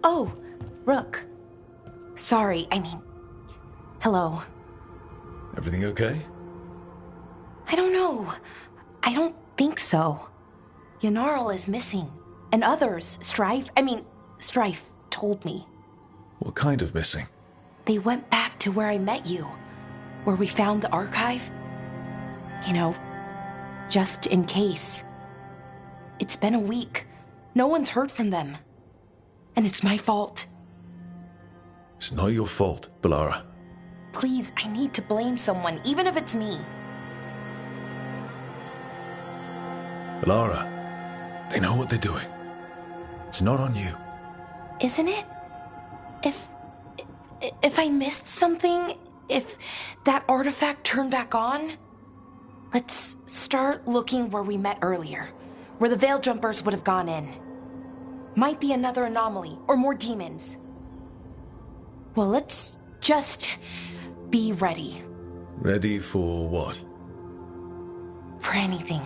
Oh, Rook. Sorry, hello. Everything okay? I don't know. I don't think so. Yanarl is missing. And others, Strife told me. What kind of missing? They went back to where I met you. Where we found the archive. You know, just in case. It's been a week. No one's heard from them. And it's my fault. It's not your fault, Balara. Please, I need to blame someone, even if it's me. Balara, they know what they're doing. It's not on you. Isn't it? If I missed something, if that artifact turned back on, let's start looking where we met earlier, where the Veil Jumpers would have gone in. Might be another anomaly, or more demons. Well, let's just be ready. Ready for what? For anything.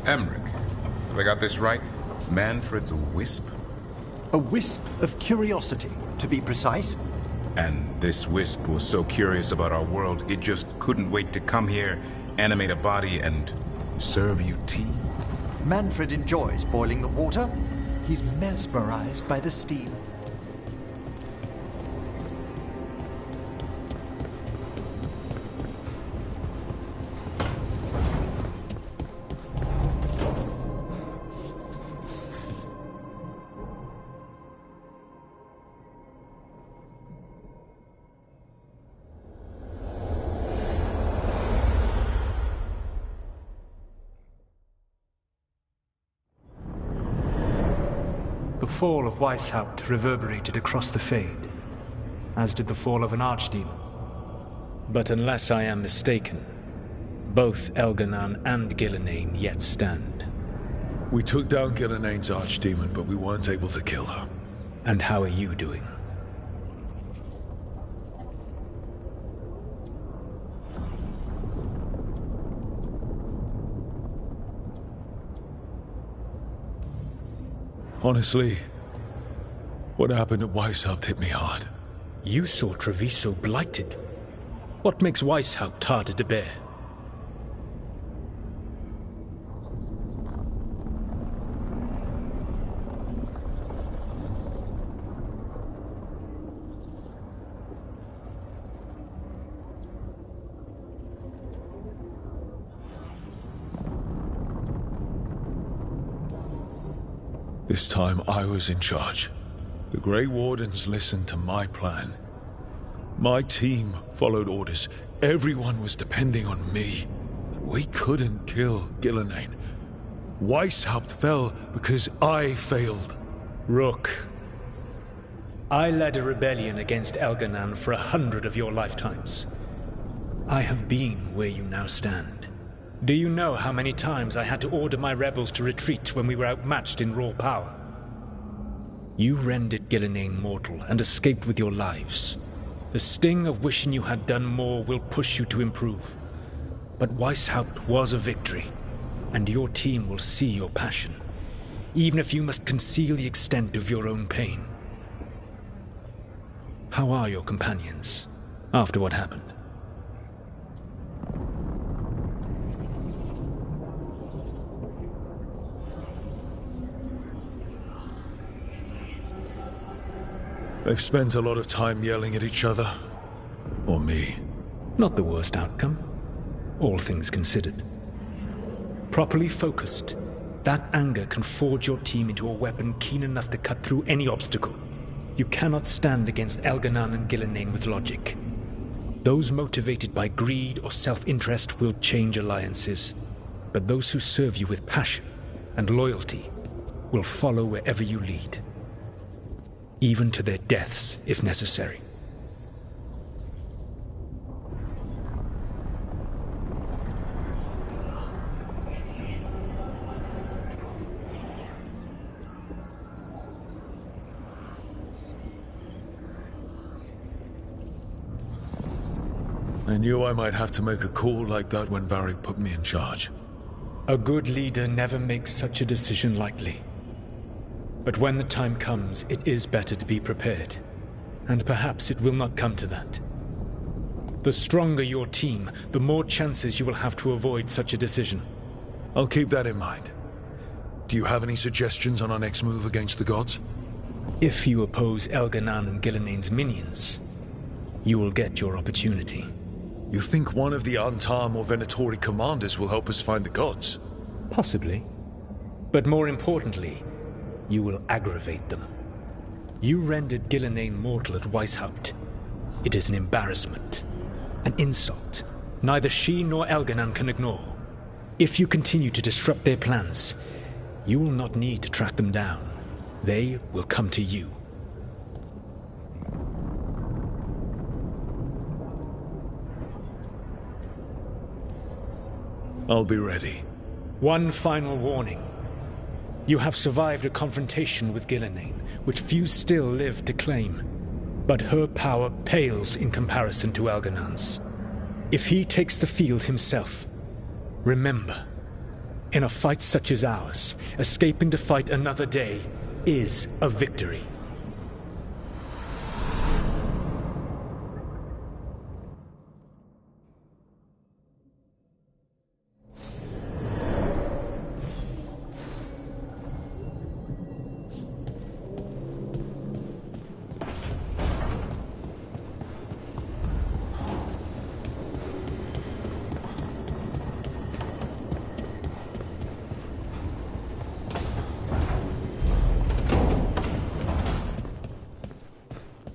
Emmerich, have I got this right? Manfred's a wisp? A wisp of curiosity, to be precise. And this wisp was so curious about our world, it just couldn't wait to come here, animate a body, and serve you tea? Manfred enjoys boiling the water. He's mesmerized by the steam. The fall of Weishaupt reverberated across the Fade, as did the fall of an archdemon. But unless I am mistaken, both Elganan and Gillenane yet stand. We took down Gillenane's archdemon, but we weren't able to kill her. And how are you doing? Honestly, what happened at Weishaupt hit me hard. You saw Treviso blighted. What makes Weishaupt harder to bear? This time I was in charge. The Grey Wardens listened to my plan. My team followed orders. Everyone was depending on me. But we couldn't kill Gillenane. Weishaupt fell because I failed. Rook, I led a rebellion against Elganan for 100 of your lifetimes. I have been where you now stand. Do you know how many times I had to order my rebels to retreat when we were outmatched in raw power? You rendered Gillinane mortal and escaped with your lives. The sting of wishing you had done more will push you to improve. But Weishaupt was a victory, and your team will see your passion, even if you must conceal the extent of your own pain. How are your companions, after what happened? They've spent a lot of time yelling at each other. Or me. Not the worst outcome, all things considered. Properly focused, that anger can forge your team into a weapon keen enough to cut through any obstacle. You cannot stand against Elganan and Gillinane with logic. Those motivated by greed or self-interest will change alliances, but those who serve you with passion and loyalty will follow wherever you lead. Even to their deaths, if necessary. I knew I might have to make a call like that when Varric put me in charge. A good leader never makes such a decision lightly. But when the time comes, it is better to be prepared. And perhaps it will not come to that. The stronger your team, the more chances you will have to avoid such a decision. I'll keep that in mind. Do you have any suggestions on our next move against the gods? If you oppose Elganan and Gillinane's minions, you will get your opportunity. You think one of the Antam or Venatori commanders will help us find the gods? Possibly. But more importantly, you will aggravate them. You rendered Gillinane mortal at Weishaupt. It is an embarrassment, an insult. Neither she nor Elganan can ignore. If you continue to disrupt their plans, you will not need to track them down. They will come to you. I'll be ready. One final warning. You have survived a confrontation with Gillinane, which few still live to claim. But her power pales in comparison to Elganan's. If he takes the field himself, remember, in a fight such as ours, escaping to fight another day is a victory.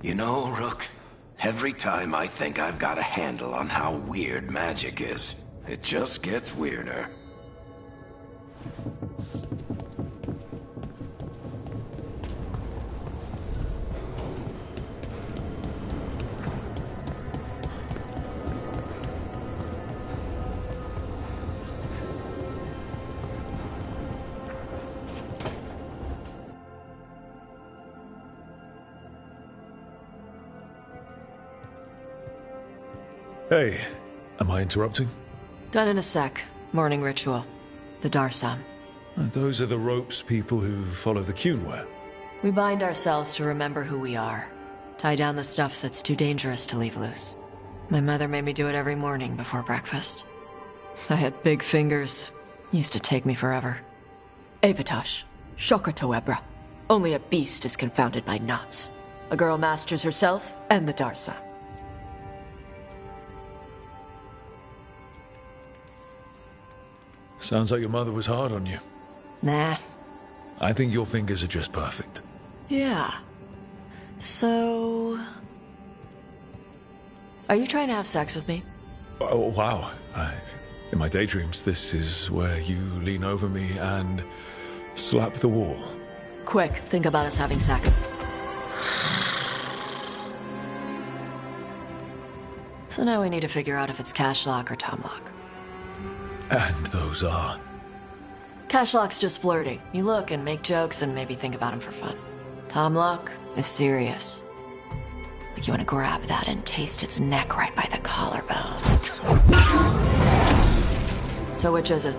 You know, Rook, every time I think I've got a handle on how weird magic is, it just gets weirder. Hey, am I interrupting? Done in a sec. Morning ritual. The Darsam. Those are the ropes people who follow the Qun wear. We bind ourselves to remember who we are. Tie down the stuff that's too dangerous to leave loose. My mother made me do it every morning before breakfast. I had big fingers. Used to take me forever. Avatash. Shokratoebra. Only a beast is confounded by knots. A girl masters herself and the Darsam. Sounds like your mother was hard on you. Nah. I think your fingers are just perfect. Yeah. So... Are you trying to have sex with me? Oh, wow. In my daydreams, this is where you lean over me and slap the wall. Quick, think about us having sex. So now we need to figure out if it's cash lock or tom lock. And those are... Cashlock's just flirting. You look and make jokes and maybe think about him for fun. Tom Lock is serious. Like you want to grab that and taste its neck right by the collarbone. So which is it?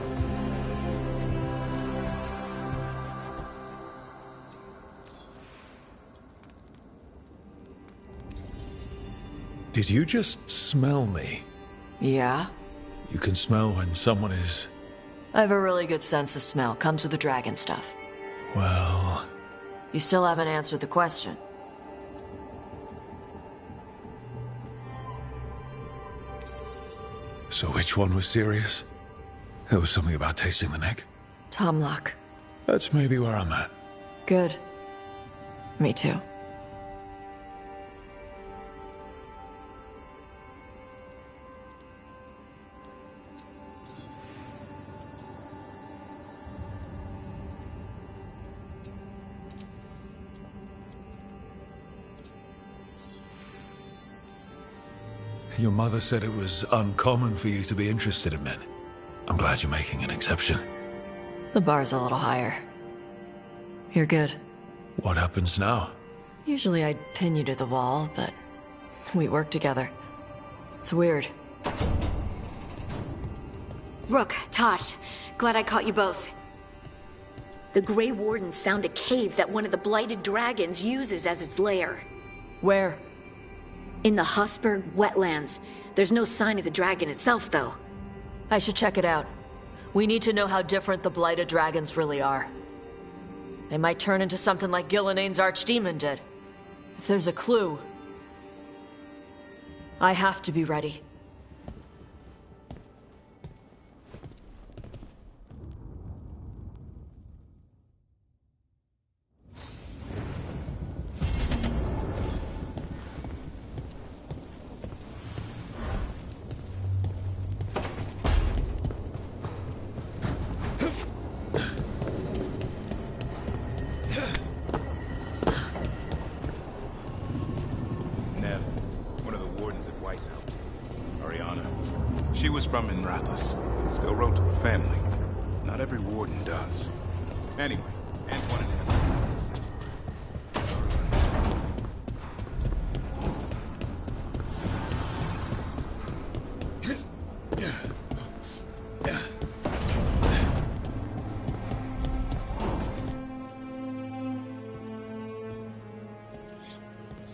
Did you just smell me? Yeah? You can smell when someone is... I have a really good sense of smell. Comes with the dragon stuff. Well... You still haven't answered the question. So which one was serious? There was something about tasting the neck. Tom Lock. That's maybe where I'm at. Good. Me too. Your mother said it was uncommon for you to be interested in men. I'm glad you're making an exception. The bar's a little higher. You're good. What happens now? Usually I'd pin you to the wall, but we work together. It's weird. Rook, Tosh, glad I caught you both. The Grey Wardens found a cave that one of the Blighted Dragons uses as its lair. Where? In the Hussberg wetlands. There's no sign of the dragon itself, though. I should check it out. We need to know how different the Blighted Dragons really are. They might turn into something like Gillenane's Archdemon did. If there's a clue, I have to be ready. She was from Inrathus. Still wrote to her family. Not every warden does. Anyway, Antoine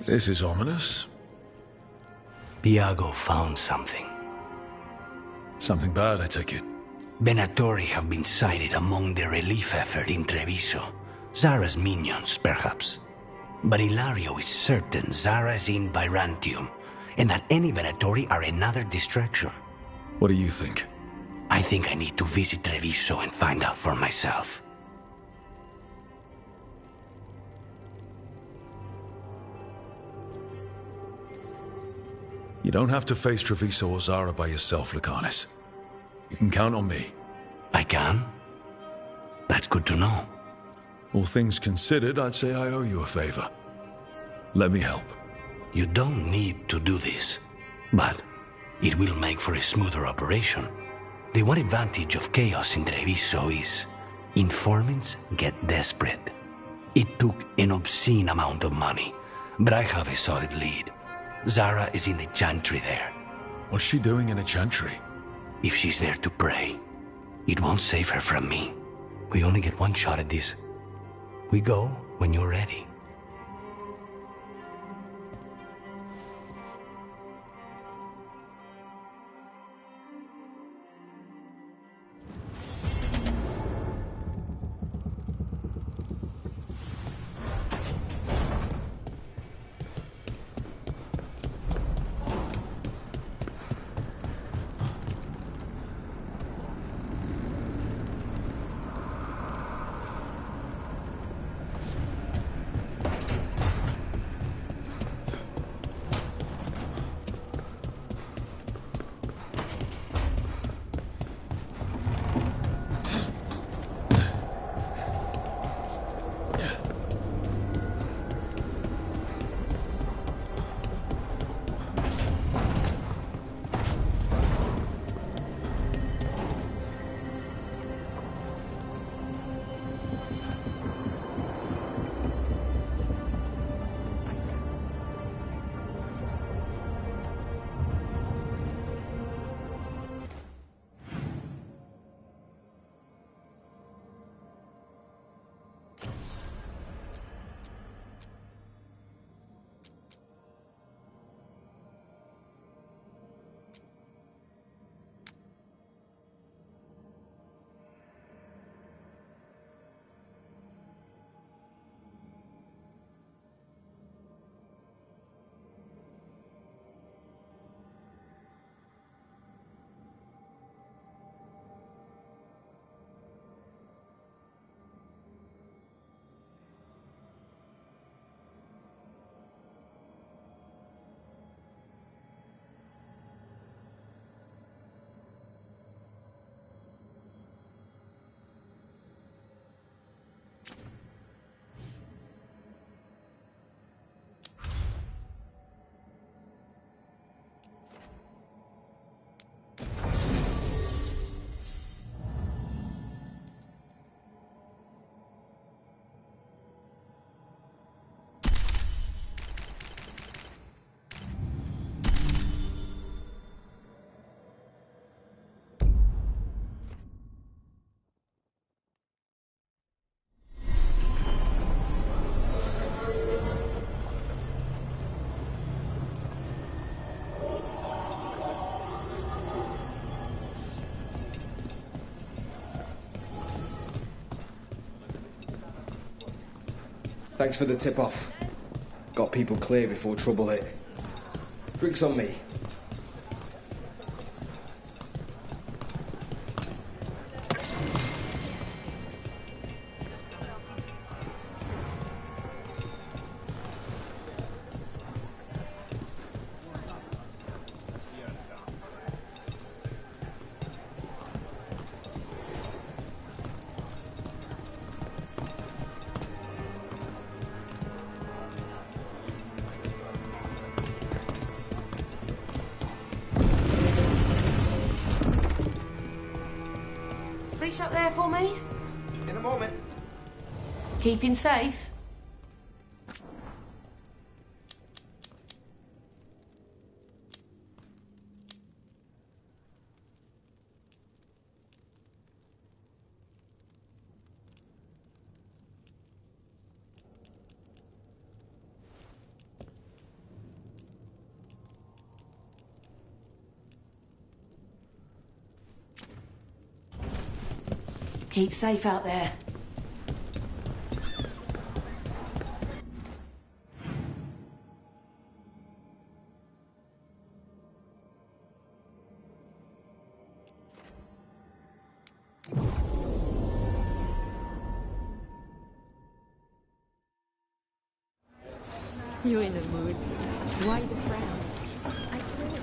This is ominous. Piago found something. Something bad, I take it. Venatori have been sighted among the relief effort in Treviso. Zara's minions, perhaps. But Ilario is certain Zara is in Byrantium, and that any Venatori are another distraction. What do you think? I think I need to visit Treviso and find out for myself. You don't have to face Treviso or Zara by yourself, Lucanis. You can count on me. I can? That's good to know. All things considered, I'd say I owe you a favor. Let me help. You don't need to do this, but it will make for a smoother operation. The one advantage of chaos in Treviso is informants get desperate. It took an obscene amount of money, but I have a solid lead. Zara is in the chantry there. What's she doing in a chantry? If she's there to pray, it won't save her from me. We only get one shot at this. We go when you're ready. Thanks for the tip-off. Got people clear before trouble hit. Drinks on me. Reach up there for me? In a moment. Keeping safe? Keep safe out there. You're in the mood. Why the frown? I saw it.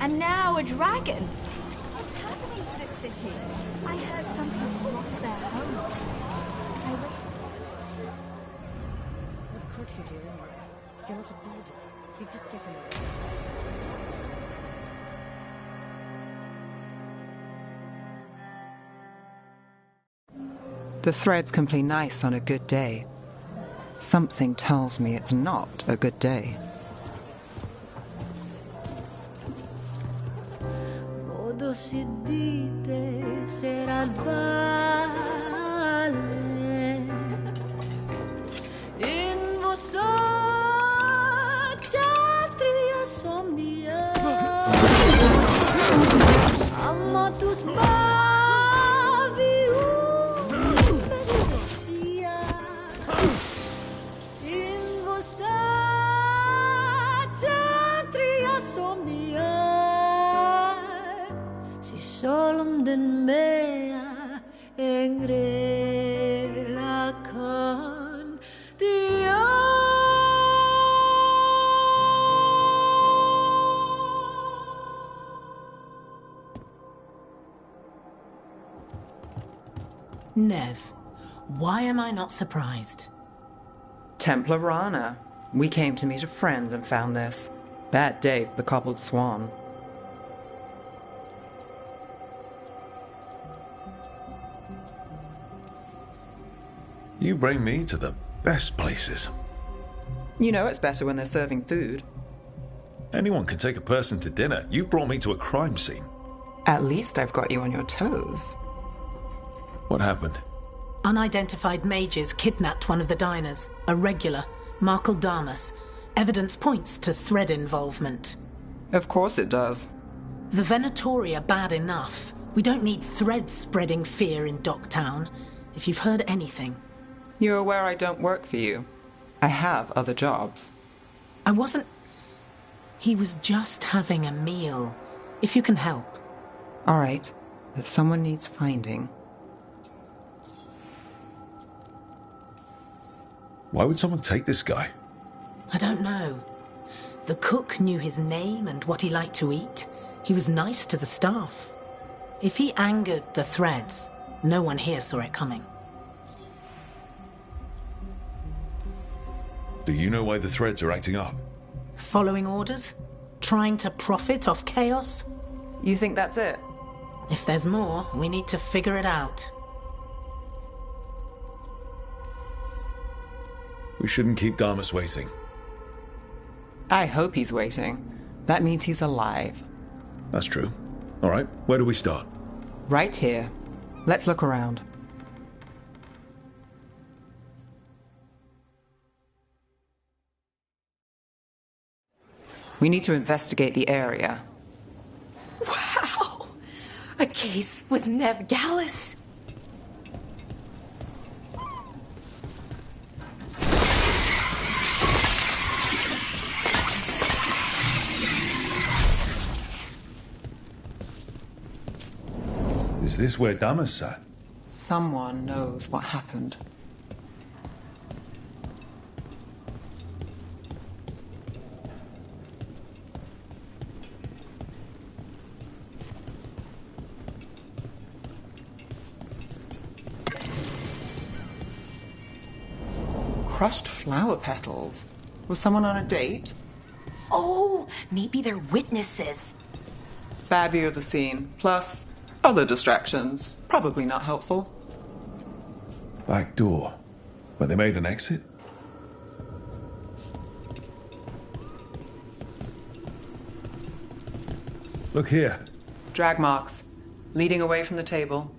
And now a dragon! What's happening to this city? I heard some people lost their homes. What could you do anyway? You're not a border. You just get in the way. The threads can play nice on a good day. Something tells me it's not a good day. Si dite sarà il vale in vostro chatria somnia amatus mavi bestia in vostro chatria somnia Solom den mea engrelakan dia. Nev, why am I not surprised? Templar Rana. We came to meet a friend and found this. Bad day for the cobbled swan. You bring me to the best places. You know it's better when they're serving food. Anyone can take a person to dinner. You've brought me to a crime scene. At least I've got you on your toes. What happened? Unidentified mages kidnapped one of the diners, a regular, Markle Damas. Evidence points to thread involvement. Of course it does. The Venatori are bad enough. We don't need threads spreading fear in Docktown. If you've heard anything... You're aware I don't work for you. I have other jobs. I wasn't... He was just having a meal. If you can help. All right. If someone needs finding... Why would someone take this guy? I don't know. The cook knew his name and what he liked to eat. He was nice to the staff. If he angered the threads, No one here saw it coming. Do you know why the threads are acting up? Following orders? Trying to profit off chaos? You think that's it? If there's more, we need to figure it out. We shouldn't keep Damas waiting. I hope he's waiting. That means he's alive. That's true. All right, where do we start? Right here. Let's look around. We need to investigate the area. Wow! A case with Nev Gallus. Is this where Damas sat? Someone knows what happened. Crushed flower petals. Was someone on a date? Oh, maybe they're witnesses. Bad view of the scene, plus other distractions. Probably not helpful. Back door. But they made an exit? Look here. Drag marks. Leading away from the table.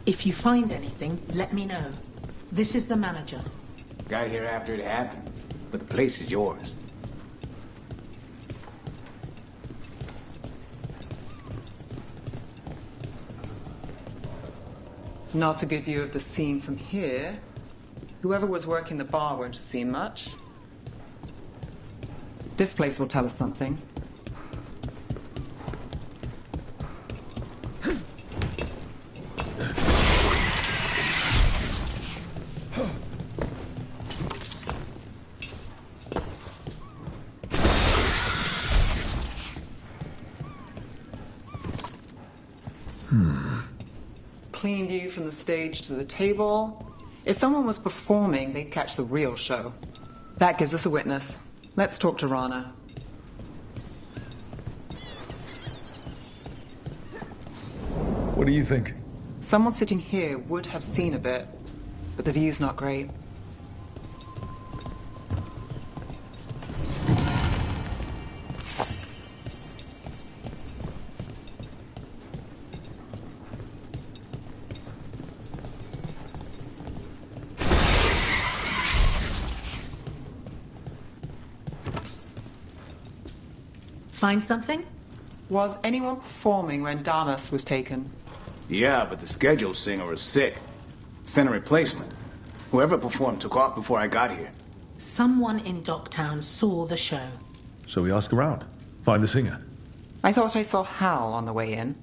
If you find anything, let me know. This is the manager. Got here after it happened, but the place is yours. Not a good view of the scene from here. Whoever was working the bar won't have seen much. This place will tell us something. Clean view from the stage to the table. If someone was performing, they'd catch the real show. That gives us a witness. Let's talk to Rana. What do you think? Someone sitting here would have seen a bit, but the view's not great. Find something? Was anyone performing when Damas was taken? Yeah, but the scheduled singer was sick. Sent a replacement. Whoever performed took off before I got here. Someone in Docktown saw the show. So we ask around. Find the singer. I thought I saw Hal on the way in.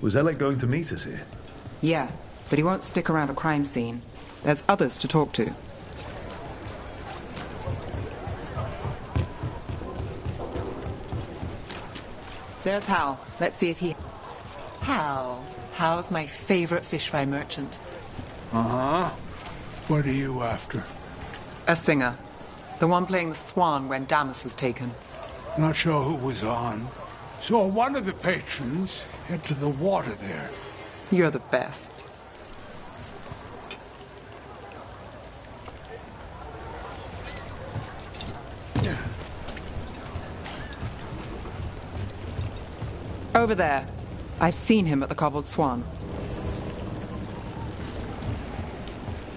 Was Alec going to meet us here? Yeah, but he won't stick around a crime scene. There's others to talk to. There's Hal. Let's see if he... Hal. Hal's my favorite fish fry merchant. Uh-huh. What are you after? A singer. The one playing the swan when Damas was taken. Not sure who was on. Saw one of the patrons head to the water there. You're the best. Over there. I've seen him at the Cobbled Swan.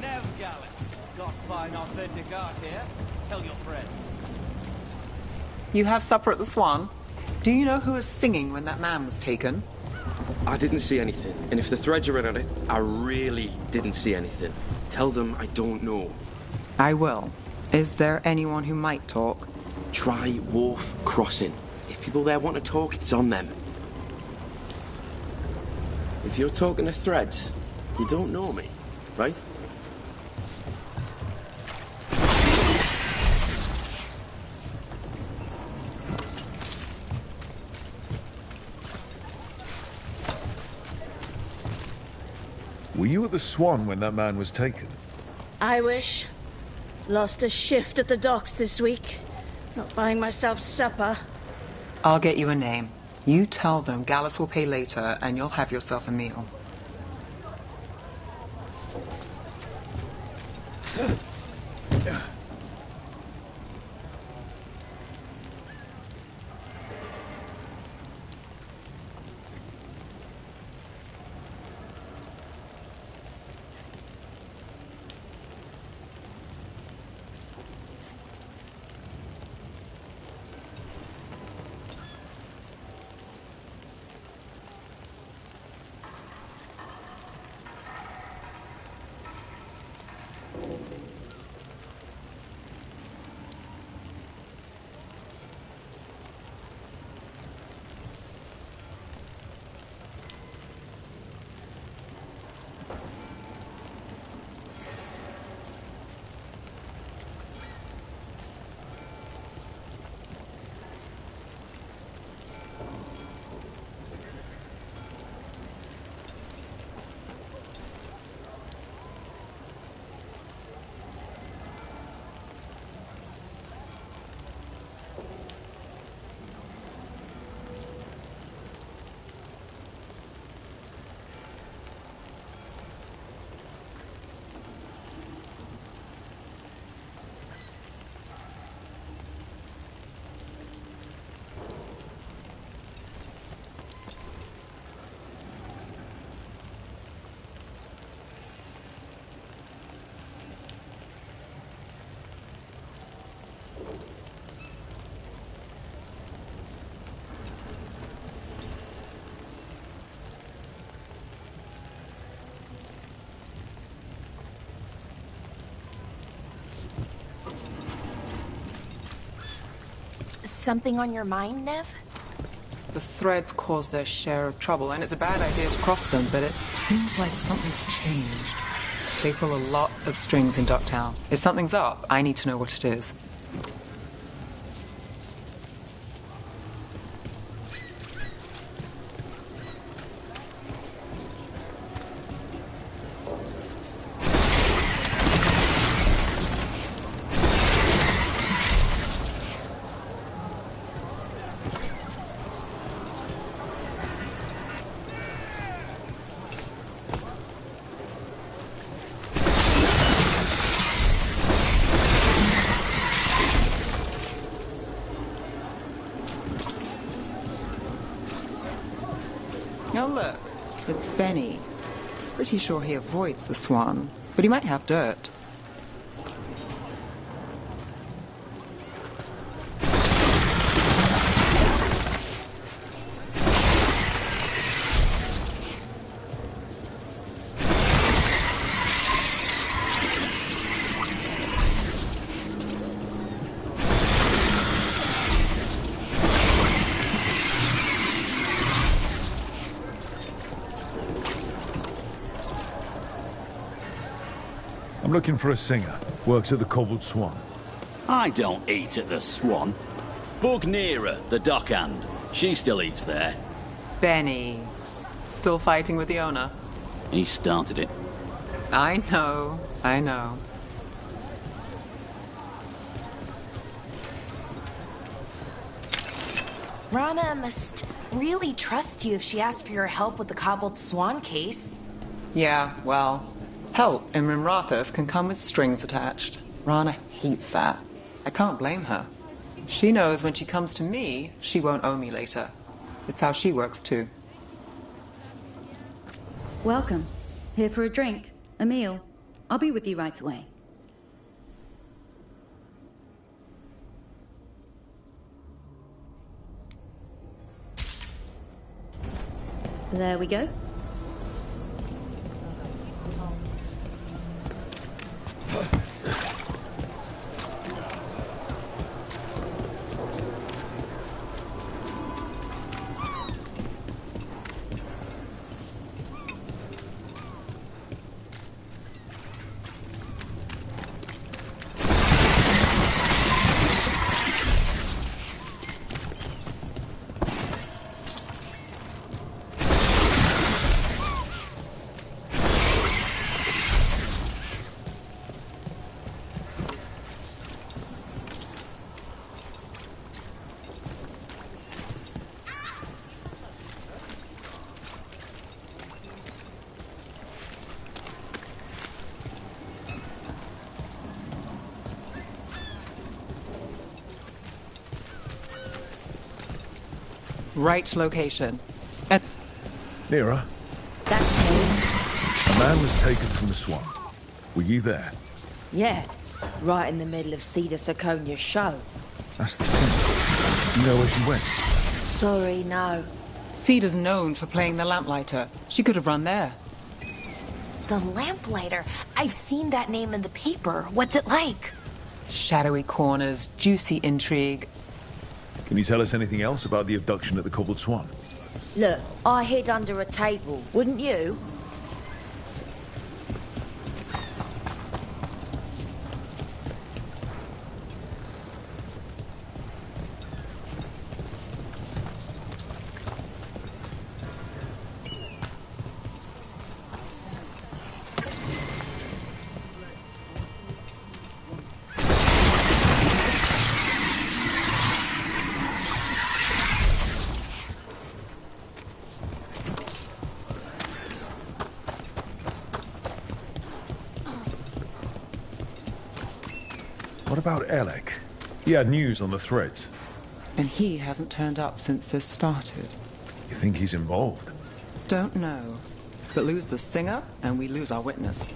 Nev Gallus. Got fine authentic art here. Tell your friends. You have supper at the Swan? Do you know who was singing when that man was taken? I didn't see anything, and if the threads are in on it, I really didn't see anything. Tell them I don't know. I will. Is there anyone who might talk? Try Wharf Crossing. If people there want to talk, it's on them. If you're talking to threads, you don't know me, right? Were you at the Swan when that man was taken? I wish. Lost a shift at the docks this week. Not buying myself supper. I'll get you a name. You tell them Gallus will pay later, and you'll have yourself a meal. Something on your mind, Nev? The threads cause their share of trouble, and it's a bad idea to cross them, but it seems like something's changed. They pull a lot of strings in Ducktown. If something's up, I need to know what it is. Oh, look. It's Benny. Pretty sure he avoids the Swan, but he might have dirt. I'm looking for a singer. Works at the Cobbled Swan. I don't eat at the Swan. Bug Nearer, the dockhand. She still eats there. Benny. Still fighting with the owner? He started it. I know. I know. Rana must really trust you if she asked for your help with the cobbled swan case. Yeah, well, help in Rimrathos can come with strings attached. Rana hates that. I can't blame her. She knows when she comes to me, she won't owe me later. It's how she works too. Welcome. Here for a drink, a meal. I'll be with you right away. There we go. Right location. Nira, That's me. a man was taken from the swamp. Were you there? Yeah, right in the middle of Cedar Siconia's show. That's the scene. You know where she went? Sorry, no. Cedar's known for playing the lamplighter. She could have run there. The Lamplighter. I've seen that name in the paper. What's it like? Shadowy corners, juicy intrigue. Can you tell us anything else about the abduction at the Cobbled Swan? Look, I hid under a table, wouldn't you? What about Alec? He had news on the threads. And he hasn't turned up since this started. You think he's involved? Don't know. But lose the singer, and we lose our witness.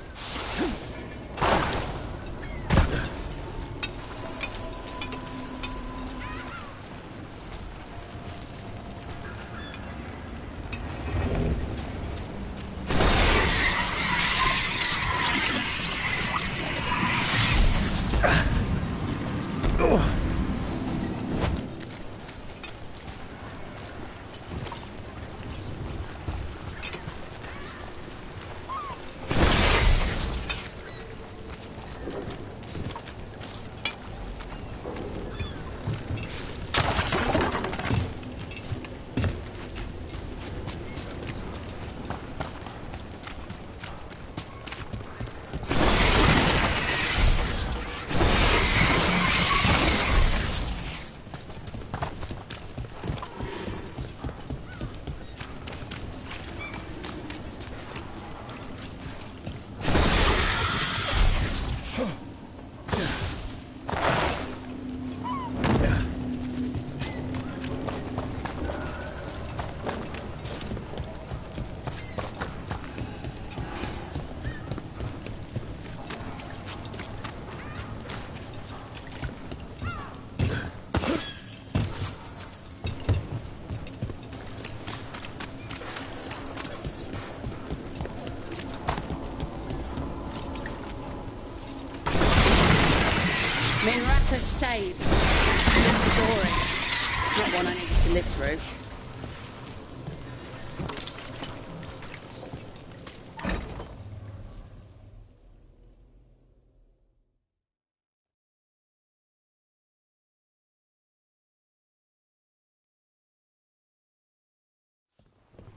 Saved. Good story. Not one I needed to live through.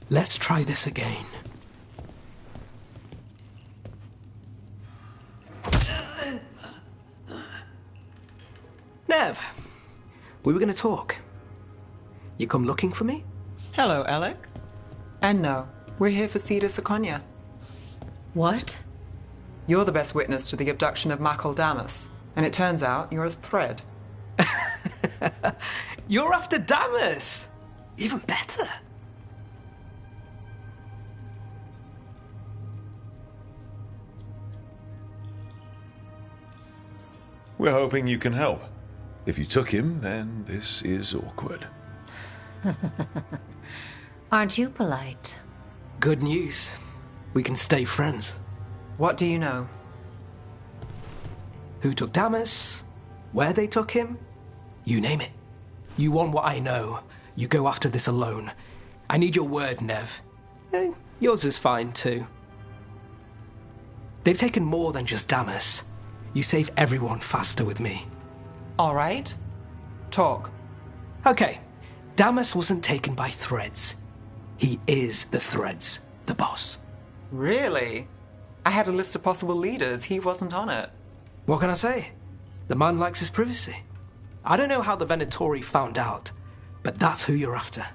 Let's try this again. Nev, we were going to talk. You come looking for me? Hello, Alec. And no, we're here for Cedar Seconia. What? You're the best witness to the abduction of Michael Damas, and it turns out you're a thread. You're after Damas! Even better. We're hoping you can help. If you took him, then this is awkward. Aren't you polite? Good news. We can stay friends. What do you know? Who took Damas? Where they took him? You name it. You want what I know. You go after this alone. I need your word, Nev. Yours is fine, too. They've taken more than just Damas. You save everyone faster with me. All right. Talk. Okay. Damas wasn't taken by Threads. He is the Threads, the boss. Really? I had a list of possible leaders. He wasn't on it. What can I say? The man likes his privacy. I don't know how the Venatori found out, but that's who you're after.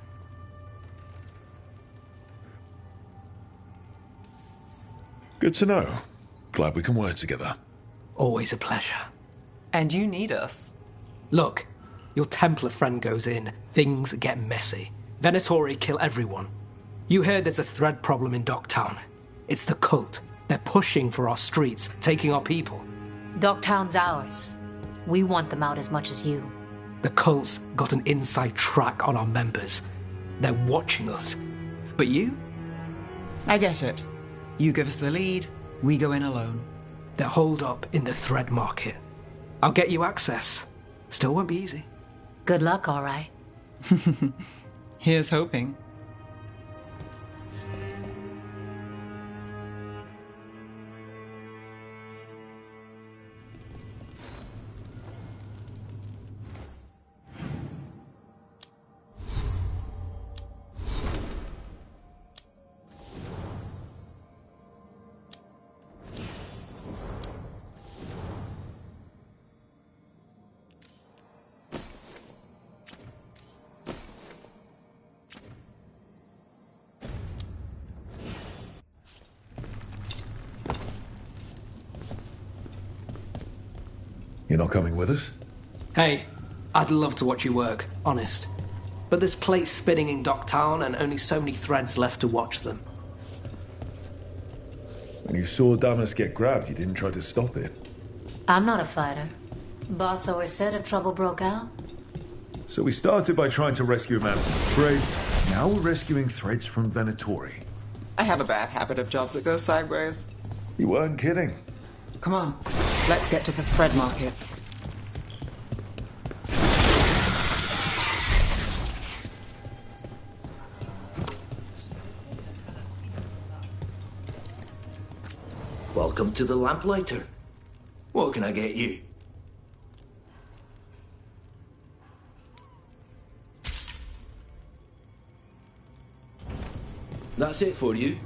Good to know. Glad we can work together. Always a pleasure. And you need us. Look, your Templar friend goes in, things get messy. Venatori kill everyone. You heard there's a thread problem in Docktown. It's the cult. They're pushing for our streets, taking our people. Docktown's ours. We want them out as much as you. The cult's got an inside track on our members. They're watching us. But you? I get it. You give us the lead, we go in alone. They're holed up in the thread market. I'll get you access. Still won't be easy. Good luck, all right. Here's hoping. You're not coming with us? Hey, I'd love to watch you work, honest. But there's plates spinning in Docktown and only so many threads left to watch them. When you saw Damas get grabbed, you didn't try to stop it. I'm not a fighter. Boss always said if trouble broke out. So we started by trying to rescue a man from Threads. Now we're rescuing Threads from Venatori. I have a bad habit of jobs that go sideways. You weren't kidding. Come on, let's get to the thread market. Welcome to the Lamplighter. What can I get you? That's it for you.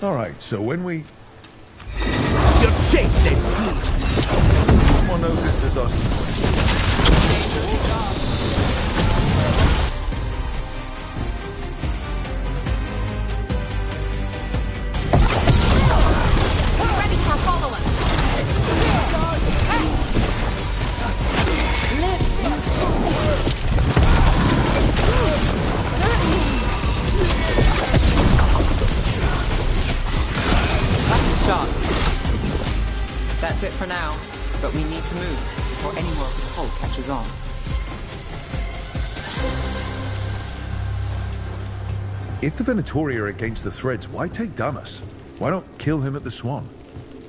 All right, so when we... You're chasing team! Someone noticed us asking We're ready for a follow-up. That's it for now, but we need to move before any more of the cult catches on. If the Venatori are against the Threads, why take Damas? Why not kill him at the Swan?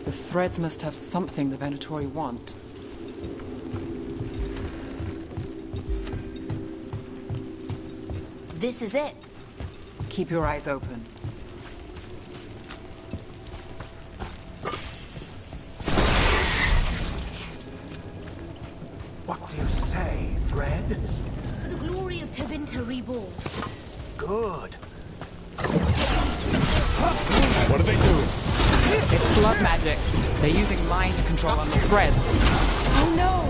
The Threads must have something the Venatori want. This is it. Keep your eyes open. What do you say, Thread? For the glory of Tevinter Reborn. Good. What are they doing? It's blood magic. They're using mind control on the Threads. Oh no!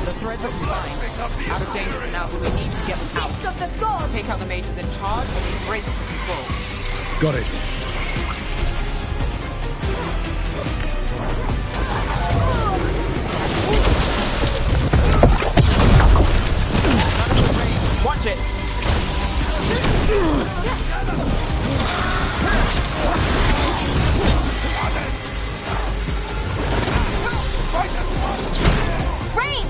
The Threads are fine. Out of danger for now, but we need to get them out. Of the gods! Take out the mages in charge and we break the control. Got it. Watch it! Rain!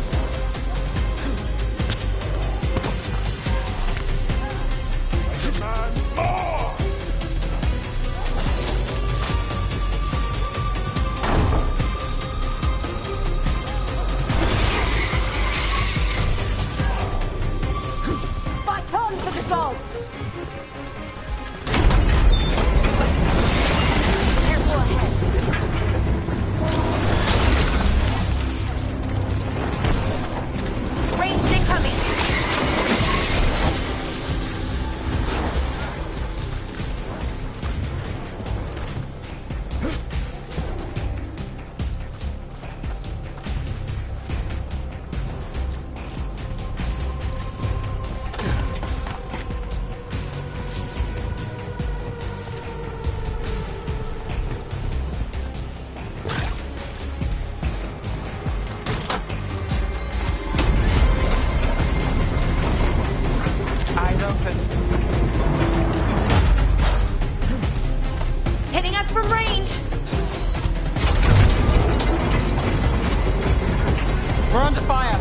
Fight on for the gods! Careful ahead. Ranged incoming! Eyes open. Hitting us from range! We're under fire.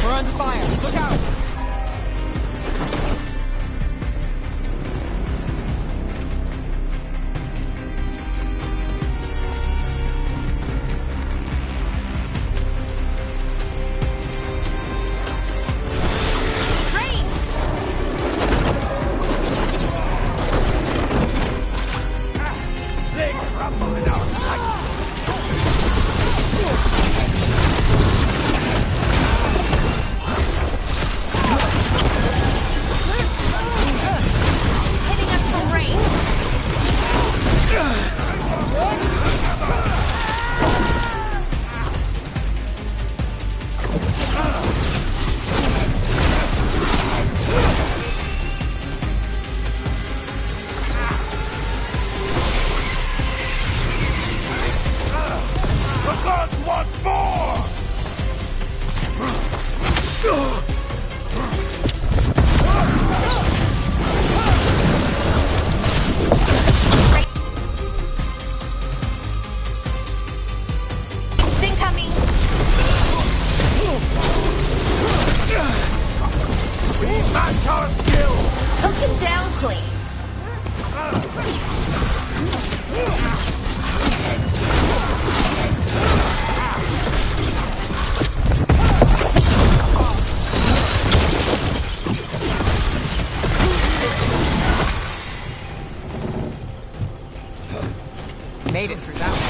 We're under fire. Look out! Hitting us from range! The gods want more! Incoming! We match our skill! Took him down clean. Made it through that one.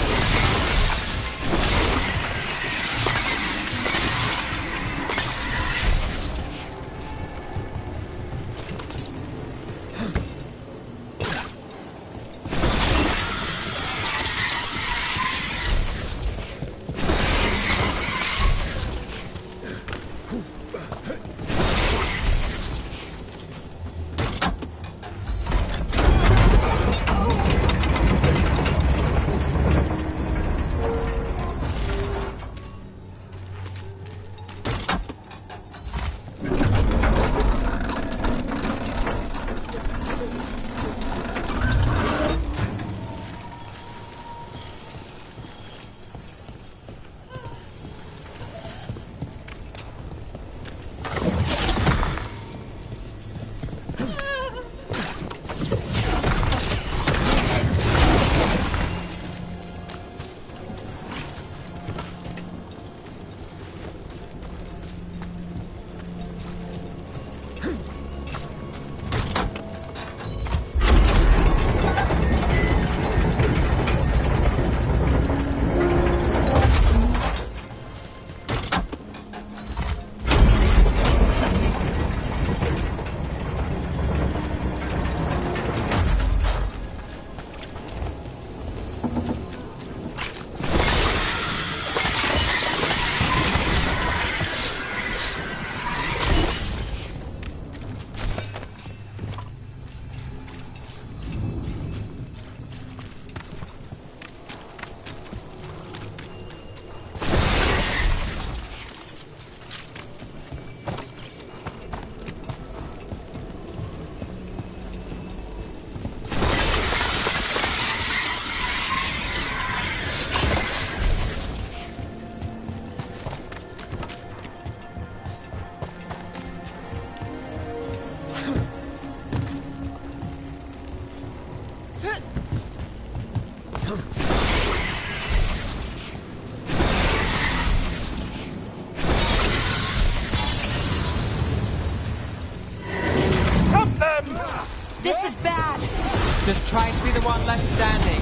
trying to be the one left standing.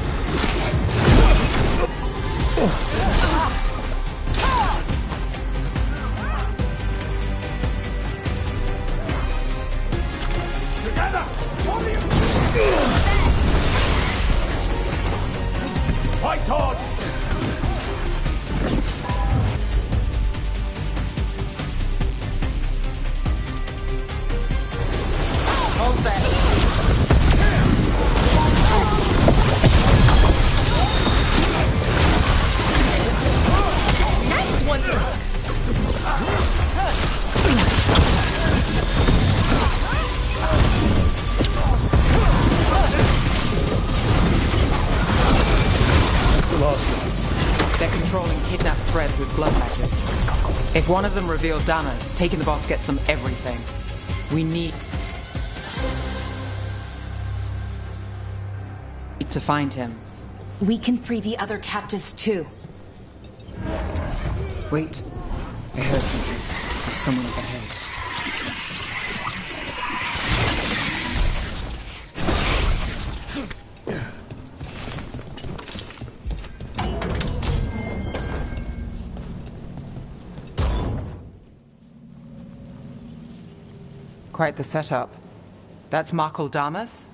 Together! What are you... Fight on! Hold that. Nice one! They're controlling kidnapped threads with blood magic. If one of them revealed Damas, taking the boss gets them everything. We need to find him. We can free the other captives too. Wait. I heard something. There's someone up ahead. Quite the setup. That's Markle Damas?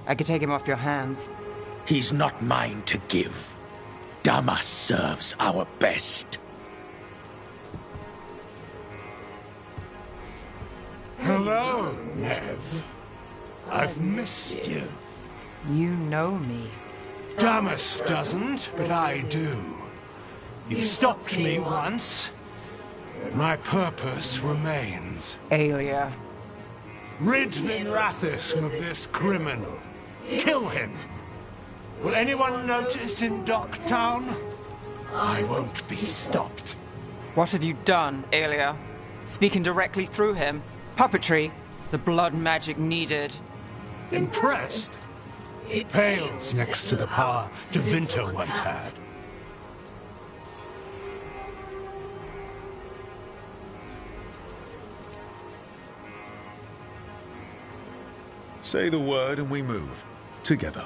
I could take him off your hands. He's not mine to give. Damas serves our best. Hello, Nev. I've missed you. You know me. Damas doesn't, but I do. You stopped me once, but my purpose remains. Aelia. Rid Minrathis of this criminal. Kill him. Will anyone notice in Docktown? I won't be stopped. What have you done, Aelia? Speaking directly through him? Puppetry? The blood magic needed. Impressed? It pales next to the power Devinter once had. Say the word and we move. Together.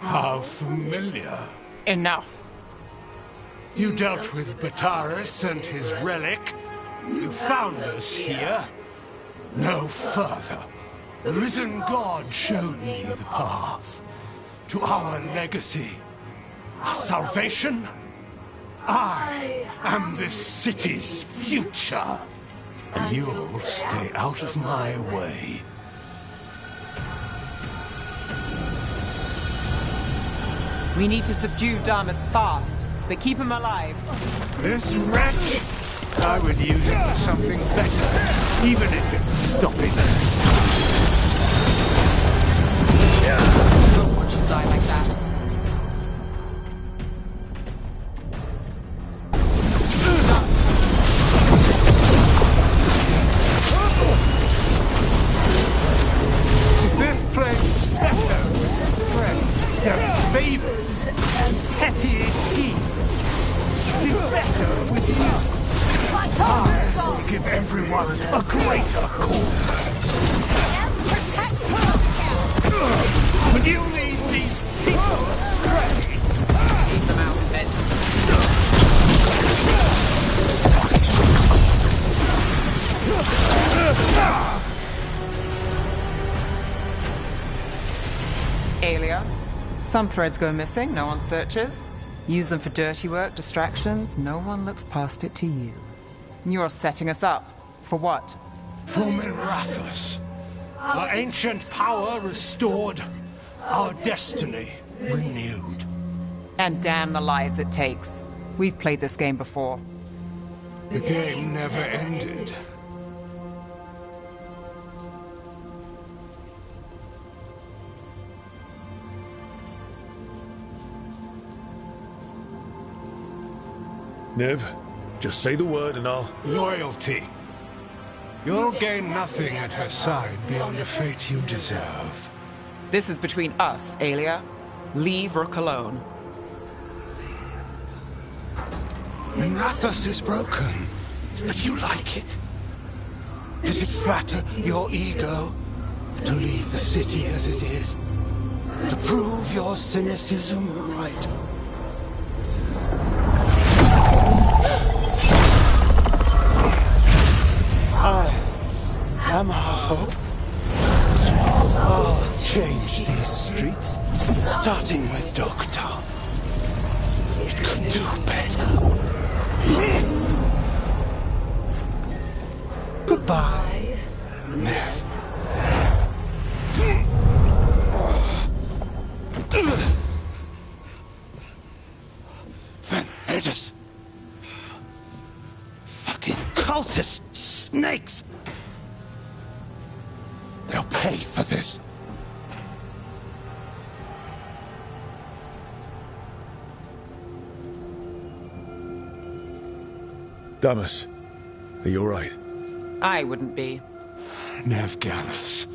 How familiar. Enough. You dealt with Bataris and his relic. You found us here. No further. The risen god showed me the path. To our legacy. Our salvation. I am this city's future. And you'll stay out of my way. We need to subdue Damas fast, but keep him alive. This wretch? I would use it for something better, even if it's stopping. No one should die like that. Is this place better with friends, their favors, and petty schemes? Is it better with you? I will give everyone a greater cause. Would you lead these people astray? Keep them out of it. Aelia, some threads go missing, no one searches. Use them for dirty work, distractions, no one looks past it to you. You're setting us up. For what? For Minrathis. Our ancient power restored. Our destiny renewed. And damn the lives it takes. We've played this game before. The game never ended. Niv, just say the word and I'll... Loyalty. You'll gain nothing at her side beyond the fate you deserve. This is between us, Aelia. Leave Rook alone. Minrathis is broken, but you like it. Does it flatter your ego to leave the city as it is? To prove your cynicism right. I am our hope. I'll change these streets, starting with Dogtown. It could do better. Goodbye, Nev. Vendettas. Fucking cultist snakes. They'll pay for this. Damas, are you alright? I wouldn't be. Nev Gallus,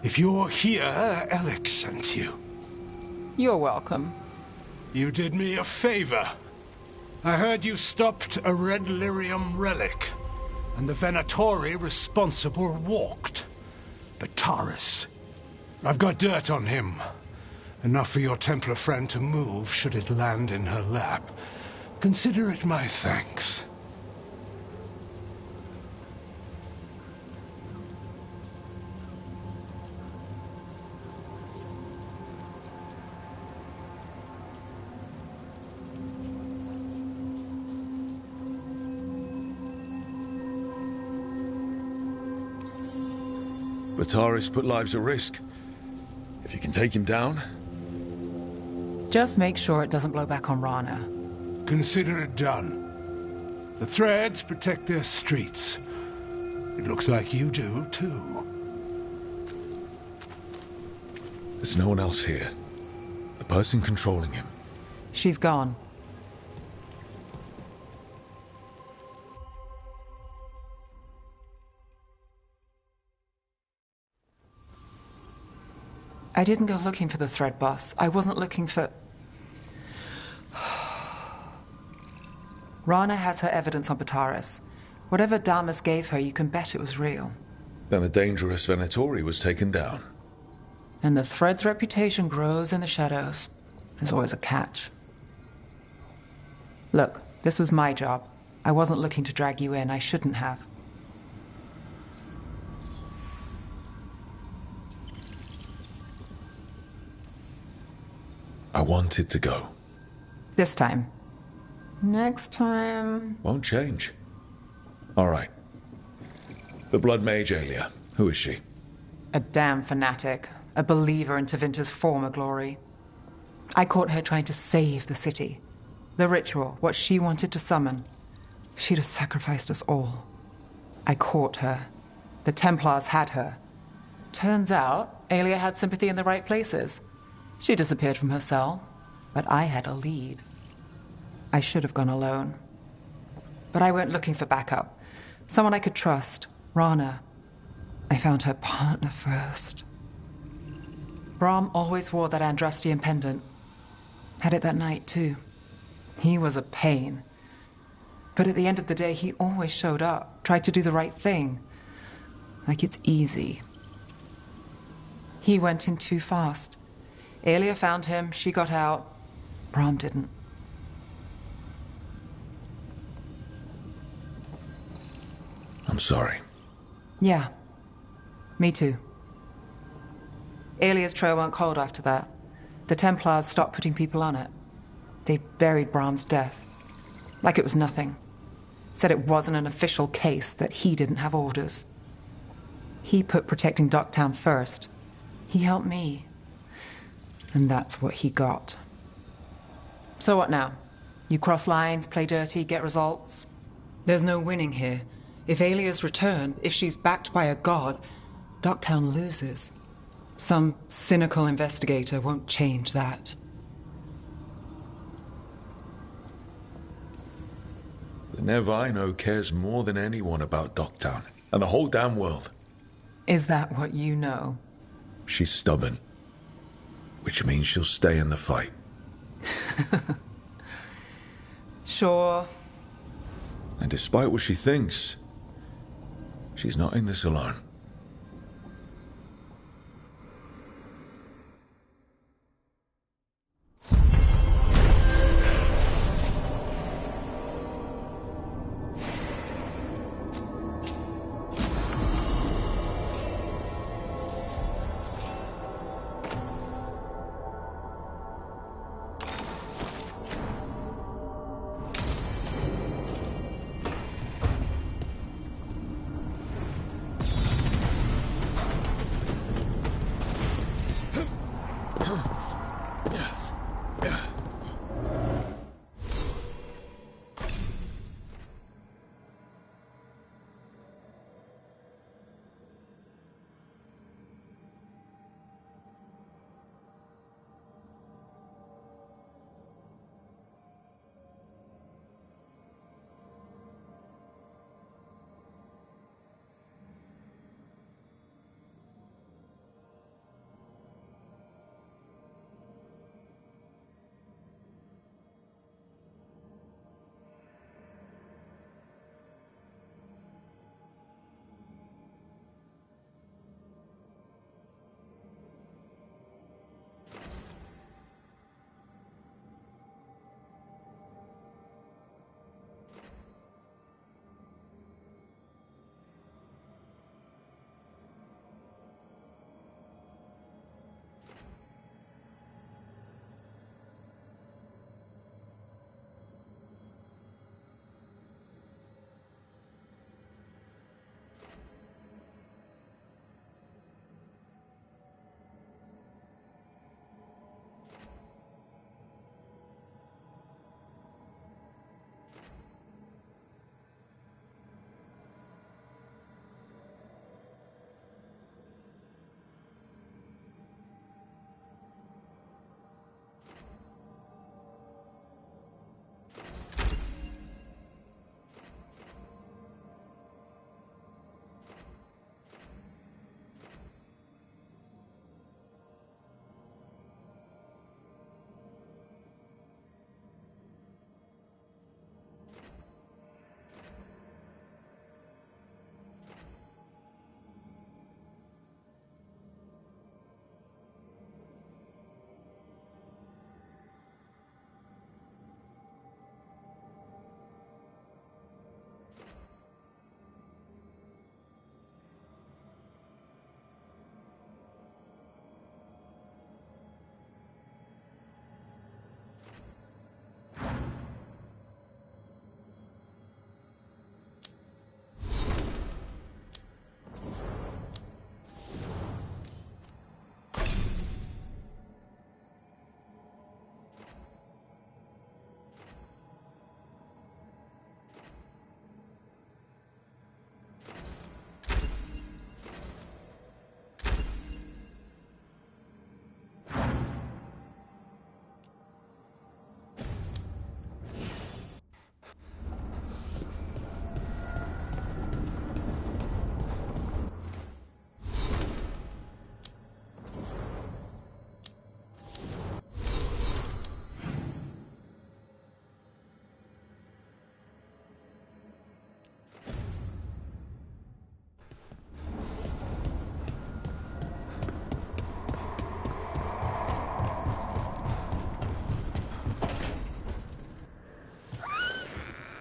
if you're here, Alec sent you. You're welcome. You did me a favor. I heard you stopped a red lyrium relic, and the Venatori responsible walked. Bataris. I've got dirt on him. Enough for your Templar friend to move should it land in her lap. Consider it my thanks. Bataris put lives at risk. If you can take him down... Just make sure it doesn't blow back on Rana. Consider it done. The Threads protect their streets. It looks like you do, too. There's no one else here. The person controlling him. She's gone. I didn't go looking for the Thread boss. I wasn't looking for... Rana has her evidence on Bataris. Whatever Damas gave her, you can bet it was real. Then a dangerous Venatori was taken down. And the Thread's reputation grows in the shadows. There's always a catch. Look, this was my job. I wasn't looking to drag you in. I shouldn't have. I wanted to go. This time. Next time... Won't change. All right. The Blood Mage Aelia. Who is she? A damn fanatic. A believer in Tevinter's former glory. I caught her trying to save the city. The ritual, what she wanted to summon. She'd have sacrificed us all. I caught her. The Templars had her. Turns out, Aelia had sympathy in the right places. She disappeared from her cell, but I had a lead. I should have gone alone. But I went looking for backup. Someone I could trust. Rana. I found her partner first. Brahm always wore that Andrastian pendant. Had it that night, too. He was a pain. But at the end of the day, he always showed up, tried to do the right thing. Like it's easy. He went in too fast. Aelia found him, she got out. Brahm didn't. I'm sorry. Yeah. Me too. Aelia's trail went cold after that. The Templars stopped putting people on it. They buried Brahm's death. Like it was nothing. Said it wasn't an official case, that he didn't have orders. He put protecting Docktown first. He helped me. And that's what he got. So what now? You cross lines, play dirty, get results? There's no winning here. If Aelia's returned, if she's backed by a god, Docktown loses. Some cynical investigator won't change that. The Nev I know cares more than anyone about Docktown, and the whole damn world. Is that what you know? She's stubborn. Which means she'll stay in the fight. Sure. And despite what she thinks, she's not in this alone.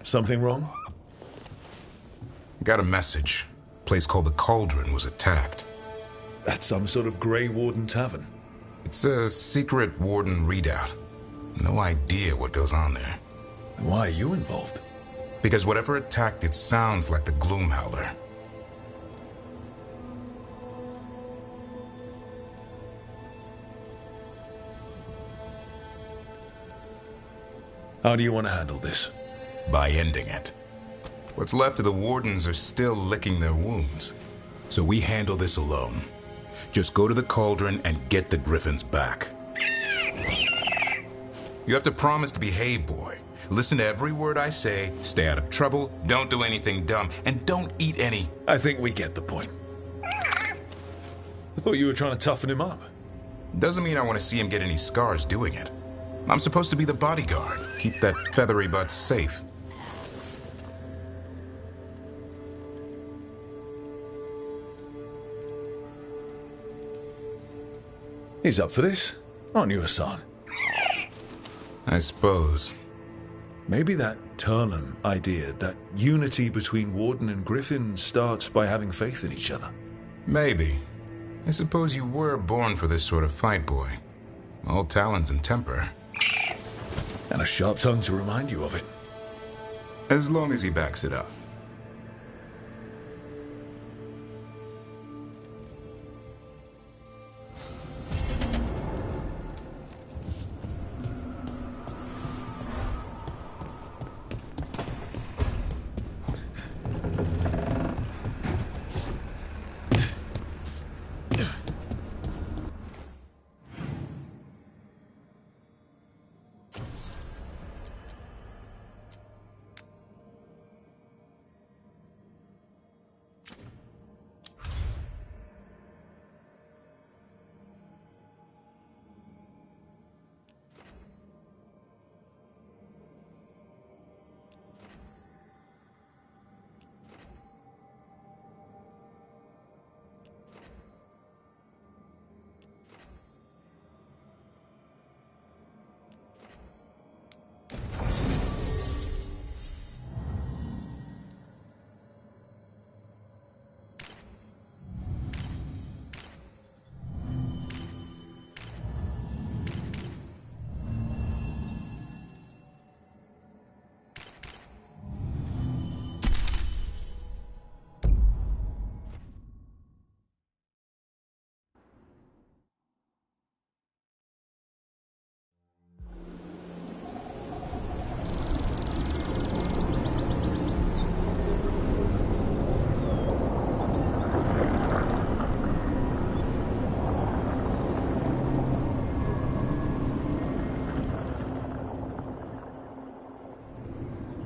Something wrong? Got a message. Place called the Cauldron was attacked. That's some sort of Grey Warden tavern. It's a secret Warden readout. No idea what goes on there. Why are you involved? Because whatever attacked it sounds like the Gloomhowler. How do you want to handle this? By ending it. What's left of the Wardens are still licking their wounds. So we handle this alone. Just go to the Cauldron and get the Griffins back. You have to promise to behave, boy. Listen to every word I say, stay out of trouble, don't do anything dumb, and don't eat any... I think we get the point. I thought you were trying to toughen him up. Doesn't mean I want to see him get any scars doing it. I'm supposed to be the bodyguard, keep that feathery butt safe. He's up for this, aren't you, Hassan? I suppose. Maybe that Turnham idea, that unity between Warden and Griffin starts by having faith in each other. Maybe. I suppose you were born for this sort of fight, boy. All talons and temper. And a sharp tongue to remind you of it. As long as he backs it up.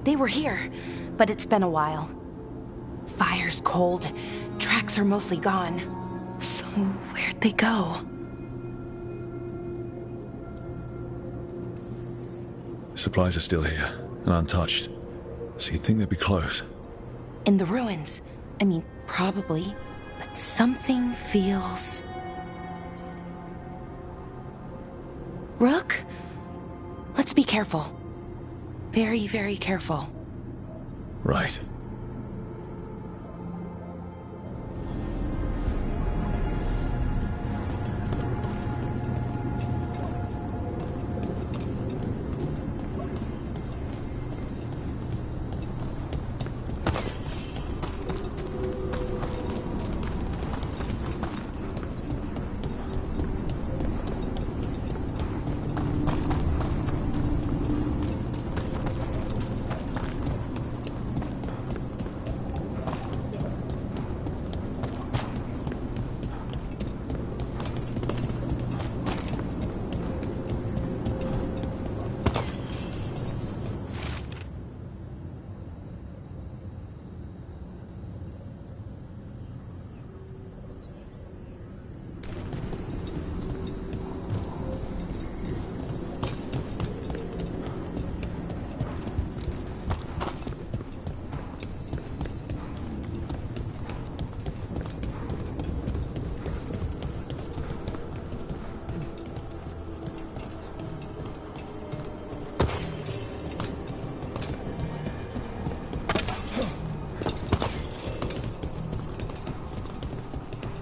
They were here, but it's been a while. Fire's cold, tracks are mostly gone. So where'd they go? Supplies are still here, and untouched. So you'd think they'd be close. In the ruins. I mean, probably. But something feels... Rook? Let's be careful. Very, very careful. Right.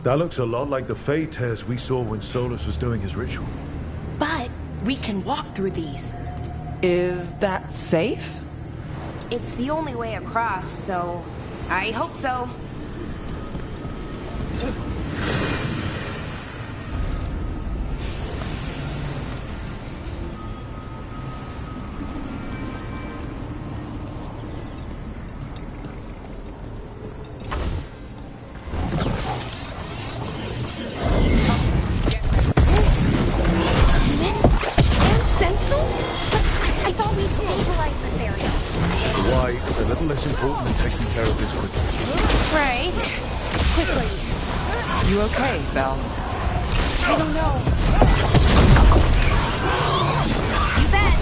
That looks a lot like the Fey tears we saw when Solus was doing his ritual. But we can walk through these. Is that safe? It's the only way across, so I hope so. You okay, Belle? I don't know. You bet.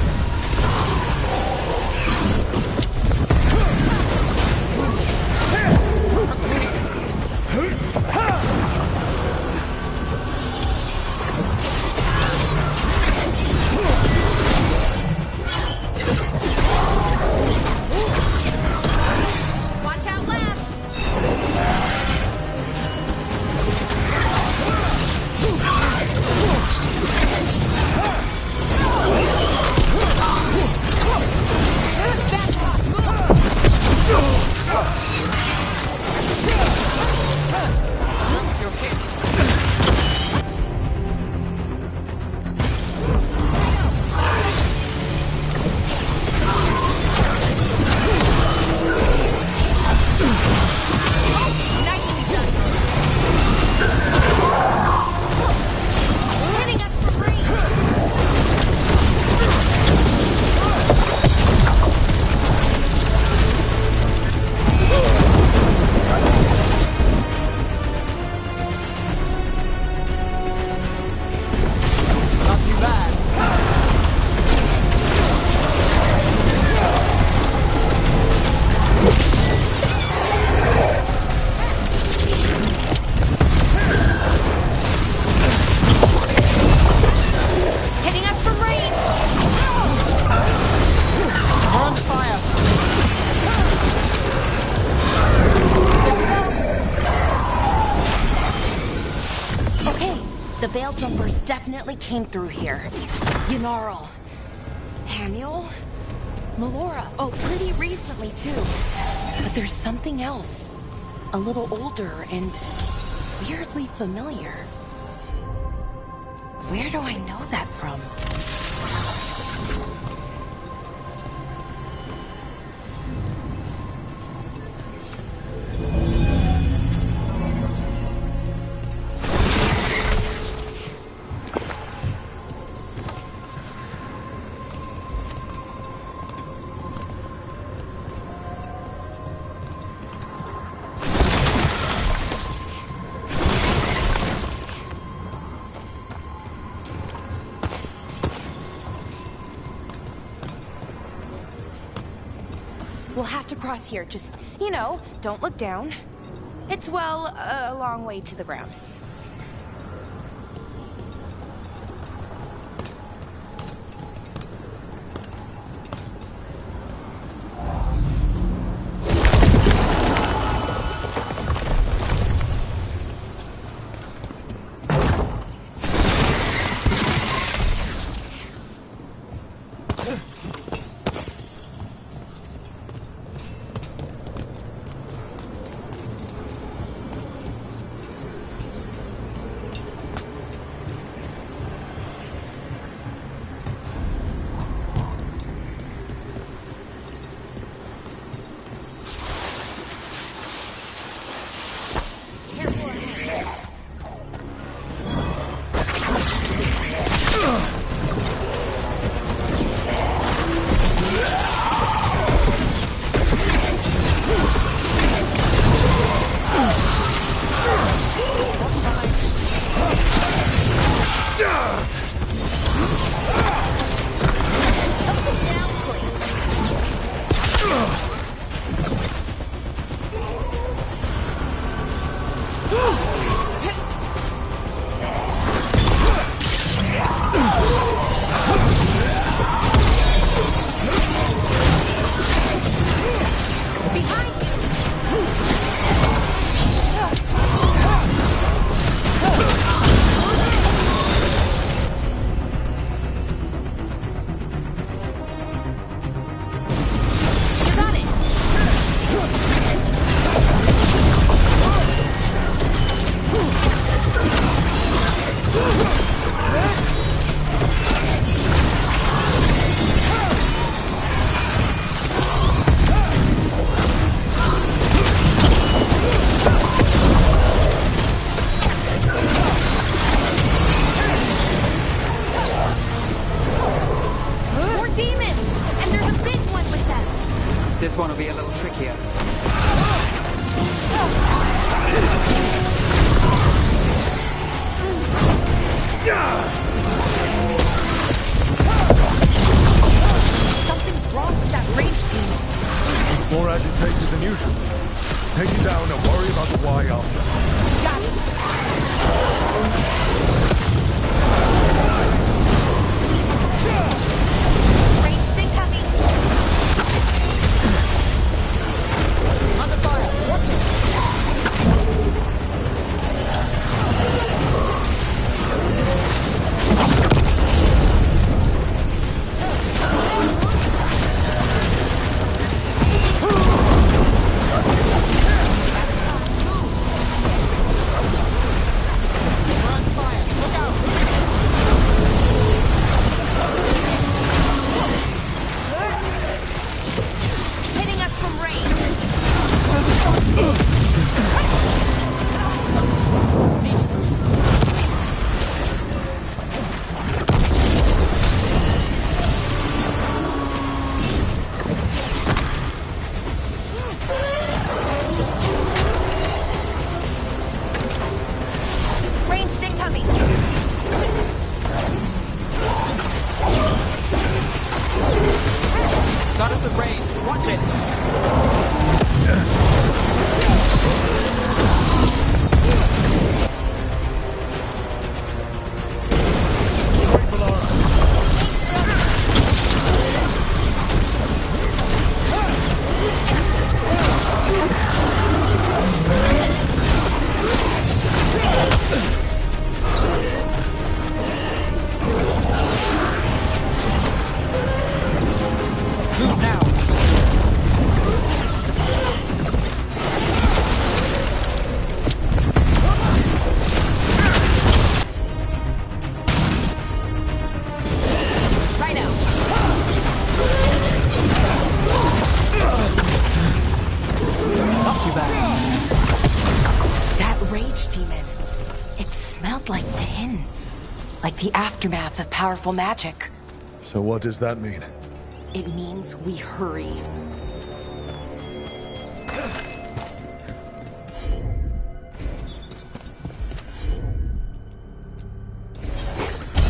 Watch out left. The Veil Jumpers definitely came through here. Ynarl. Haniel? Melora. Oh, pretty recently, too. But there's something else. A little older and weirdly familiar. Where do I know that from? We'll have to cross here. Just, don't look down. It's, well, a long way to the ground. little trickier. Something's wrong with that range team. It's more agitated than usual. Take it down and worry about the why after. Got it. Ranged incoming. Under fire! Watch it! Hitting us from range. Ranged incoming. It's got us at range. Watch it! Move now! Rhino. Not too bad. That rage demon. It smelled like tin. Like the aftermath of powerful magic. So what does that mean? It means we hurry.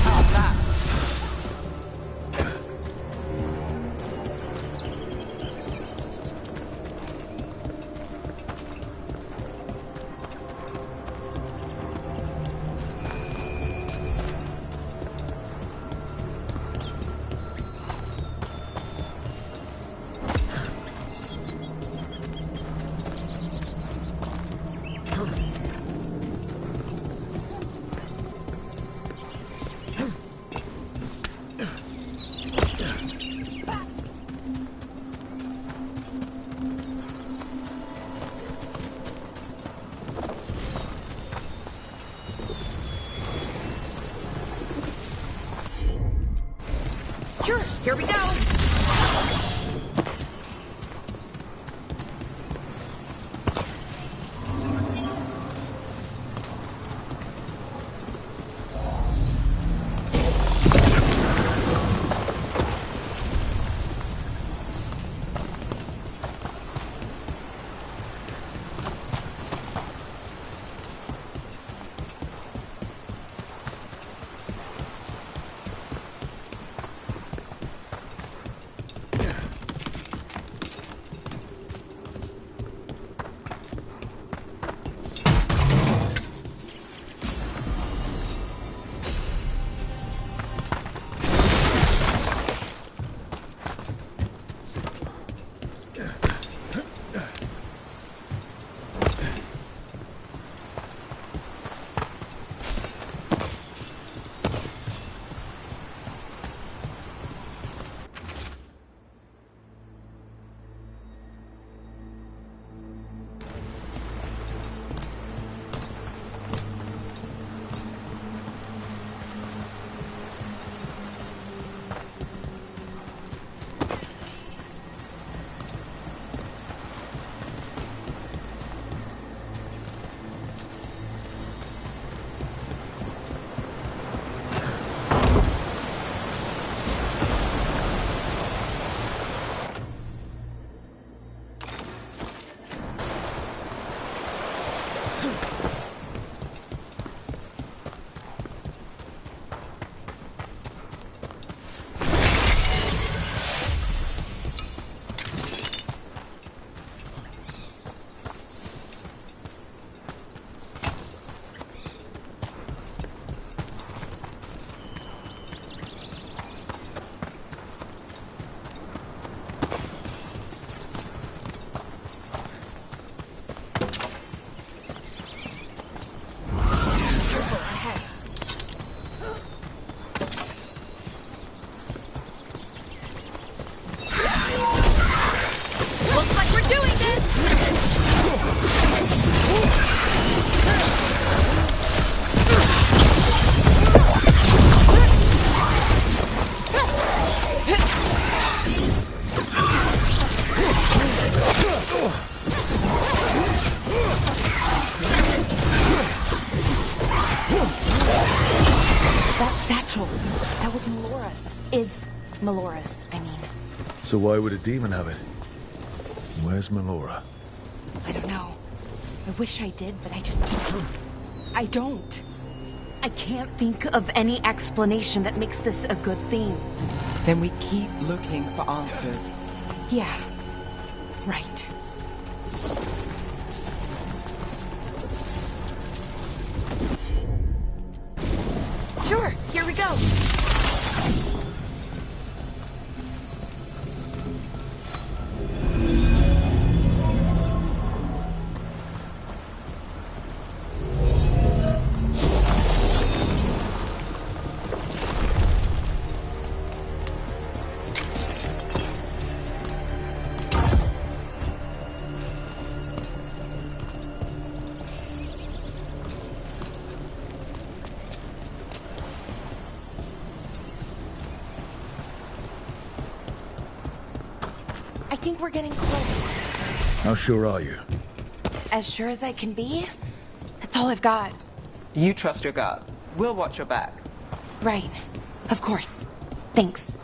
How's that? Sure, here we go. is Melora's, I mean. So why would a demon have it? Where's Melora? I don't know. I wish I did, but I don't. I can't think of any explanation that makes this a good thing. Then we keep looking for answers. Yeah. Right. Sure, here we go. I think we're getting close. How sure are you? As sure as I can be. That's all I've got. You trust your gut. We'll watch your back. Right. Of course. Thanks.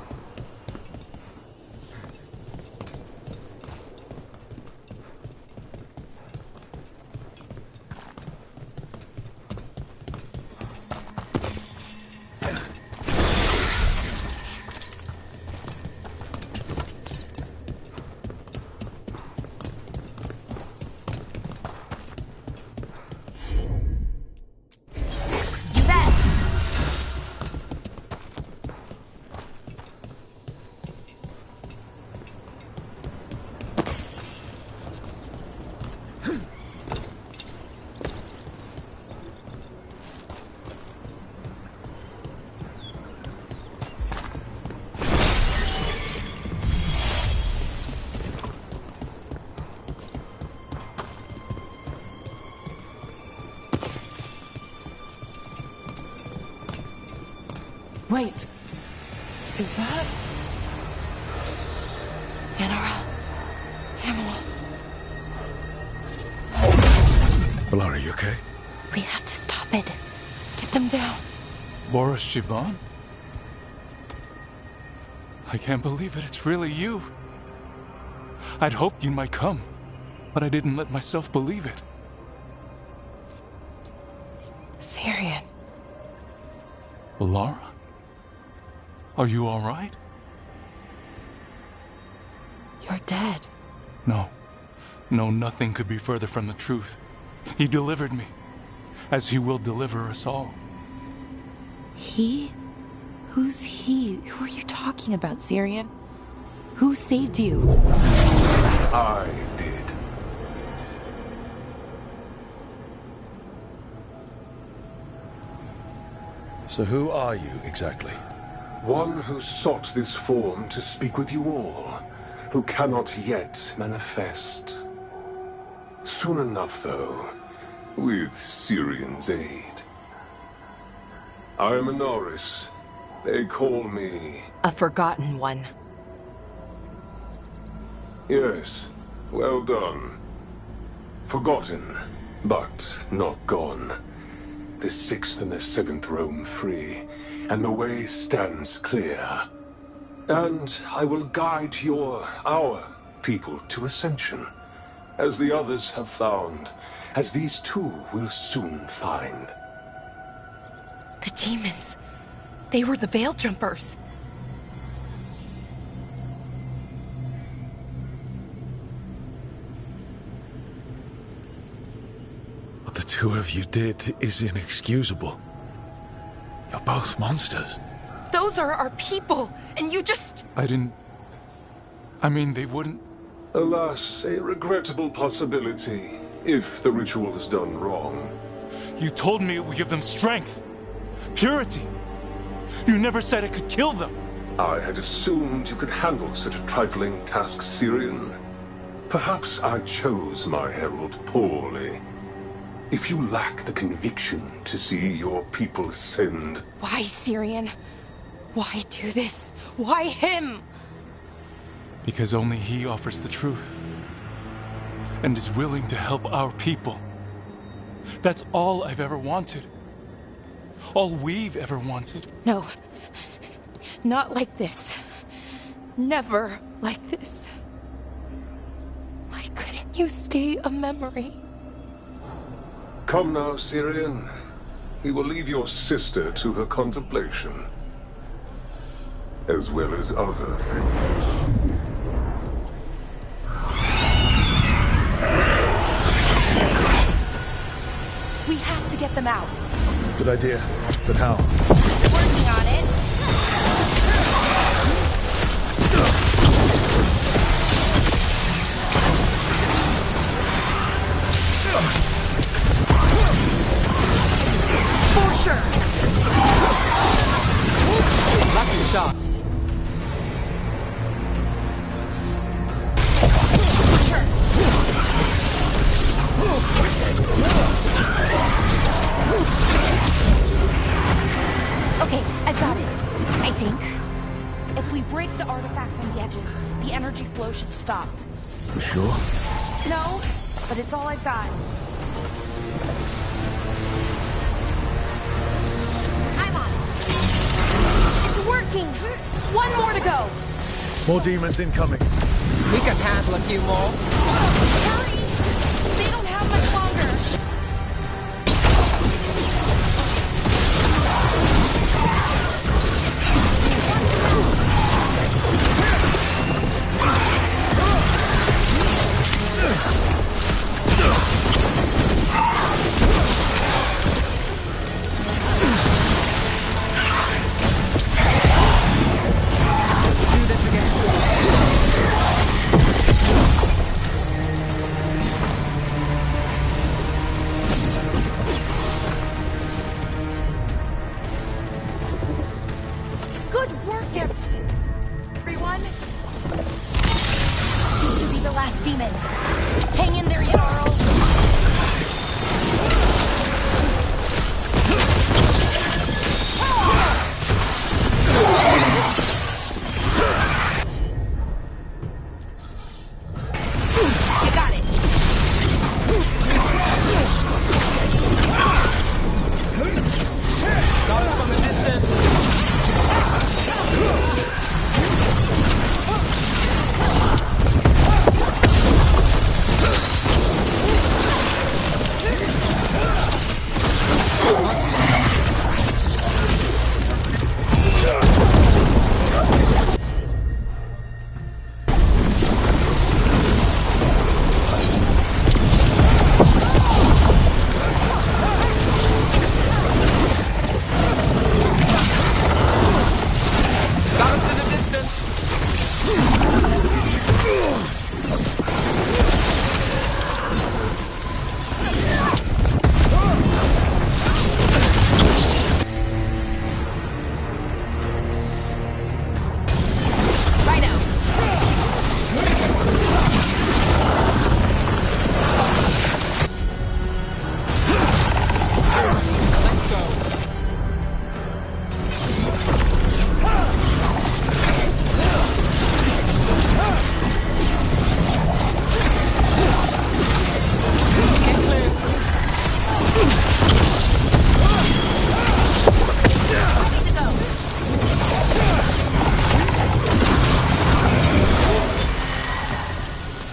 Wait. Is that... Yanara. Hamill. Melara, you okay? We have to stop it. Get them down. Boris Shivan? I can't believe it. It's really you. I'd hoped you might come, but I didn't let myself believe it. Syrian. Melara? Are you all right? You're dead. No. No, nothing could be further from the truth. He delivered me, as he will deliver us all. He? Who's he? Who are you talking about, Syrian? Who saved you? I did. So who are you, exactly? One who sought this form to speak with you all, who cannot yet manifest. Soon enough, though, with Syrian's aid. I am Anoris. They call me... A forgotten one. Yes, well done. Forgotten, but not gone. The 6th and the 7th roam free, and the way stands clear. And I will guide our people to ascension, as the others have found, as these two will soon find. The demons. They were the Veil Jumpers. What the two of you did is inexcusable. You're both monsters. Those are our people, and you just... I mean, they wouldn't... Alas, a regrettable possibility, if the ritual is done wrong. You told me it would give them strength, purity. You never said it could kill them. I had assumed you could handle such a trifling task, Syrian. Perhaps I chose my herald poorly. If you lack the conviction to see your people ascend... Why, Syrian? Why do this? Why him? Because only he offers the truth. And is willing to help our people. That's all I've ever wanted. All we've ever wanted. No. Not like this. Never like this. Why couldn't you stay a memory? Come now, Syrian. We will leave your sister to her contemplation. As well as other things. We have to get them out. Good idea. But how? Working on it. For sure. Lucky shot. Okay, I've got it. I think. If we break the artifacts on the edges, the energy flow should stop. You sure? No, but it's all I've got. I'm on it. It's working! One more to go! More demons incoming. We can handle a few more. Hurry! They don't have much longer. Good work, everyone. These should be the last demons. Hang in there, Jarl. You got it. Got us from the distance.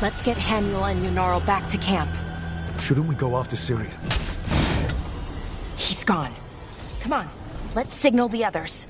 Let's get Hamuel and Yunarl back to camp. Shouldn't we go after Syrian? He's gone. Come on, let's signal the others.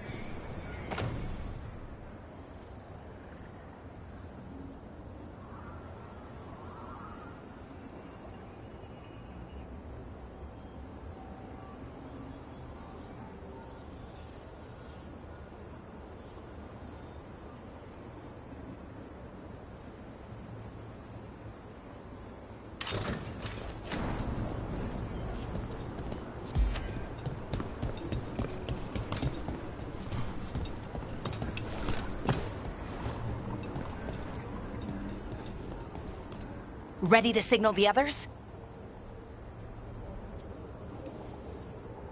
Ready to signal the others?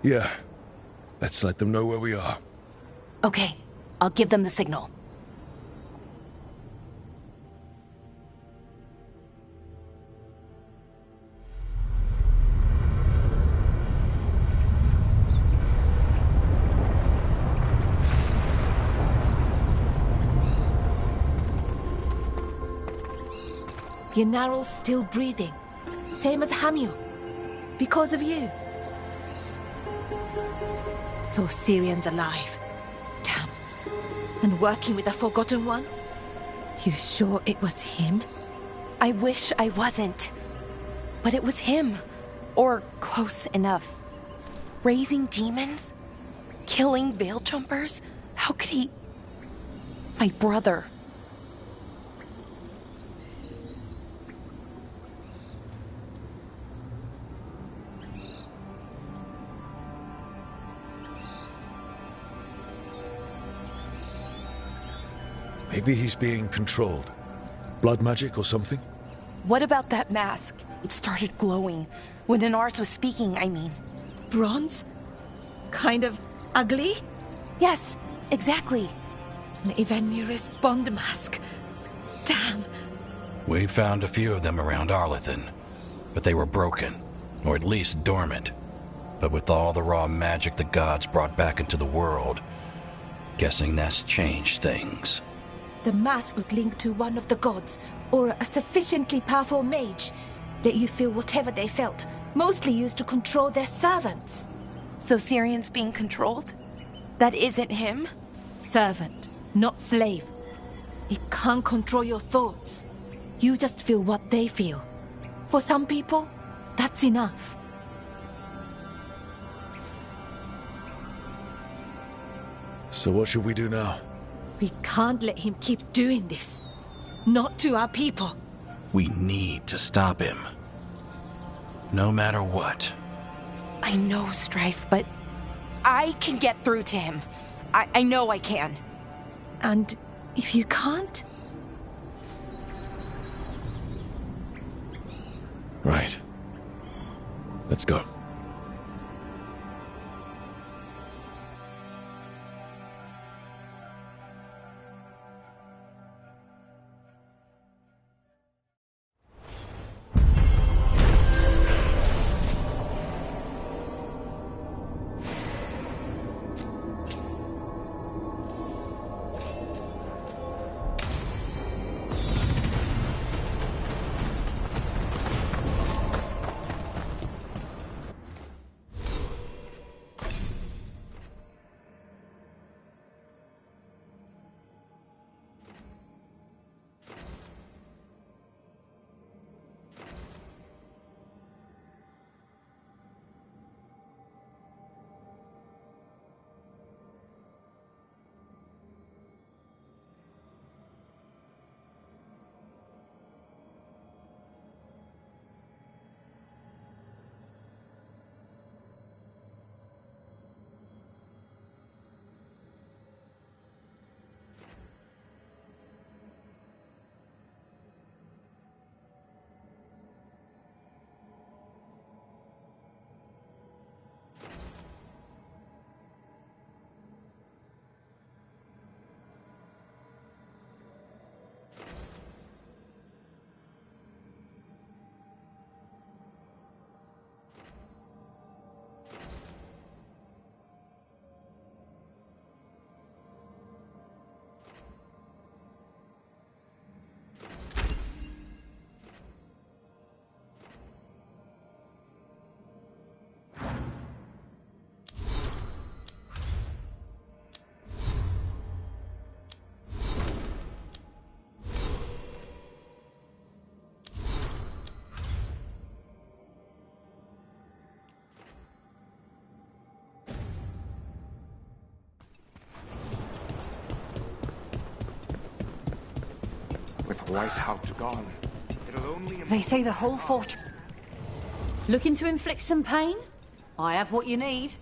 Yeah. Let's let them know where we are. Okay, I'll give them the signal. Yenaral's still breathing. Same as Hamiel. Because of you. So Syrian's alive. Damn. And working with the Forgotten One? You sure it was him? I wish I wasn't. But it was him. Or close enough. Raising demons? Killing veil jumpers? How could he... My brother. Maybe he's being controlled. Blood magic or something? What about that mask? It started glowing. When Inars was speaking, I mean. Bronze? Kind of ugly? Yes, exactly. An Ivanir's Bond mask. Damn. We found a few of them around Arlethan, but they were broken, or at least dormant. But with all the raw magic the gods brought back into the world, guessing that's changed things. The mask would link to one of the gods, or a sufficiently powerful mage. Let you feel whatever they felt, mostly used to control their servants. So Syrian's being controlled? That isn't him? Servant, not slave. It can't control your thoughts. You just feel what they feel. For some people, that's enough. So what should we do now? We can't let him keep doing this. Not to our people. We need to stop him. No matter what. I know, Strife, but I can get through to him. I know I can. And if you can't? Right. Let's go. With Weishaupt gone, it'll only... They say the whole fort... Looking to inflict some pain? I have what you need.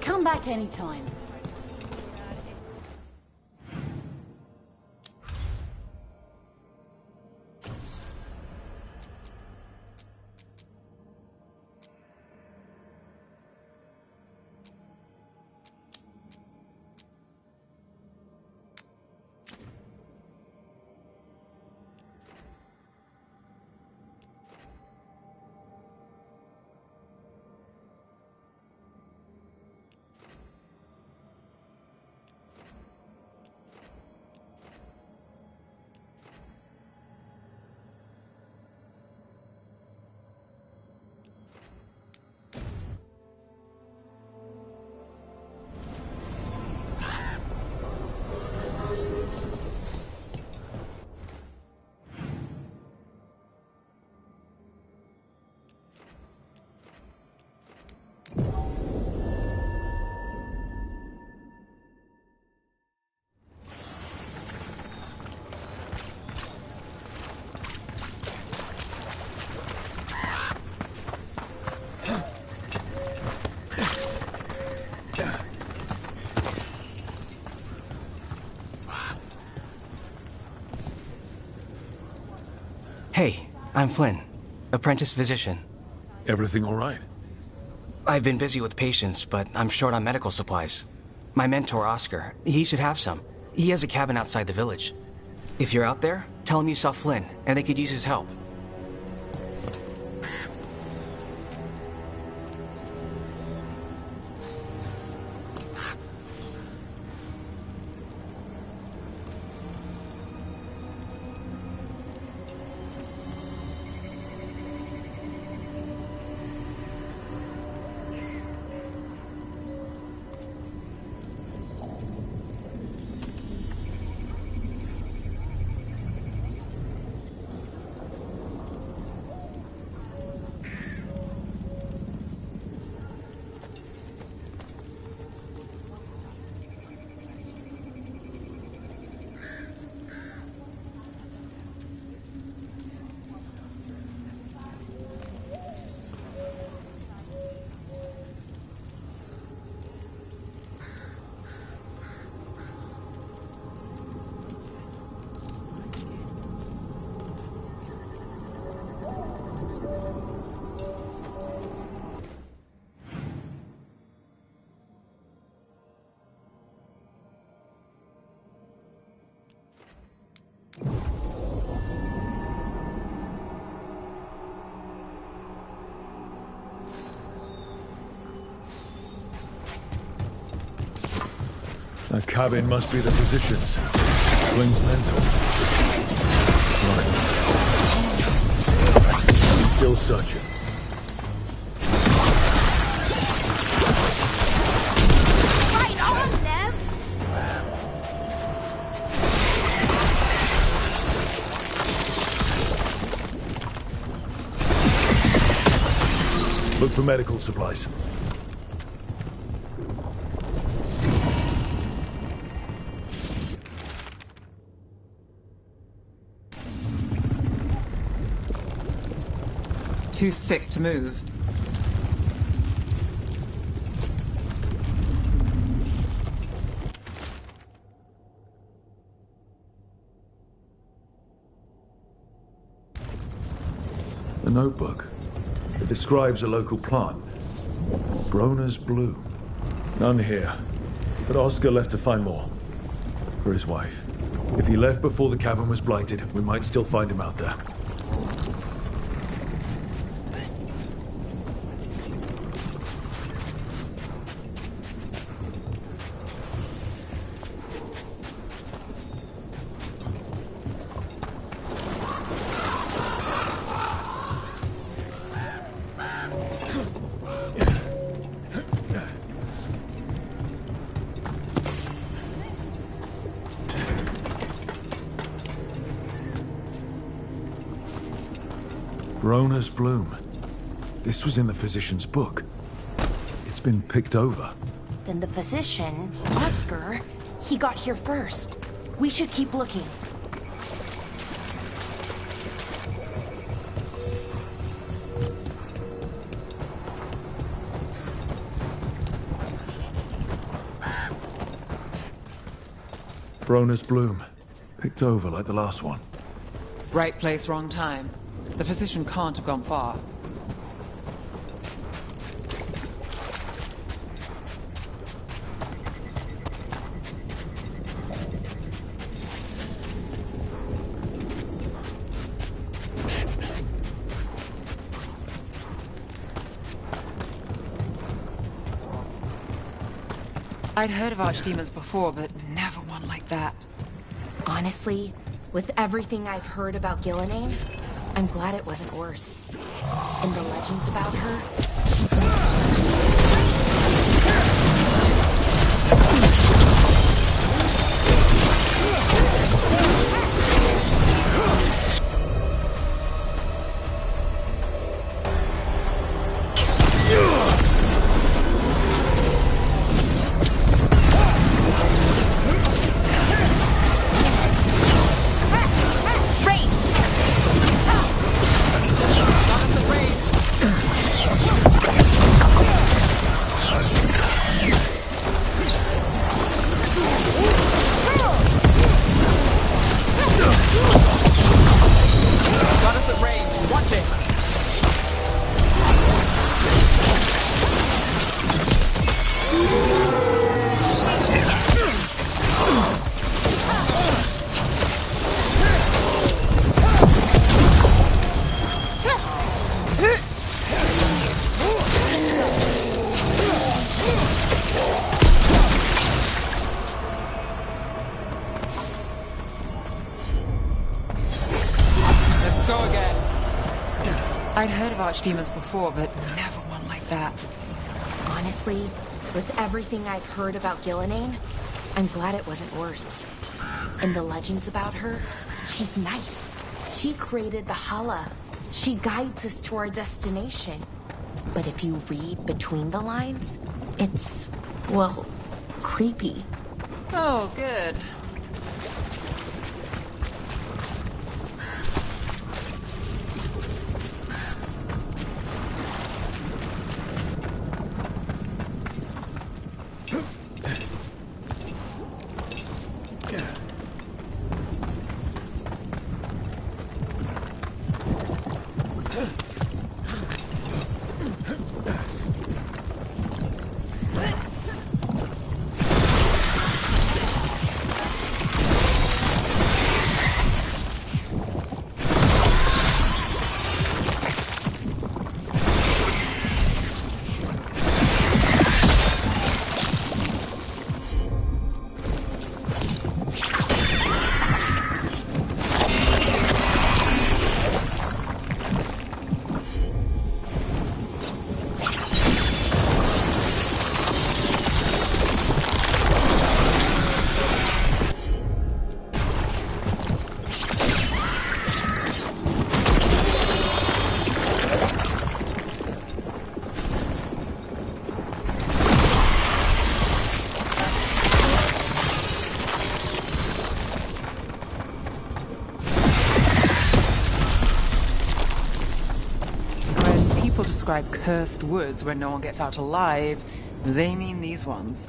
Come back anytime. Hey, I'm Flynn, apprentice physician. Everything all right? I've been busy with patients, but I'm short on medical supplies. My mentor, Oscar, he should have some. He has a cabin outside the village. If you're out there, tell him you saw Flynn, and they could use his help. That cabin must be the physician's. Flynn's mentor. Right. Still searching. Right on, Nev! Look for medical supplies. Too sick to move. A notebook. It describes a local plant. Broner's bloom. None here. But Oscar left to find more. For his wife. If he left before the cabin was blighted, we might still find him out there. Broner's bloom. This was in the physician's book. It's been picked over. Then the physician, Oscar, he got here first. We should keep looking. Broner's bloom. Picked over like the last one. Right place, wrong time. The physician can't have gone far. I'd heard of archdemons before, but never one like that. Honestly, with everything I've heard about Gillenane, I'm glad it wasn't worse. In the legends about her, she's I'd heard of archdemons before, but never one like that. Honestly, with everything I've heard about Gillenane, I'm glad it wasn't worse. In the legends about her, she's nice. She created the Hala. She guides us to our destination. But if you read between the lines, it's, well, creepy. Oh, good. Describe cursed woods where no one gets out alive, they mean these ones.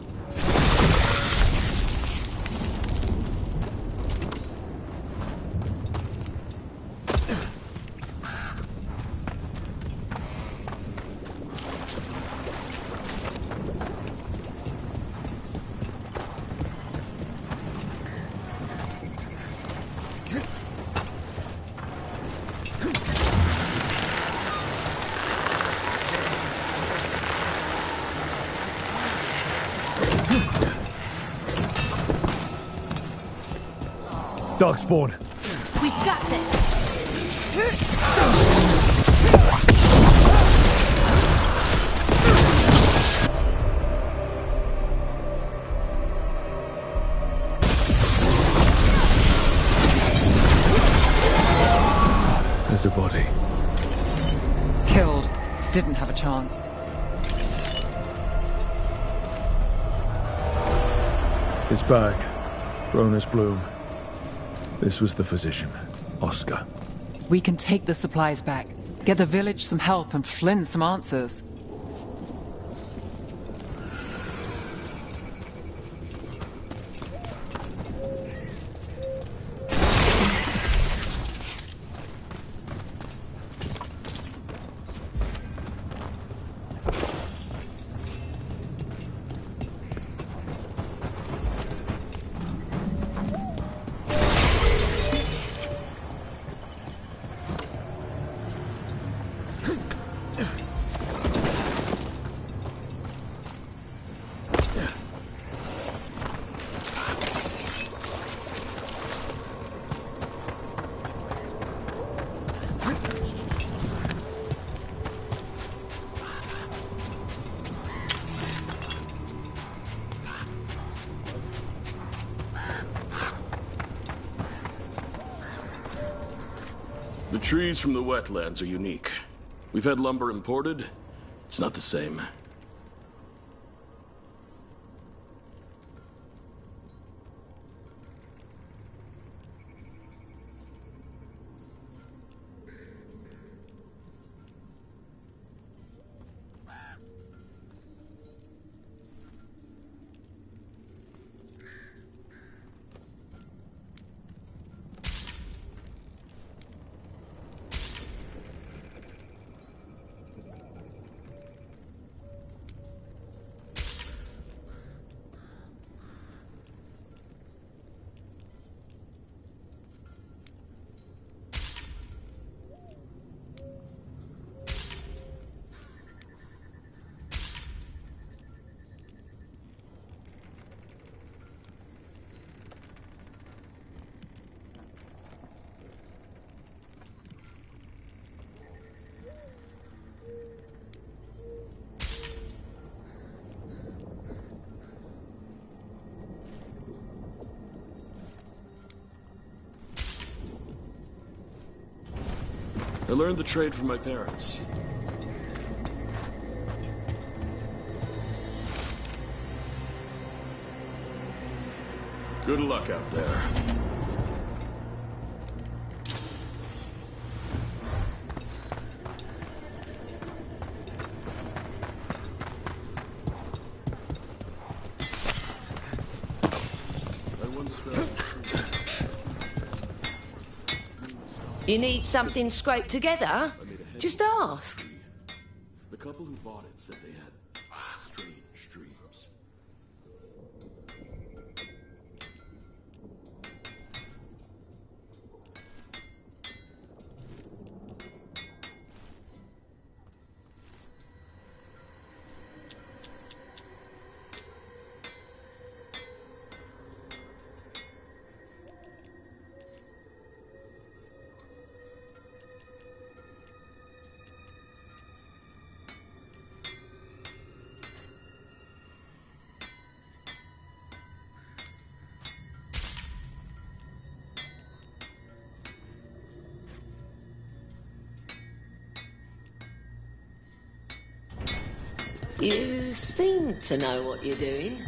Darkspawn. We've got this. There's a body. Killed. Didn't have a chance. It's back. Cronus Bloom. This was the physician, Oscar. We can take the supplies back, get the village some help, and Flynn some answers. The trees from the wetlands are unique. We've had lumber imported. It's not the same. I learned the trade from my parents. Good luck out there. You need something scraped together? Just ask. The couple who bought it said they had strange dreams. You seem to know what you're doing.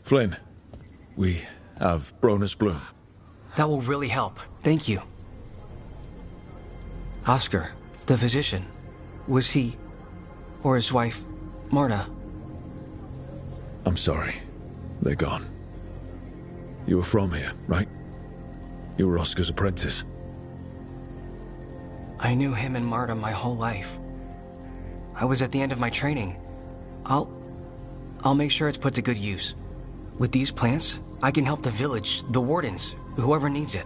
Flynn, we have Bronus Bloom. That will really help. Thank you. Oscar, the physician, was he, or his wife, Marta? I'm sorry. They're gone. You were from here, right? You were Oscar's apprentice. I knew him and Marta my whole life. I was at the end of my training. I'll make sure it's put to good use. With these plants, I can help the village, the wardens, whoever needs it.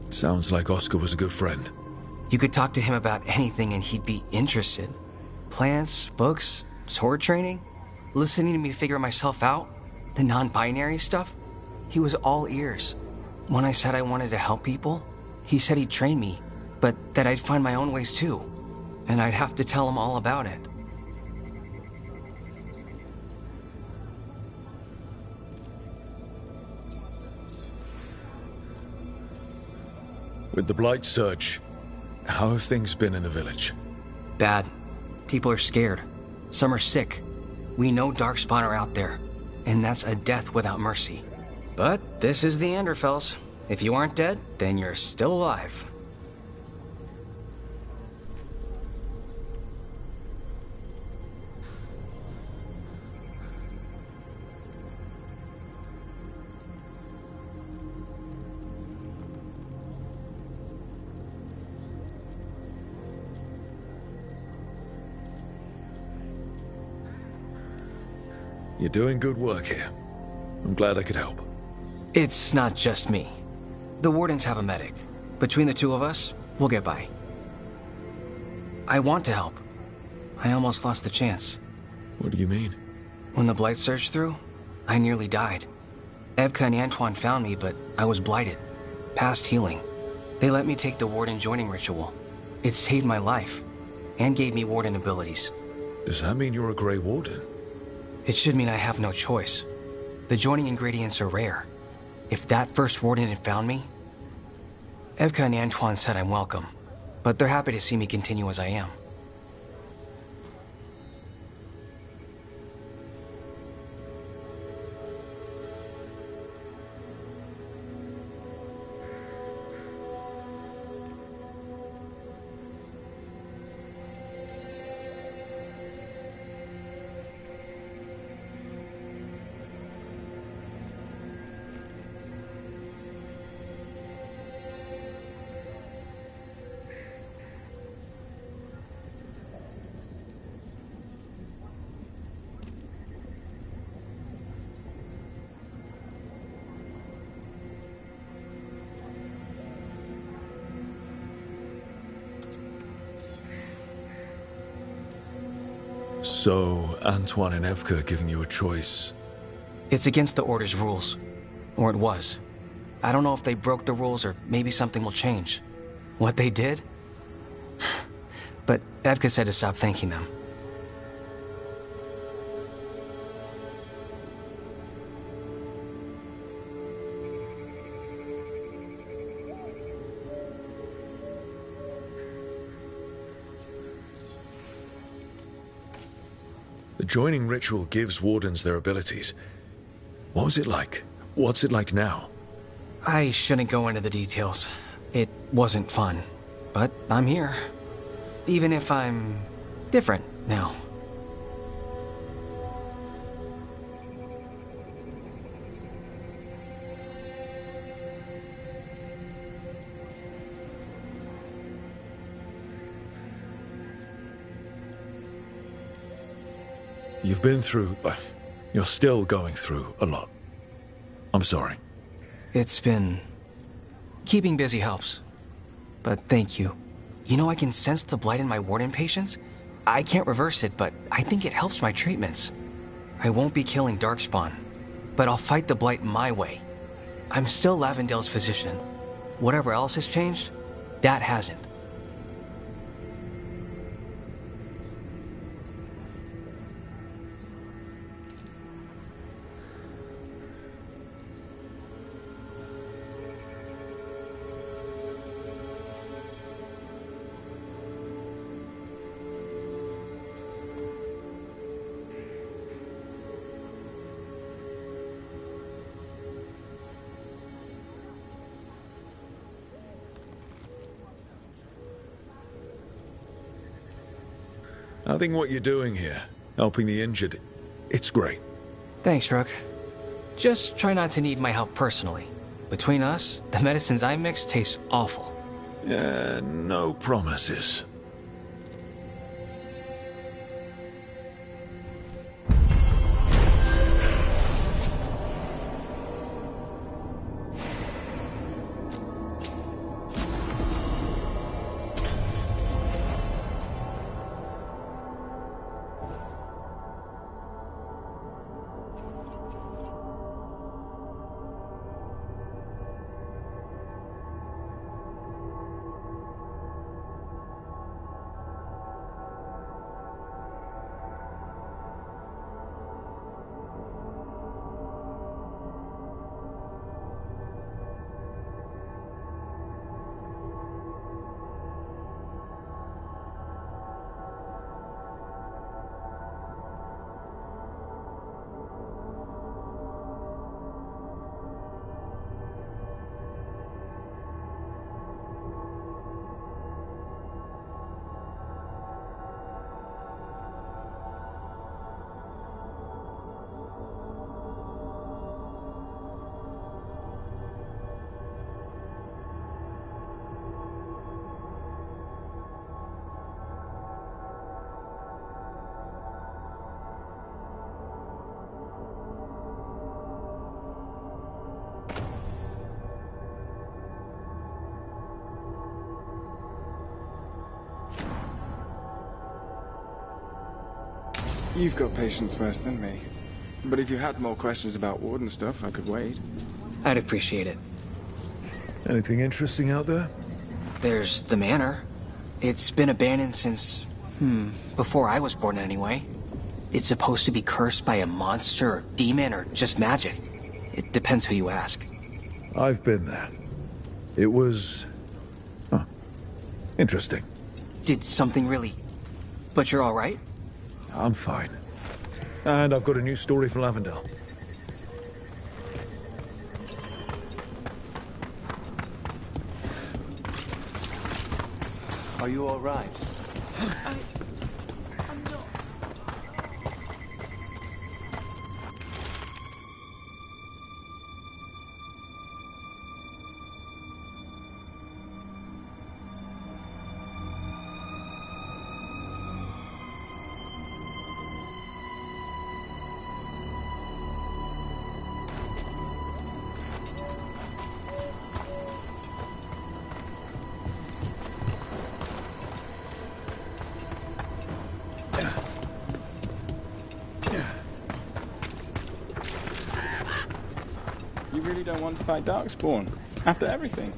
Sounds like Oscar was a good friend. You could talk to him about anything and he'd be interested. Plants, books, sword training, listening to me figure myself out, the non-binary stuff. He was all ears. When I said I wanted to help people, he said he'd train me, but that I'd find my own ways too, and I'd have to tell him all about it. With the Blight Surge, how have things been in the village? Bad. People are scared. Some are sick. We know Darkspawn are out there, and that's a death without mercy. But this is the Anderfells. If you aren't dead, then you're still alive. You're doing good work here. I'm glad I could help. It's not just me. The wardens have a medic. Between the two of us, we'll get by. I want to help. I almost lost the chance. What do you mean? When the Blight surged through, I nearly died. Evka and Antoine found me, but I was blighted. Past healing. They let me take the warden joining ritual. It saved my life, and gave me warden abilities. Does that mean you're a Grey Warden? It should mean I have no choice. The joining ingredients are rare. If that first warden had found me... Evka and Antoine said I'm welcome, but they're happy to see me continue as I am. So, Antoine and Evka are giving you a choice. It's against the Order's rules. Or it was. I don't know if they broke the rules or maybe something will change. What they did? But Evka said to stop thanking them. The joining ritual gives wardens their abilities. What was it like? What's it like now? I shouldn't go into the details. It wasn't fun. But I'm here. Even if I'm different now. You've been through... You're still going through a lot. I'm sorry. It's been... Keeping busy helps. But thank you. You know, I can sense the blight in my warden patients. I can't reverse it, but I think it helps my treatments. I won't be killing Darkspawn, but I'll fight the blight my way. I'm still Lavendale's physician. Whatever else has changed, that hasn't. I think what you're doing here, helping the injured, it's great. Thanks, Rook. Just try not to need my help personally. Between us, the medicines I mix taste awful. Yeah, no promises. You've got patience worse than me. But if you had more questions about Warden stuff, I could wait. I'd appreciate it. Anything interesting out there? There's the manor. It's been abandoned since... before I was born anyway. it's supposed to be cursed by a monster or demon or just magic. It depends who you ask. I've been there. It was... huh. Interesting. Did something really... But you're all right? I'm fine. And I've got a new story for Lavendel. Are you all right? I'm not. You really don't want to fight Darkspawn? After everything?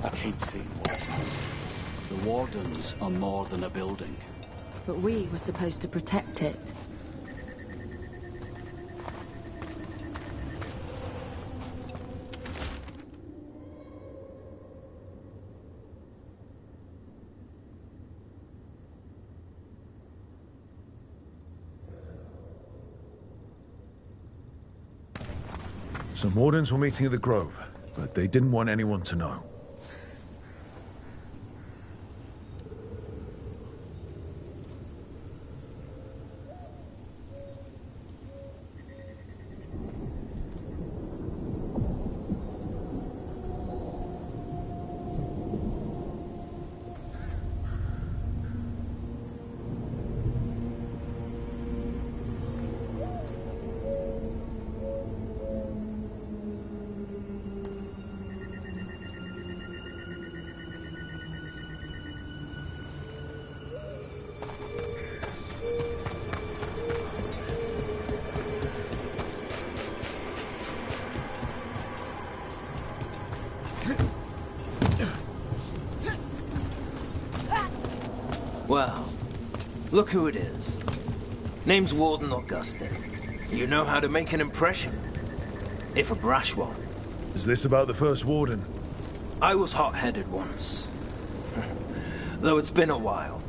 I keep seeing wardens. The wardens are more than a building. But we were supposed to protect it. Some wardens were meeting at the Grove, but they didn't want anyone to know. Well, look who it is. Name's Warden Augustin. You know how to make an impression. If a brash one. Is this about the first warden? I was hot-headed once. Though it's been a while.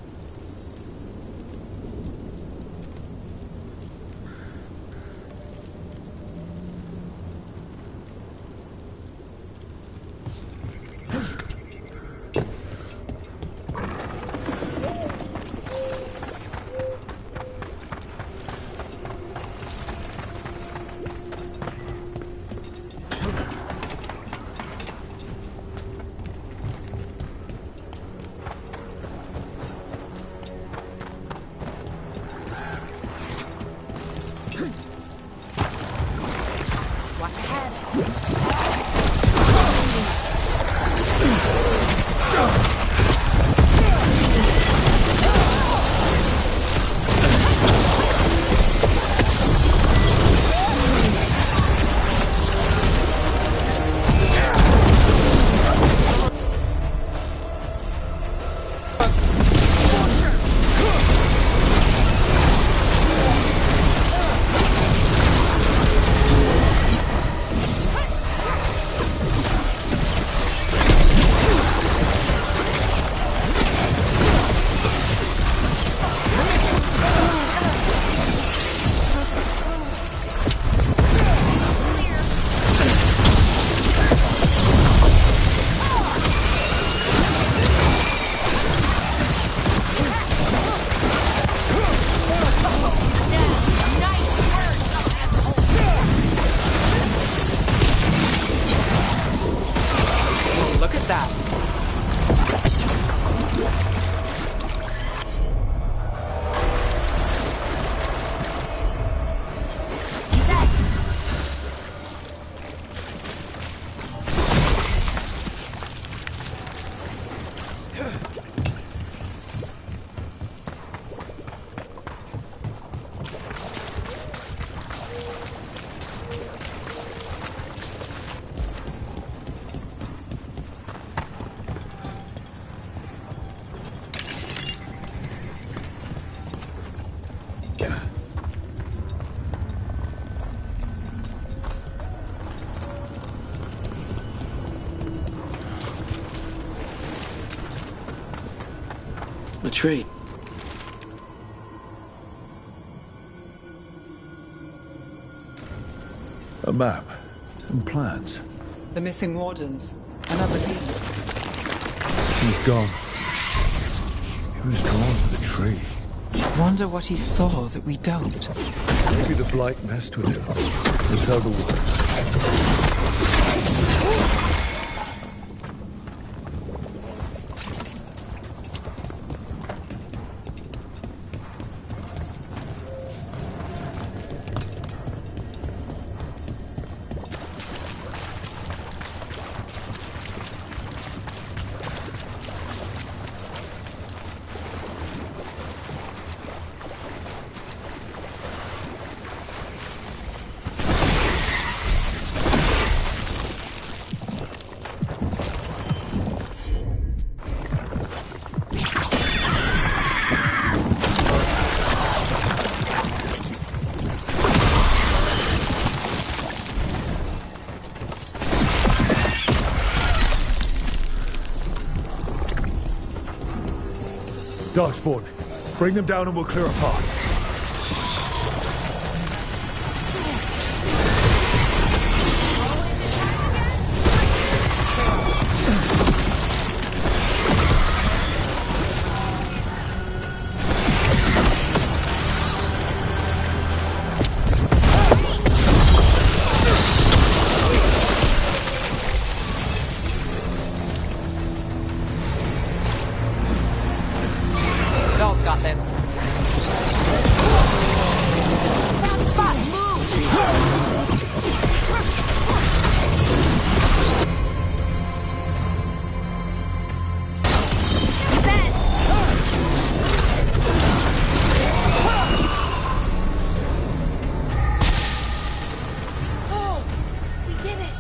The trade. A map and plans. The missing wardens. Another lead. He's gone. He was drawn to the tree. Wonder what he saw that we don't. Maybe the blight messed with him. We'll tell the world. Darkspawn, bring them down and we'll clear a path. Doll's got this. Oh, we did it.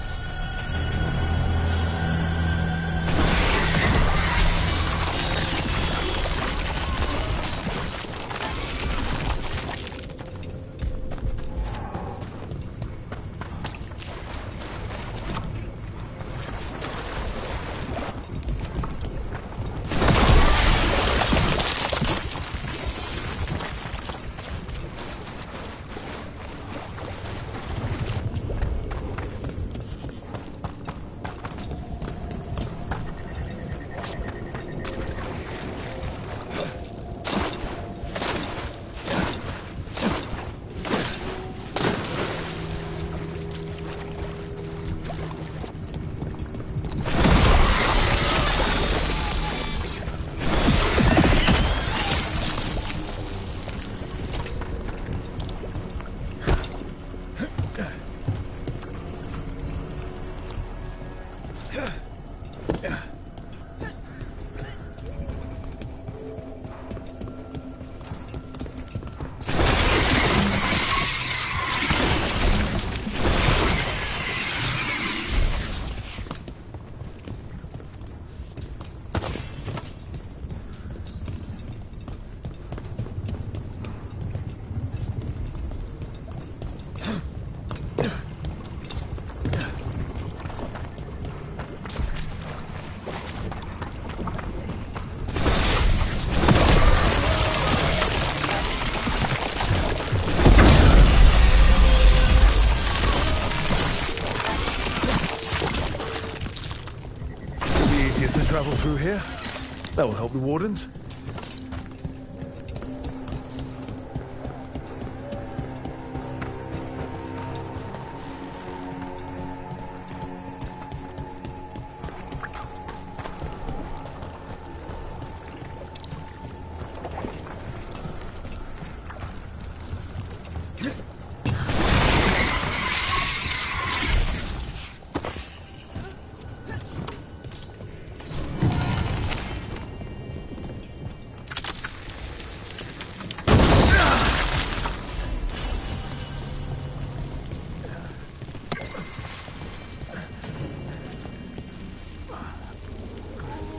Travel through here. That will help the wardens.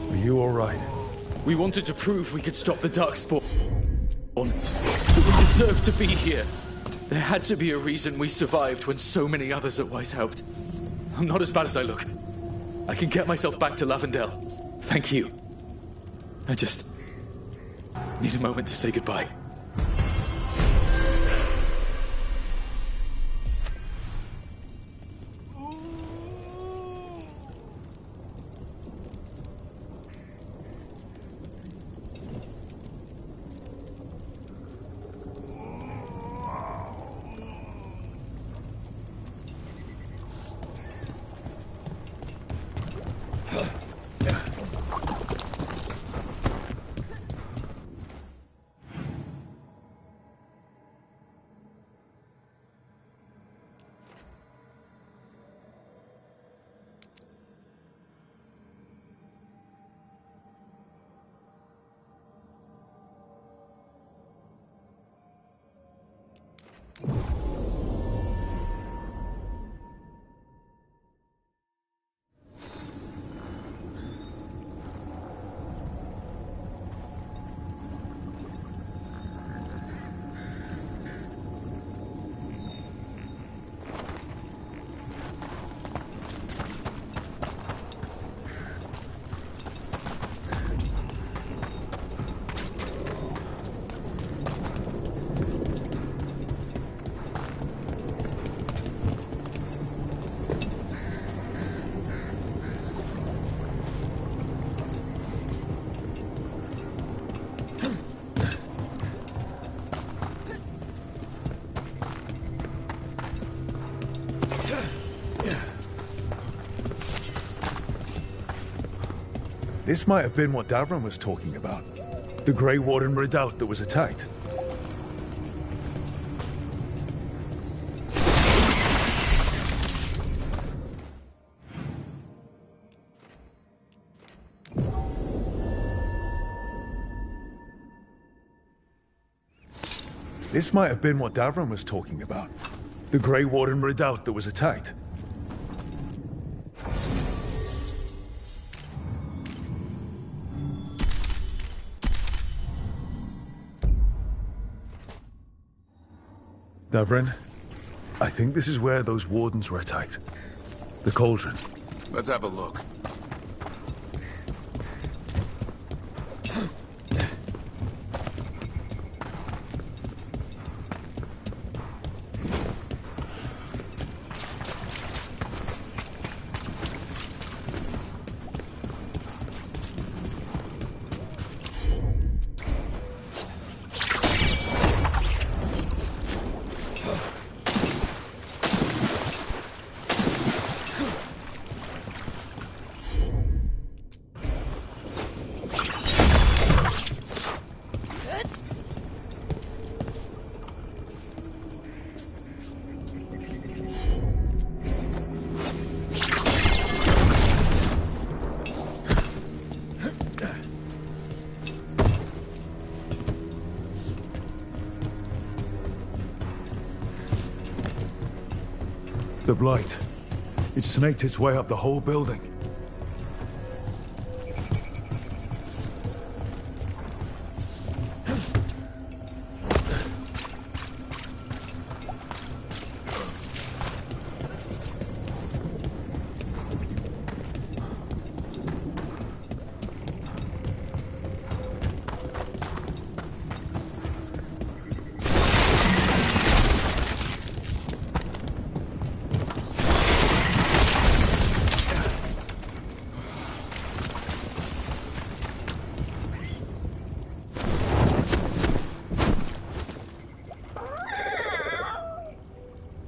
Are you all right? We wanted to prove we could stop the Darkspawn. on. We deserve to be here. There had to be a reason we survived when so many others at Weiss helped. I'm not as bad as I look. I can get myself back to Lavendel. Thank you. I just need a moment to say goodbye. This might have been what Davron was talking about. The Grey Warden redoubt that was attacked. This might have been what Davron was talking about. The Grey Warden redoubt that was attacked. Davron, I think this is where those wardens were attacked. The cauldron. Let's have a look. The blight. It snaked its way up the whole building.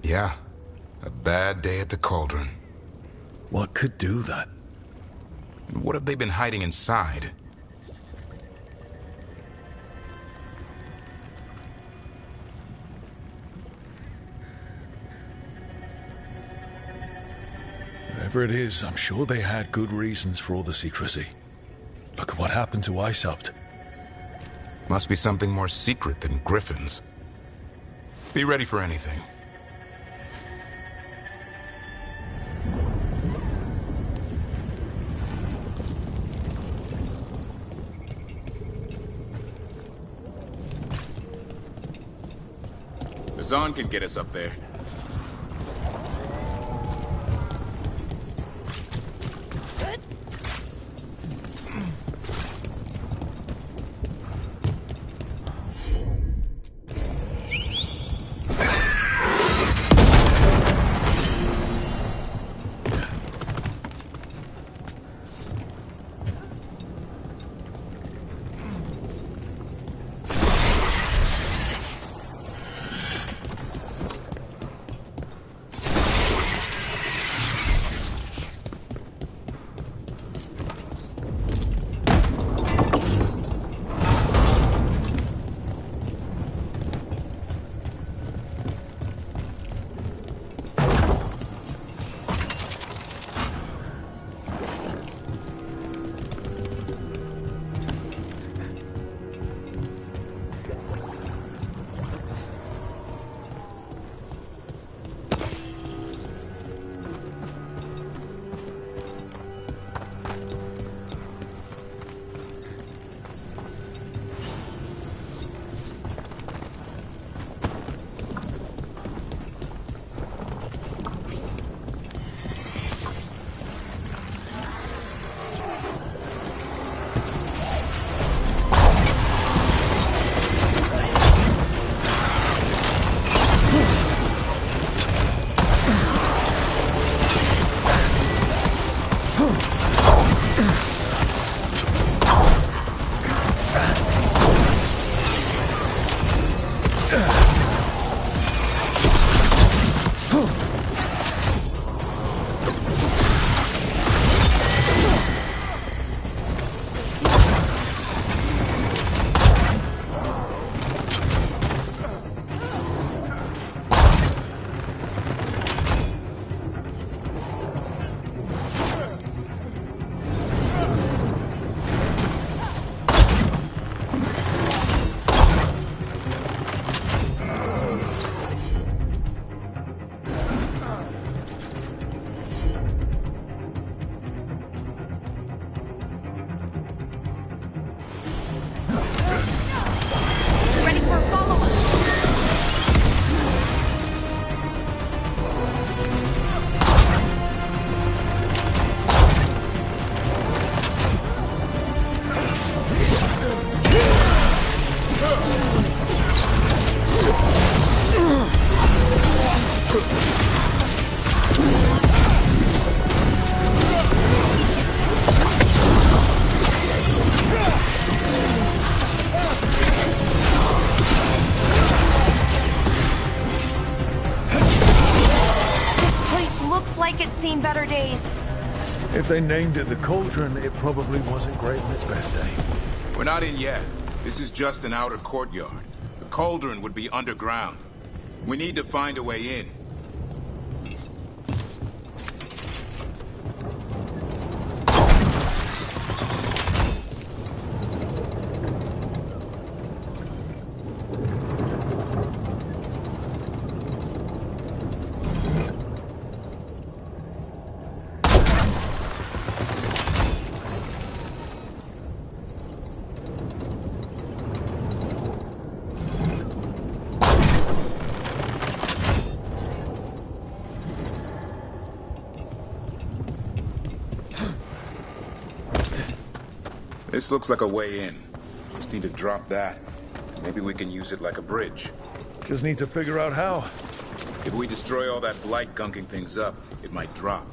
Yeah, a bad day at the cauldron. What could do that? What have they been hiding inside? Whatever it is, I'm sure they had good reasons for all the secrecy. Look at what happened to Icehopt. Must be something more secret than griffins. Be ready for anything. Zahn can get us up there. Seen better days. If they named it the Cauldron, it probably wasn't great on its best day. We're not in yet. This is just an outer courtyard. The Cauldron would be underground. We need to find a way in. This looks like a way in. Just need to drop that. Maybe we can use it like a bridge. Just need to figure out how. If we destroy all that blight gunking things up, it might drop.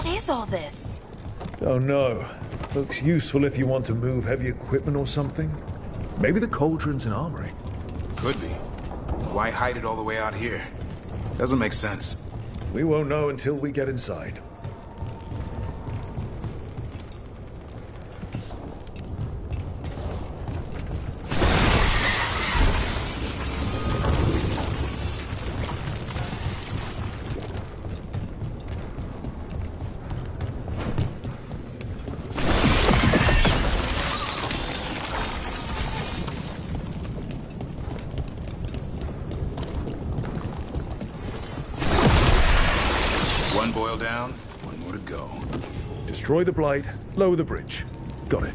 What is all this? Oh no. Looks useful if you want to move heavy equipment or something. Maybe the cauldron's an armory. Could be. Why hide it all the way out here? Doesn't make sense. We won't know until we get inside. One boil down, one more to go. Destroy the blight, lower the bridge. Got it.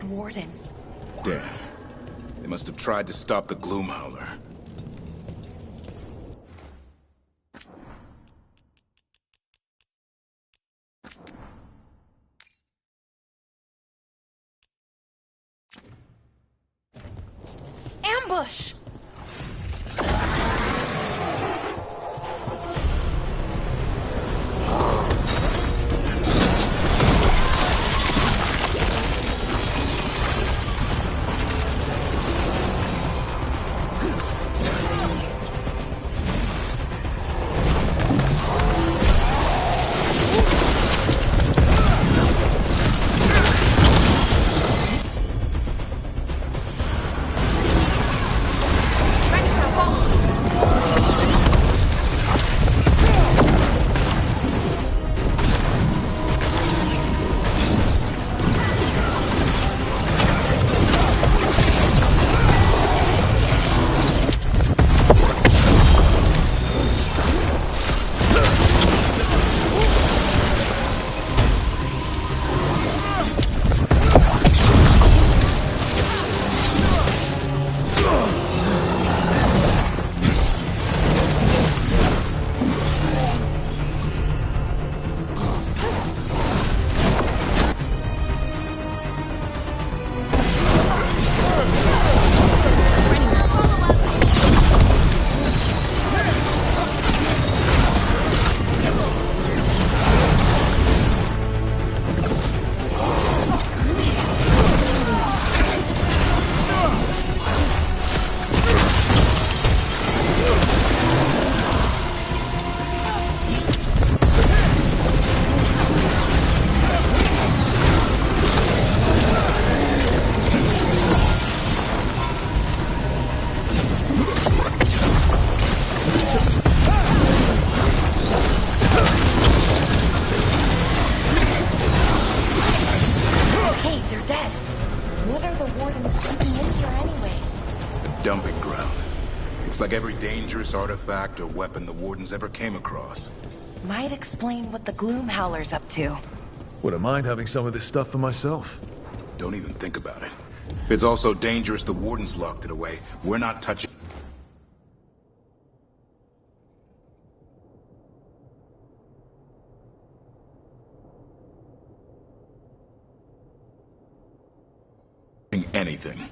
dead wardens. Damn. They must have tried to stop the Gloomhowler. Ambush! Like every dangerous artifact or weapon the Wardens ever came across. Might explain what the Gloomhowler's up to. Wouldn't mind having some of this stuff for myself. Don't even think about it. If it's also dangerous, the Wardens locked it away. We're not touching... anything.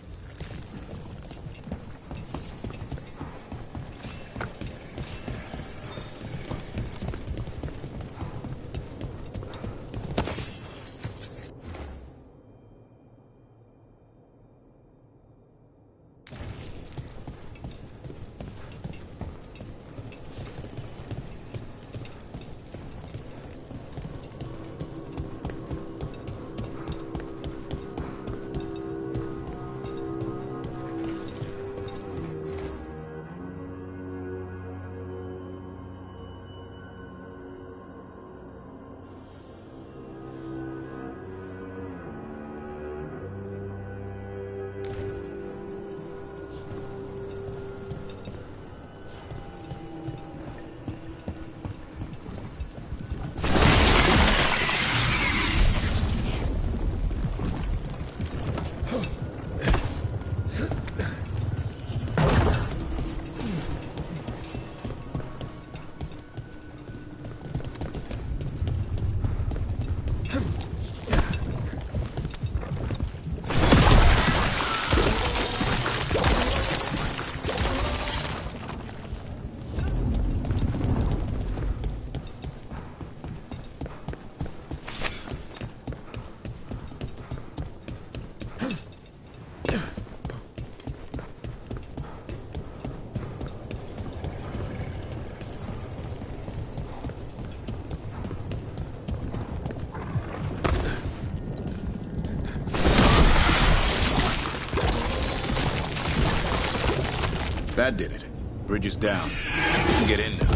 That did it. Bridge is down. We can get in now.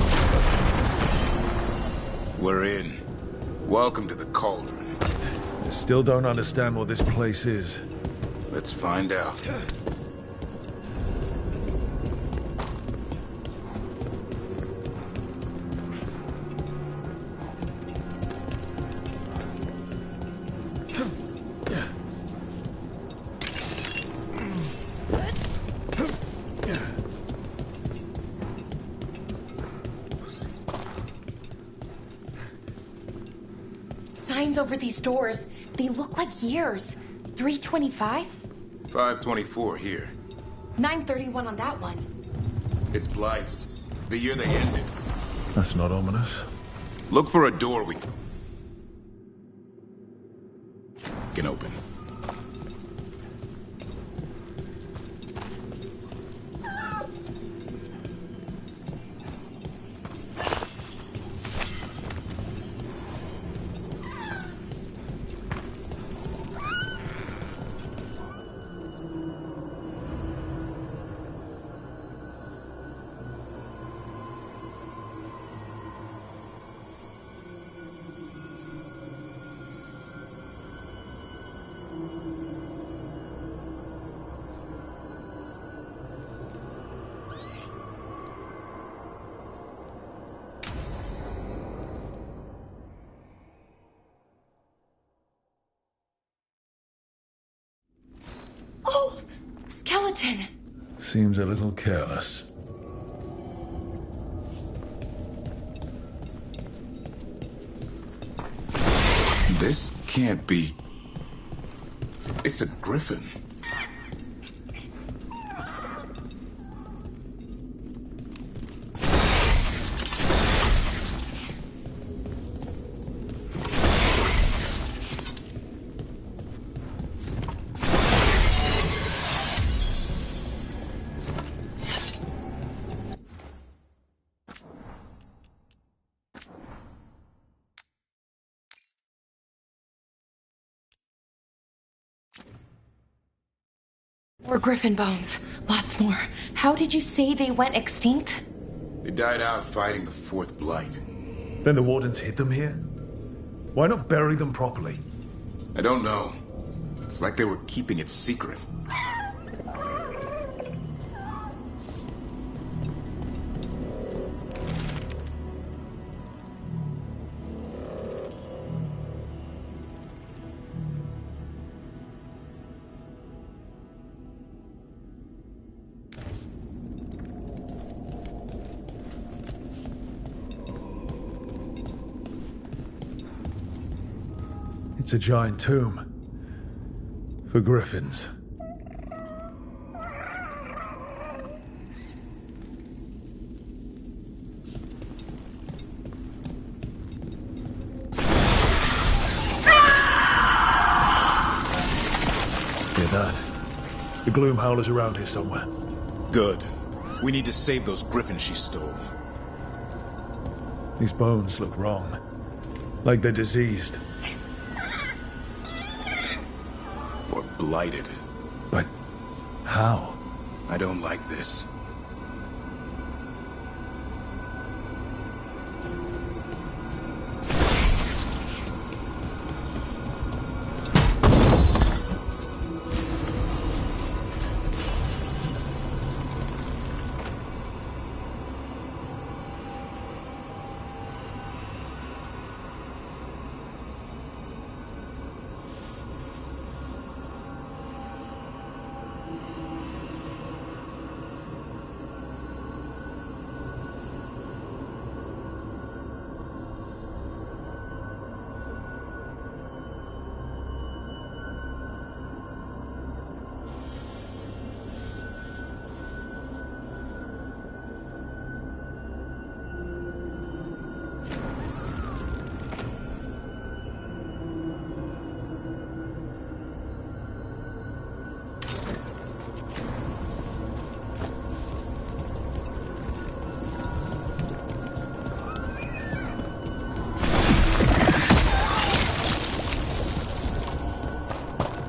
We're in. Welcome to the Cauldron. I still don't understand what this place is. Let's find out. Signs over these doors, they look like years. 325? 524 here. 931 on that one. It's Blights. The year they ended. That's not ominous. Look for a door we can open. Oh! Skeleton! Seems a little careless. This can't be... It's a griffin. More griffin bones. Lots more. How did you say they went extinct? They died out fighting the fourth blight. Then the Wardens hid them here? Why not bury them properly? I don't know. It's like they were keeping it secret. It's a giant tomb. For griffins. Hear that? The Gloom Howler's around here somewhere. Good. We need to save those griffins she stole. These bones look wrong. Like they're diseased. Or blighted. But how? I don't like this.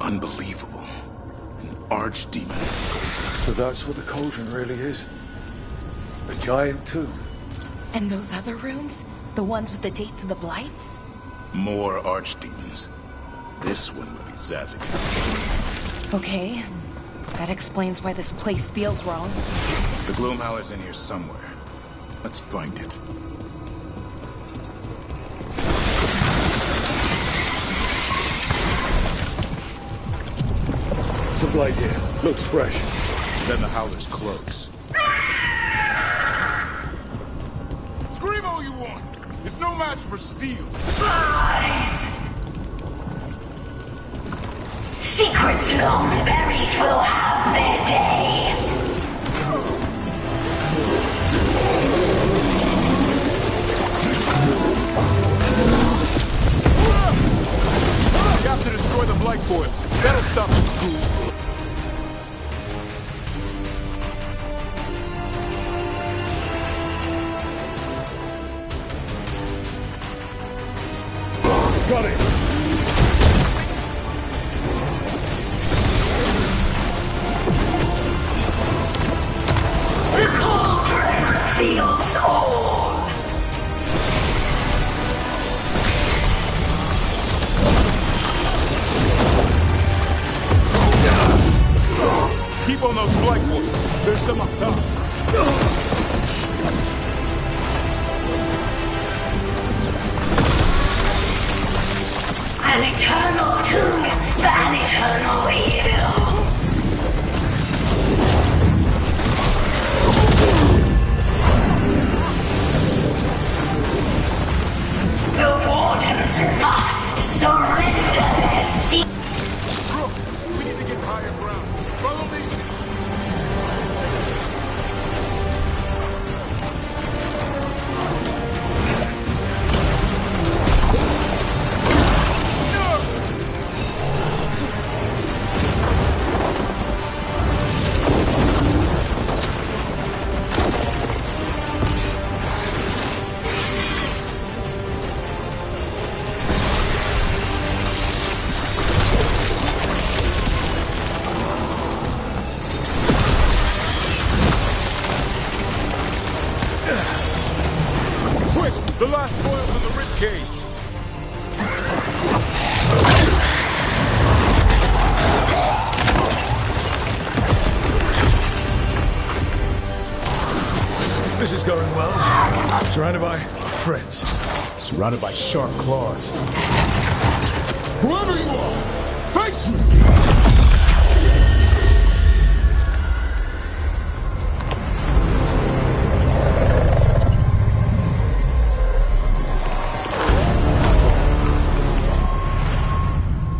Unbelievable. An archdemon. So that's what the cauldron really is? A giant tomb? And those other rooms? The ones with the dates of the blights? More archdemons. This one would be Zazie. Okay. That explains why this place feels wrong. The Gloomhowler's in here somewhere. Let's find it. Some blight here. Looks fresh. Then the Howlers close. Scream all you want! It's no match for steel! Secrets long buried will have their day. We have to destroy the Blight Boys. That'll stop those fools. Got it! The cauldron feels all. Keep on those Blight Boys. There's some up top. An eternal tomb for an eternal evil. The Wardens must surrender their seat. Brooke, we need to get higher ground. Follow me. The last boil's in the rib cage. This is going well. Surrounded by friends. Surrounded by sharp claws. Whoever you are, face me!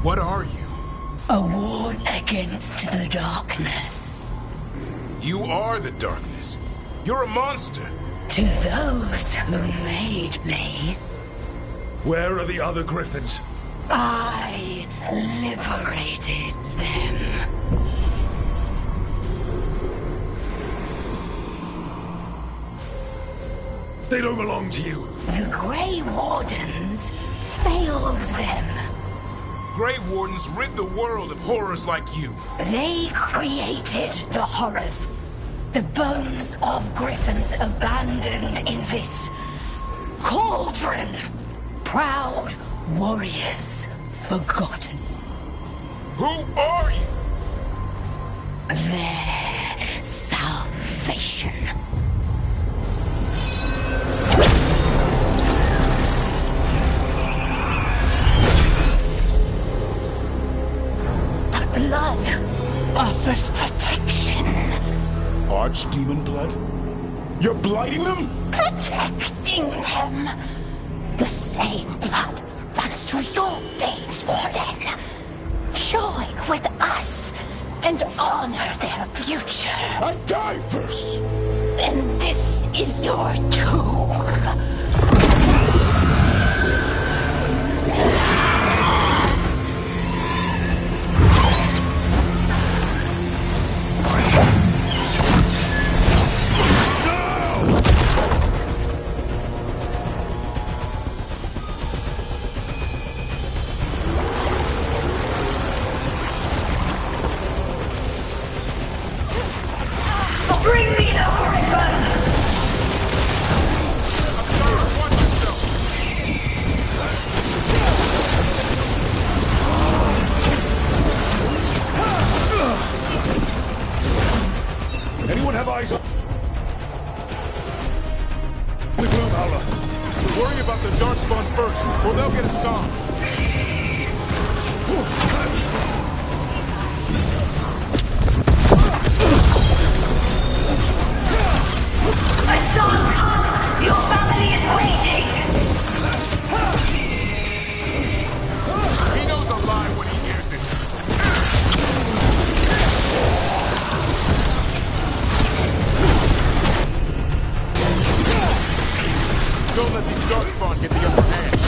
What are you? A ward against the darkness. You are the darkness. You're a monster. To those who made me, Where are the other griffins? I liberated them. They don't belong to you. The Grey Wardens failed them. Grey Wardens rid the world of horrors like you. They created the horrors. The bones of griffins abandoned in this cauldron. Proud warriors forgotten. Who are you? Their salvation. The blood offers protection. Archdemon blood? You're blighting them? Protecting them. The same blood runs through your veins, Warden. Join with us and honor their future. I die first! Then this is your tomb. Bring me the griffin! Anyone have eyes on the gloom howler? Worry about the Darkspawn first, or they'll get a song. Don't let these darkspawn get the upper hand.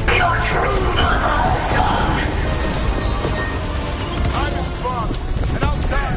Your true son. I'm his father, and I'll die.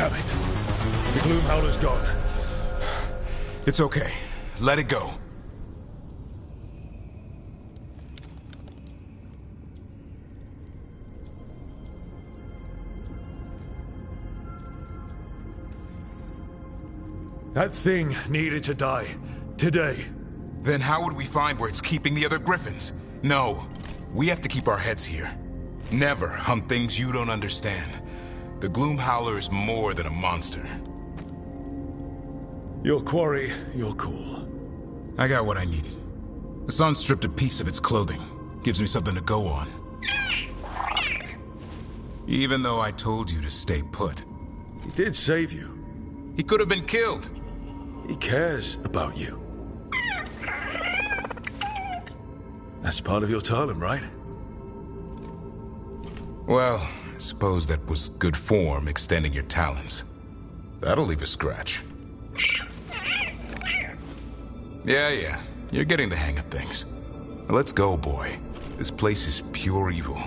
Damn it! The Gloom Howler's gone. It's okay. Let it go. That thing needed to die. Today. Then how would we find where it's keeping the other griffins? No. We have to keep our heads here. Never hunt things you don't understand. The Gloom Howler is more than a monster. Your quarry, your call. I got what I needed. The sun stripped a piece of its clothing. Gives me something to go on. Even though I told you to stay put. He did save you. He could have been killed. He cares about you. That's part of your talent, right? Well, I suppose that was good form, extending your talents. That'll leave a scratch. Yeah. You're getting the hang of things. Now let's go, boy. This place is pure evil.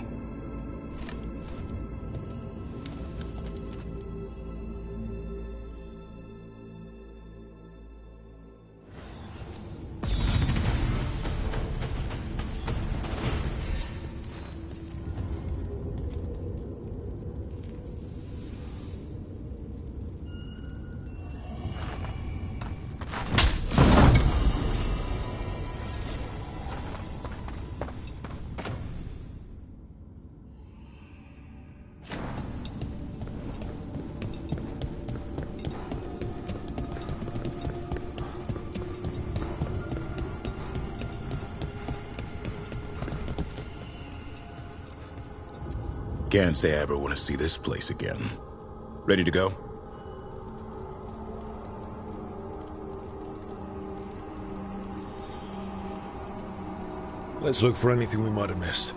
Can't say I ever want to see this place again. Ready to go? Let's look for anything we might have missed.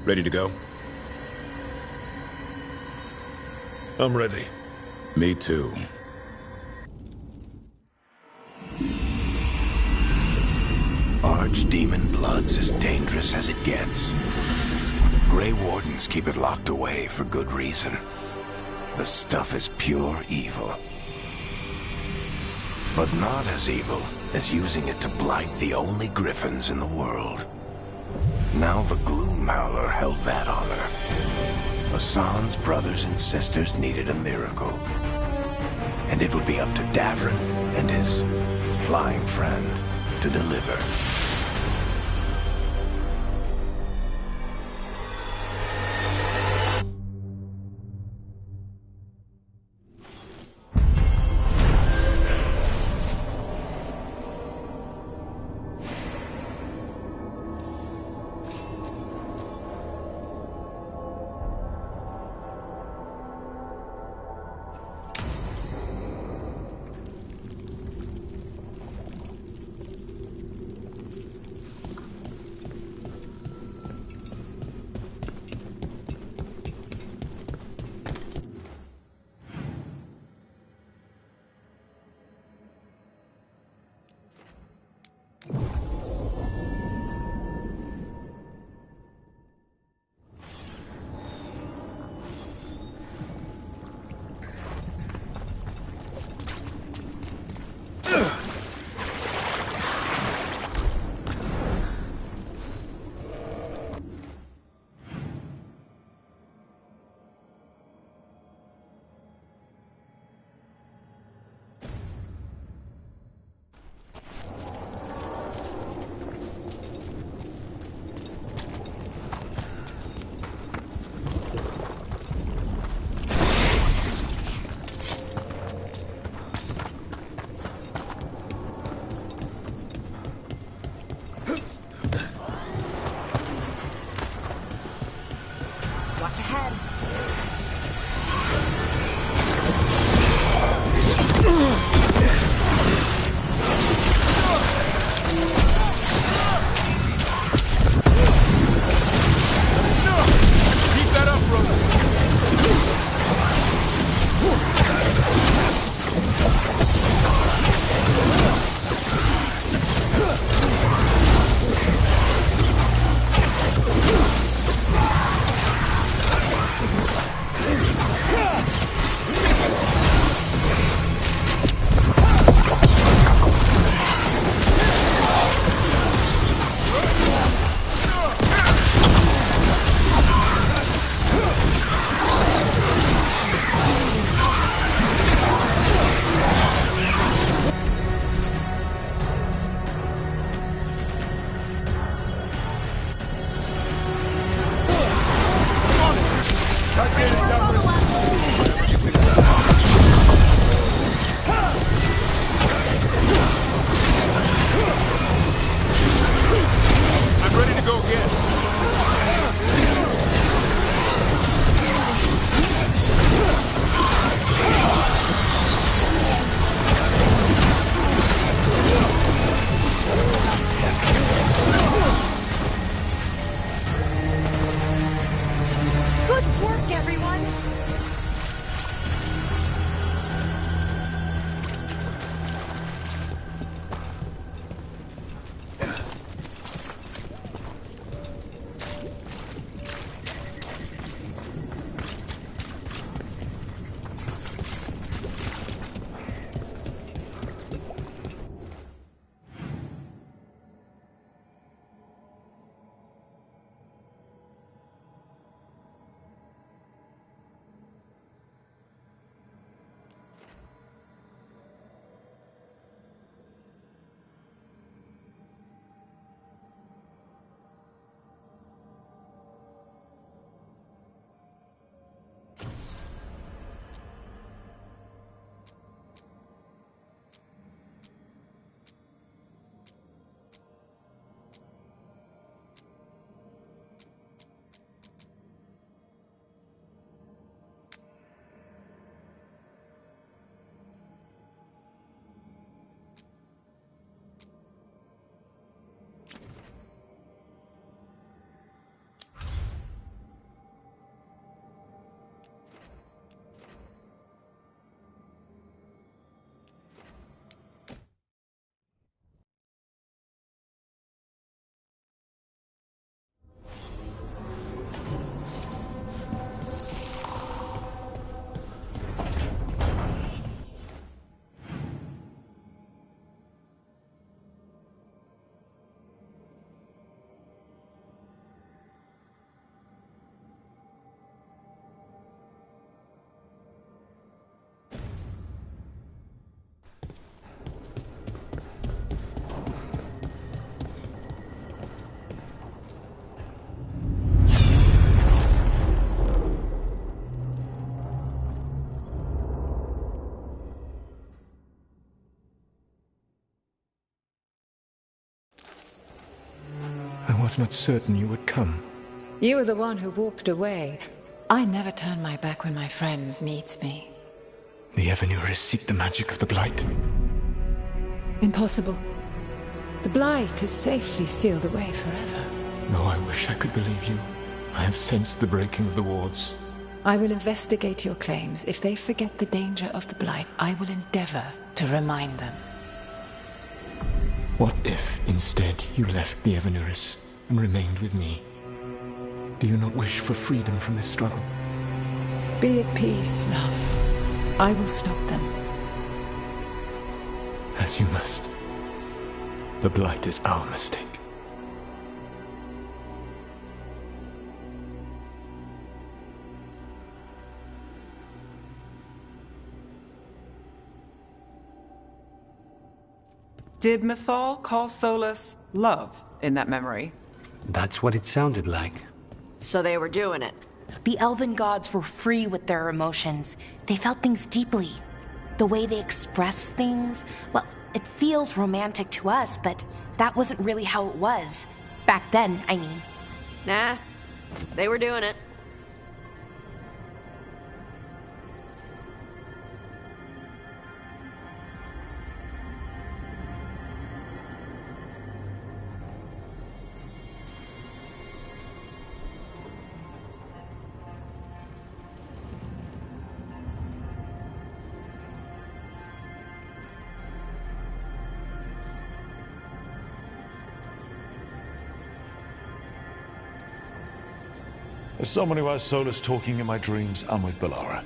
Ready to go? I'm ready. Me too. Archdemon blood's as dangerous as it gets. Grey Wardens keep it locked away for good reason. The stuff is pure evil. But not as evil as using it to blight the only griffins in the world. Now the Gloom Howler held that honor. Hassan's brothers and sisters needed a miracle. And it would be up to Davrin and his flying friend to deliver. was not certain you would come. You were the one who walked away. I never turn my back when my friend needs me. The Evenuris seek the magic of the Blight. Impossible. The Blight is safely sealed away forever. Oh, I wish I could believe you. I have sensed the breaking of the wards. I will investigate your claims. If they forget the danger of the Blight, I will endeavor to remind them. What if, instead, you left the Evenuris and remained with me? Do you not wish for freedom from this struggle? Be at peace, love. I will stop them. As you must. The Blight is our mistake. Did Mythal call Solus love in that memory? That's what it sounded like. So they were doing it. The elven gods were free with their emotions. They felt things deeply. The way they expressed things, well, it feels romantic to us, but that wasn't really how it was. Back then, I mean. Nah, they were doing it. As someone who has Solus talking in my dreams, I'm with Balara.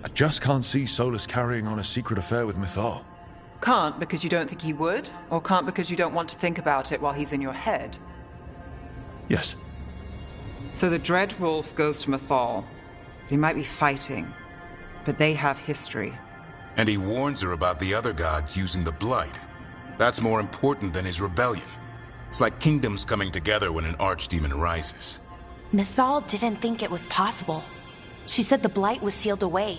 I just can't see Solus carrying on a secret affair with Mythal. Can't because you don't think he would? Or can't because you don't want to think about it while he's in your head? Yes. So the Dread Wolf goes to Mythal. They might be fighting, but they have history. And he warns her about the other gods using the Blight. That's more important than his rebellion. It's like kingdoms coming together when an archdemon rises. Mythal didn't think it was possible. She said the Blight was sealed away.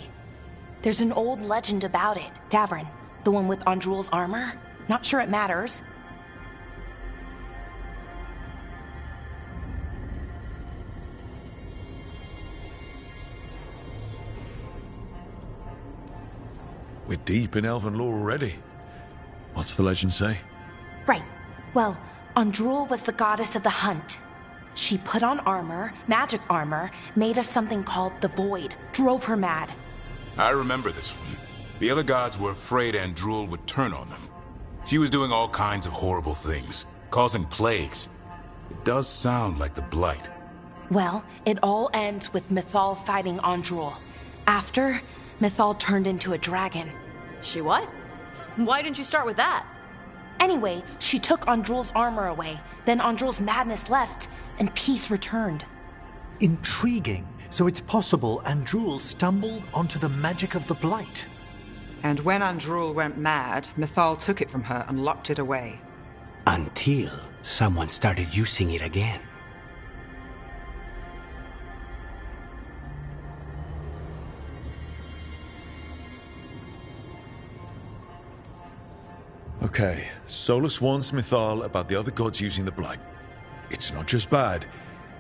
There's an old legend about it. Davrin, the one with Andrul's armor. Not sure it matters. We're deep in elven lore already. What's the legend say? Right. Well, Andrul was the goddess of the hunt. She put on armor, magic armor, made of something called the Void, drove her mad. I remember this one. The other gods were afraid Andrul would turn on them. She was doing all kinds of horrible things, causing plagues. It does sound like the Blight. Well, it all ends with Mythal fighting Andrul. After, Mythal turned into a dragon. She what? Why didn't you start with that? Anyway, she took Andrul's armor away. Then Andrul's madness left, and peace returned. Intriguing. So it's possible Andrul stumbled onto the magic of the Blight. And when Andrul went mad, Mythal took it from her and locked it away. Until someone started using it again. Okay, Solus warns Mythal about the other gods using the Blight. It's not just bad,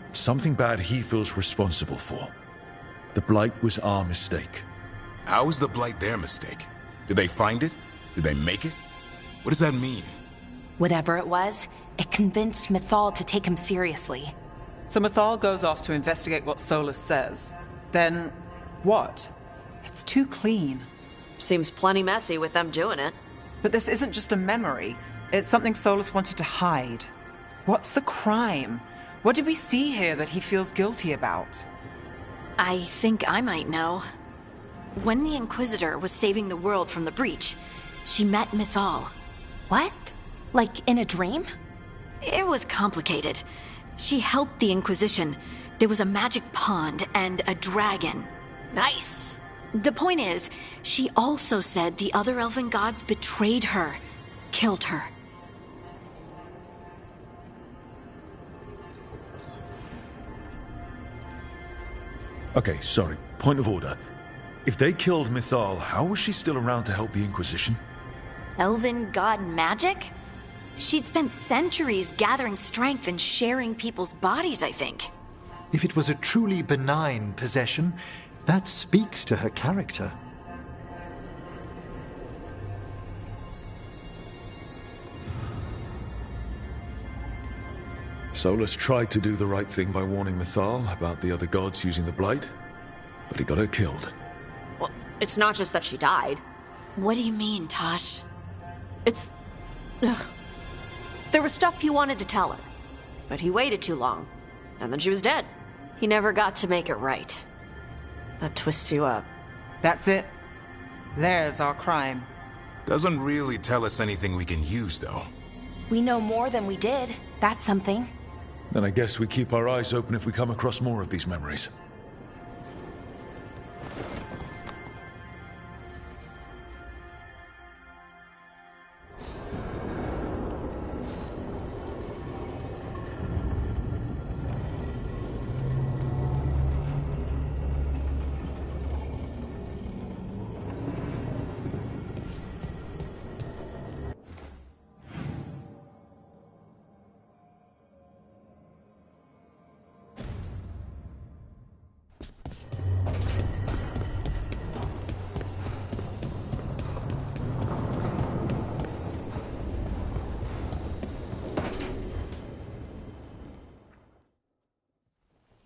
it's something bad he feels responsible for. The Blight was our mistake. How was the Blight their mistake? Did they find it? Did they make it? What does that mean? Whatever it was, it convinced Mythal to take him seriously. So Mythal goes off to investigate what Solus says. Then, what? It's too clean. Seems plenty messy with them doing it. But this isn't just a memory. It's something Solus wanted to hide. What's the crime? What did we see here that he feels guilty about? I think I might know. When the Inquisitor was saving the world from the breach, she met Mythal. What? Like in a dream? It was complicated. She helped the Inquisition. There was a magic pond and a dragon. Nice. The point is, she also said the other elven gods betrayed her, killed her. Okay, sorry. Point of order. If they killed Mythal, how was she still around to help the Inquisition? Elven god magic? She'd spent centuries gathering strength and sharing people's bodies, I think. If it was a truly benign possession, that speaks to her character. Solus tried to do the right thing by warning Mythal about the other gods using the Blight, but he got her killed. Well, it's not just that she died. What do you mean, Tosh? It's... Ugh. There was stuff he wanted to tell her, but he waited too long, and then she was dead. He never got to make it right. That twists you up. That's it. There's our crime. Doesn't really tell us anything we can use, though. We know more than we did. That's something. Then I guess we keep our eyes open if we come across more of these memories.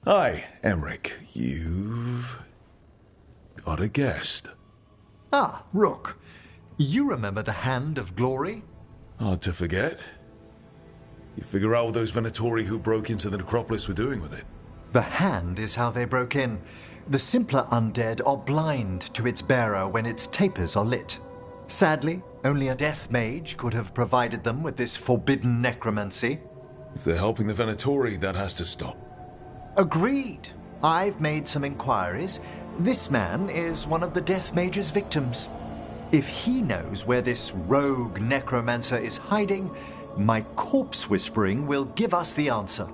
Hi, Emmerich. You've got a guest. Ah, Rook. You remember the Hand of Glory? Hard to forget. You figure out what those Venatori who broke into the necropolis were doing with it? The Hand is how they broke in. The simpler undead are blind to its bearer when its tapers are lit. Sadly, only a death mage could have provided them with this forbidden necromancy. If they're helping the Venatori, that has to stop. Agreed. I've made some inquiries. This man is one of the Death Mage's victims. If he knows where this rogue necromancer is hiding, my corpse whispering will give us the answer.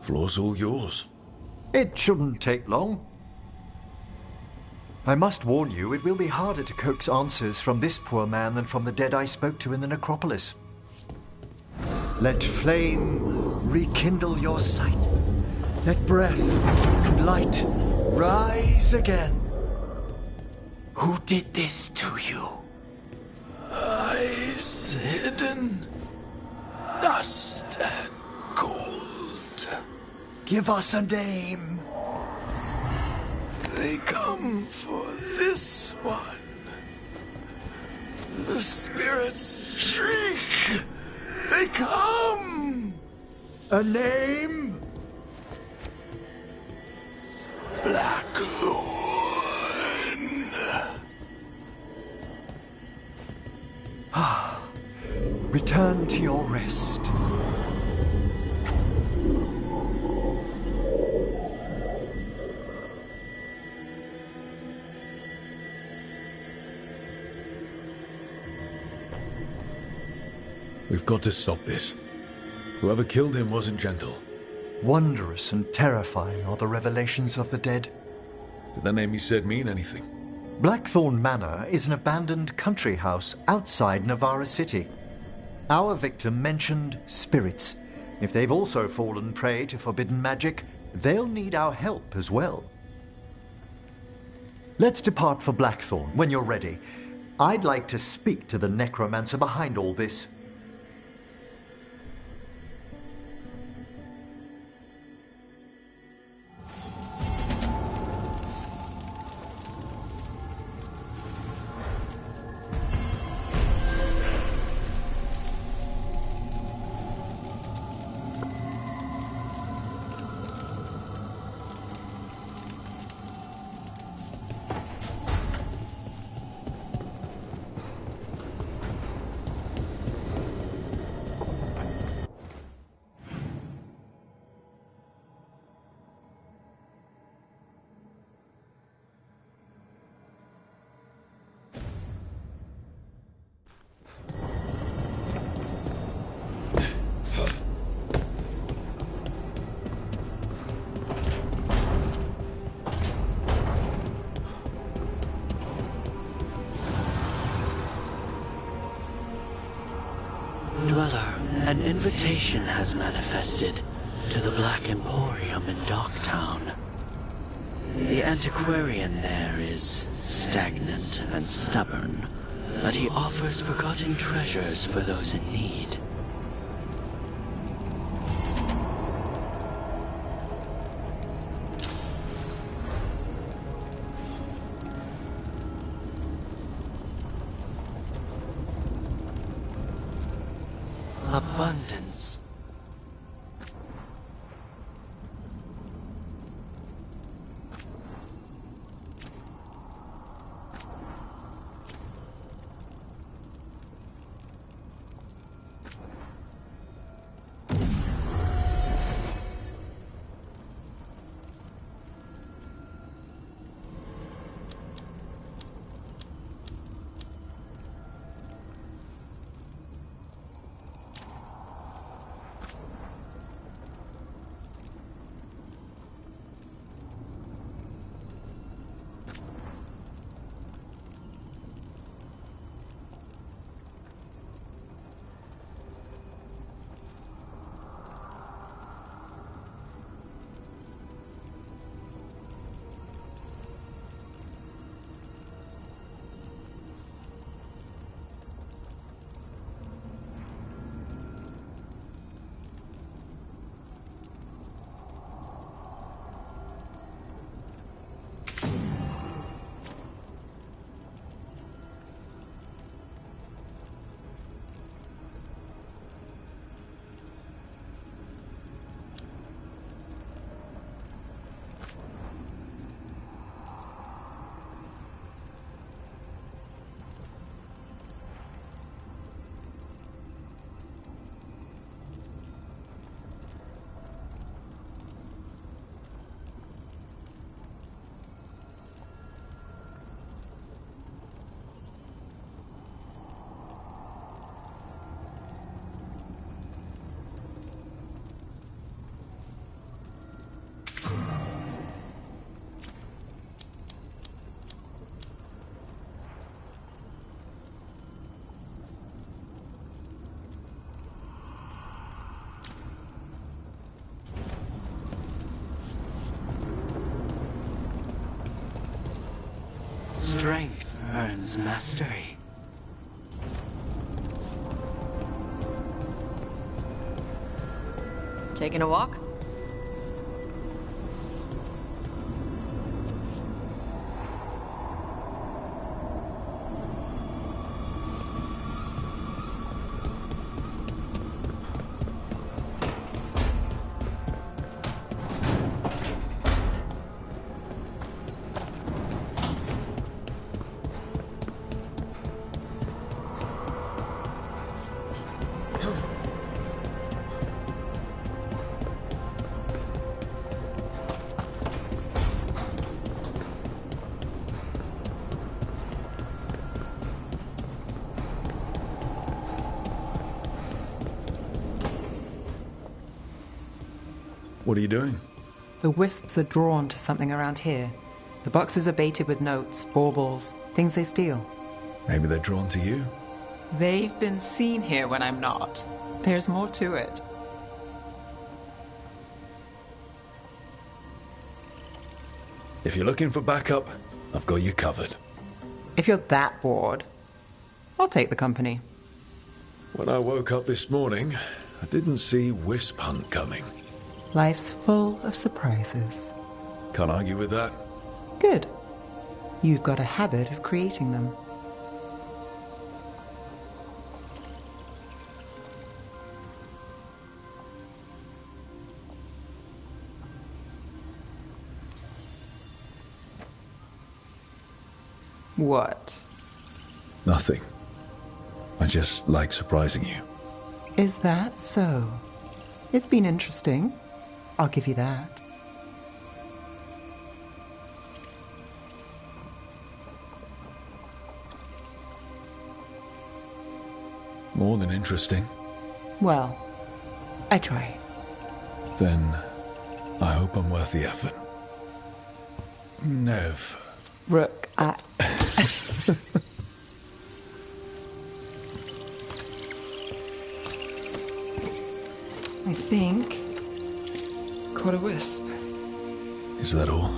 Floor's all yours. It shouldn't take long. I must warn you, it will be harder to coax answers from this poor man than from the dead I spoke to in the necropolis. Let flame rekindle your sight. Let breath and light rise again. Who did this to you? Eyes hidden, dust and gold. Give us a name. They come for this one. The spirits shriek. They come. A name? Blackthorn. Return to your rest. We've got to stop this. Whoever killed him wasn't gentle. Wondrous and terrifying are the revelations of the dead. Did that name you said mean anything? Blackthorn Manor is an abandoned country house outside Navarra City. Our victim mentioned spirits. If they've also fallen prey to forbidden magic, they'll need our help as well. Let's depart for Blackthorn when you're ready. I'd like to speak to the necromancer behind all this. An invitation has manifested to the Black Emporium in Docktown. The antiquarian there is stagnant and stubborn, but he offers forgotten treasures for those in need. Abundance. Strength earns mastery. Taking a walk? What are you doing? The wisps are drawn to something around here. The boxes are baited with notes, baubles, things they steal. Maybe they're drawn to you. They've been seen here when I'm not. There's more to it. If you're looking for backup, I've got you covered. If you're that bored, I'll take the company. When I woke up this morning, I didn't see Wisp Hunt coming. Life's full of surprises. Can't argue with that. Good. You've got a habit of creating them. What? Nothing. I just like surprising you. Is that so? It's been interesting. I'll give you that. More than interesting. Well, I try. Then I hope I'm worth the effort. Nev. Rook, think caught a wisp. Is that all?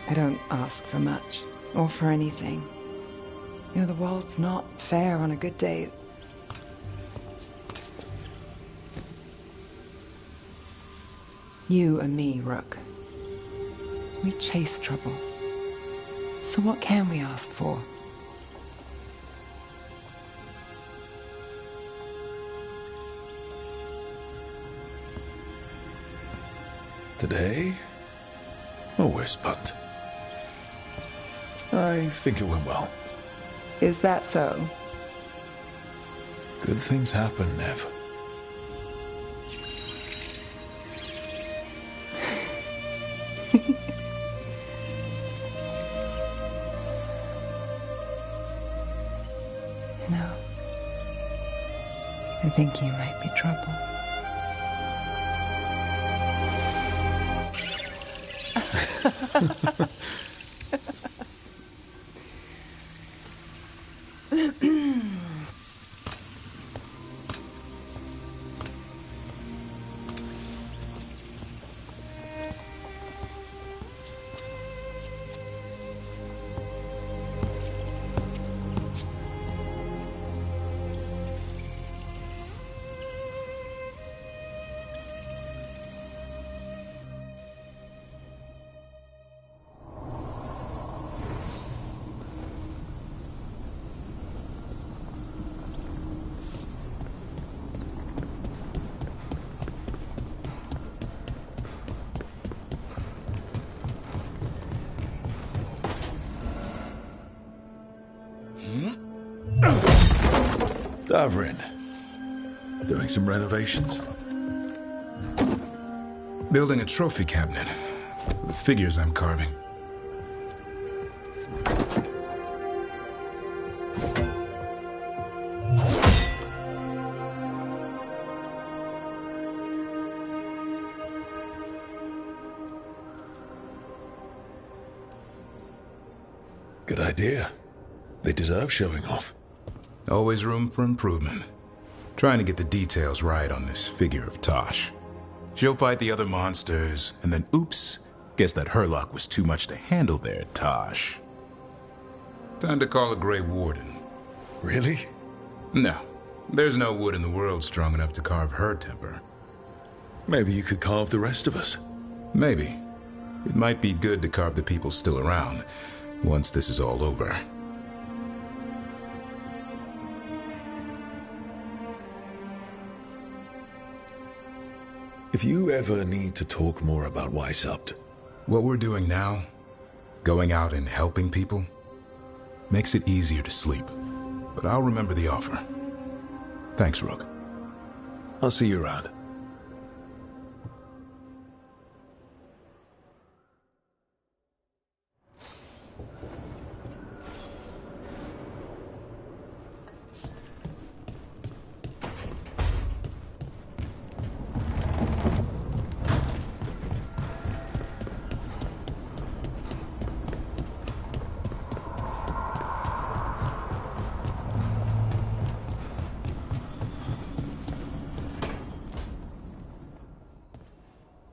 I don't ask for much, or for anything. You know, the world's not fair on a good day. You and me, Rook. We chase trouble. So what can we ask for? Today? A wisp hunt. I think it went well. Is that so? Good things happen, Nev. No. I think you might be trouble. Davrin. Doing some renovations? Building a trophy cabinet. For the figures I'm carving. Good idea. They deserve showing off. Always room for improvement. Trying to get the details right on this figure of Tosh. She'll fight the other monsters, and then oops, guess that Herlock was too much to handle there, Tosh. Time to call a Grey Warden. Really? No. There's no wood in the world strong enough to carve her temper. Maybe you could carve the rest of us. Maybe. It might be good to carve the people still around, once this is all over. If you ever need to talk more about Weishaupt. What we're doing now, going out and helping people, makes it easier to sleep. But I'll remember the offer. Thanks, Rook. I'll see you around.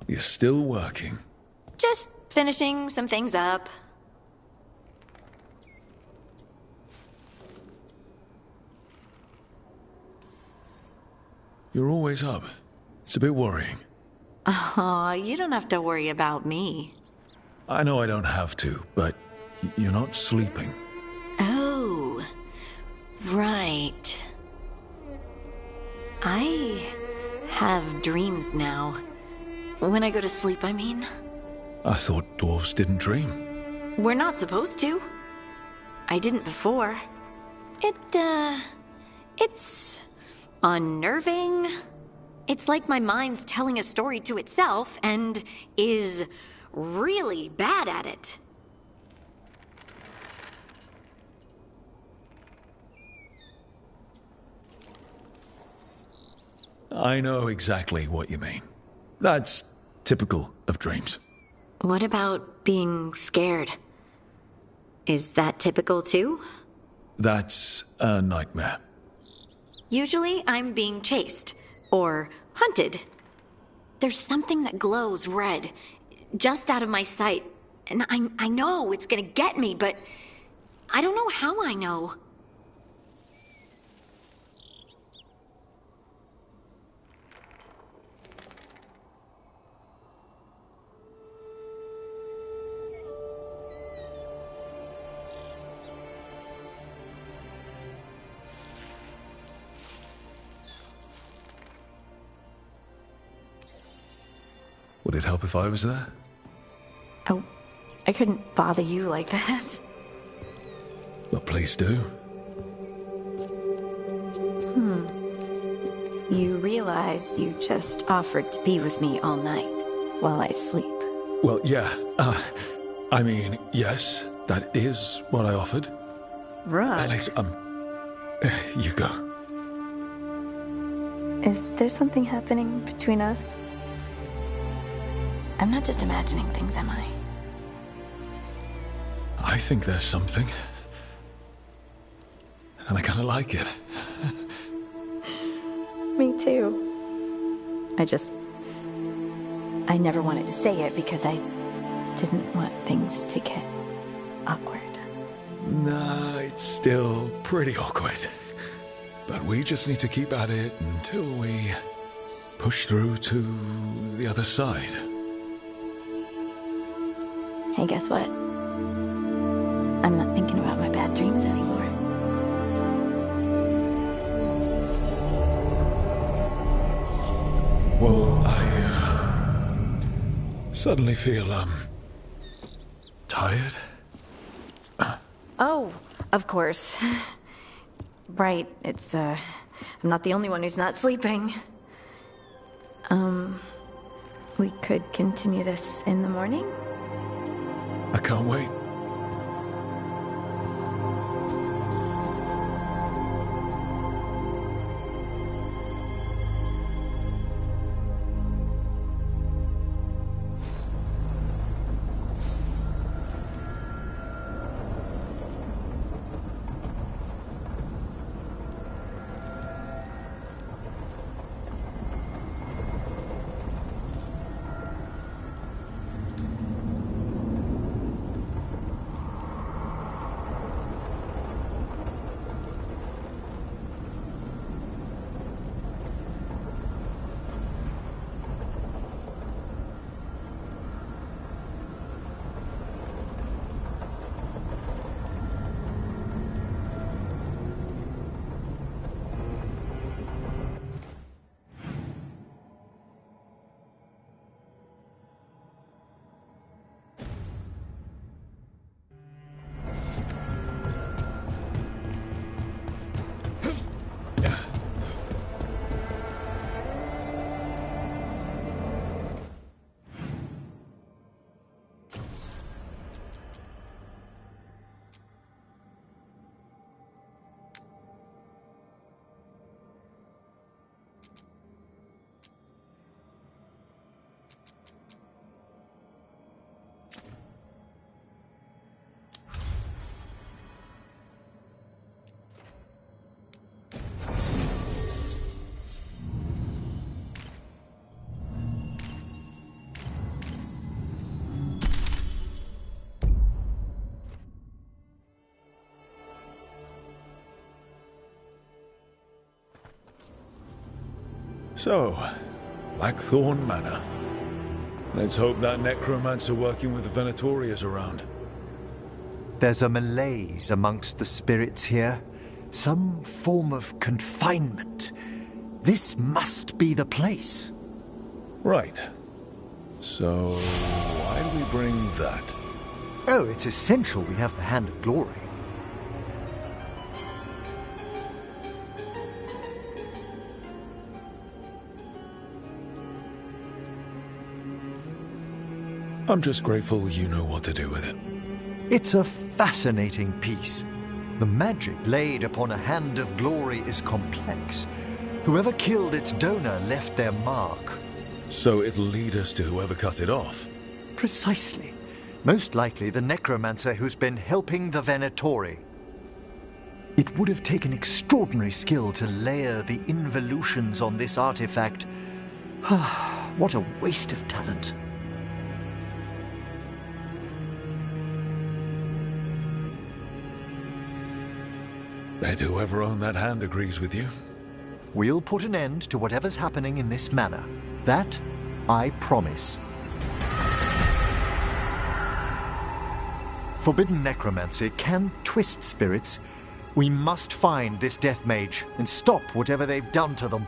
You're still working? Just finishing some things up. You're always up. It's a bit worrying. Aw, you don't have to worry about me. I know I don't have to, but you're not sleeping. Oh, right. I have dreams now. When I go to sleep, I mean. I thought dwarves didn't dream. We're not supposed to. I didn't before. It's unnerving. It's like my mind's telling a story to itself and is really bad at it. I know exactly what you mean. That's typical of dreams. What about being scared? Is that typical too? That's a nightmare. Usually I'm being chased or hunted. There's something that glows red, just out of my sight, and I know it's gonna get me, but I don't know how I know. Would it help if I was there? Oh, I couldn't bother you like that. Well, please do. You realize you just offered to be with me all night while I sleep. Well, yeah. I mean, yes, that is what I offered. Right. Alex, you go. Is there something happening between us? I'm not just imagining things, am I? I think there's something. And I kind of like it. Me too. I never wanted to say it because I didn't want things to get awkward. Nah, it's still pretty awkward. But we just need to keep at it until we push through to the other side. Hey, guess what? I'm not thinking about my bad dreams anymore. Well, I suddenly feel, tired. Oh, of course. Right, it's, I'm not the only one who's not sleeping. We could continue this in the morning? I can't wait. So, Blackthorn Manor. Let's hope that necromancer working with the Venatori is around. There's a malaise amongst the spirits here. Some form of confinement. This must be the place. Right. So, why do we bring that? Oh, it's essential we have the Hand of Glory. I'm just grateful you know what to do with it. It's a fascinating piece. The magic laid upon a Hand of Glory is complex. Whoever killed its donor left their mark. So it'll lead us to whoever cut it off? Precisely. Most likely the necromancer who's been helping the Venatori. It would have taken extraordinary skill to layer the involutions on this artifact. What a waste of talent. Bet whoever owned that hand agrees with you. We'll put an end to whatever's happening in this manor. That, I promise. Forbidden necromancy can twist spirits. We must find this death mage and stop whatever they've done to them.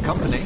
Company.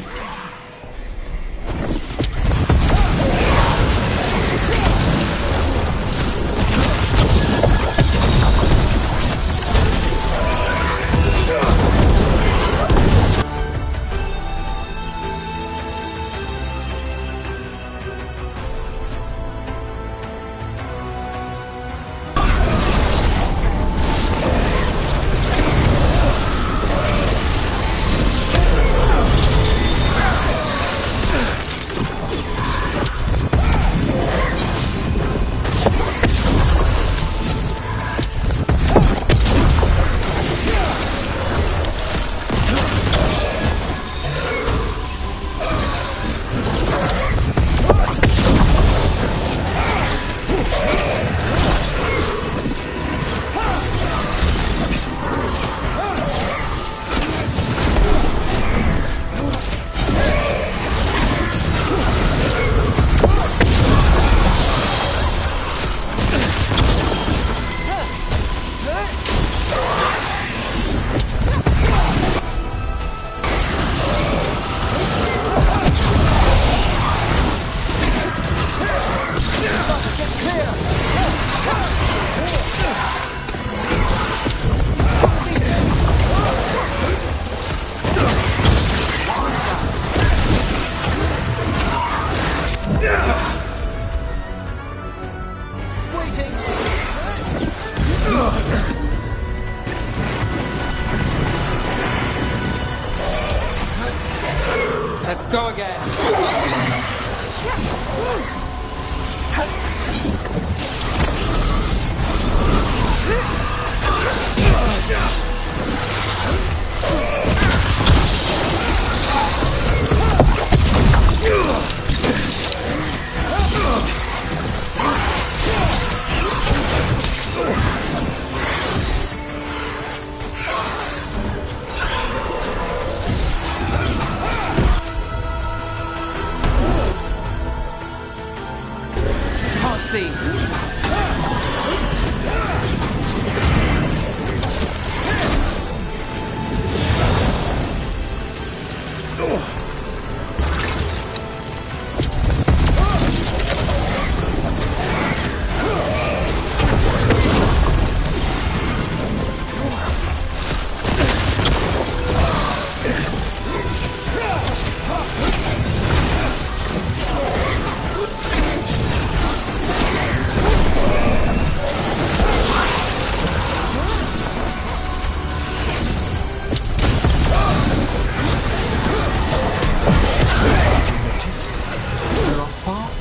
Let's go again.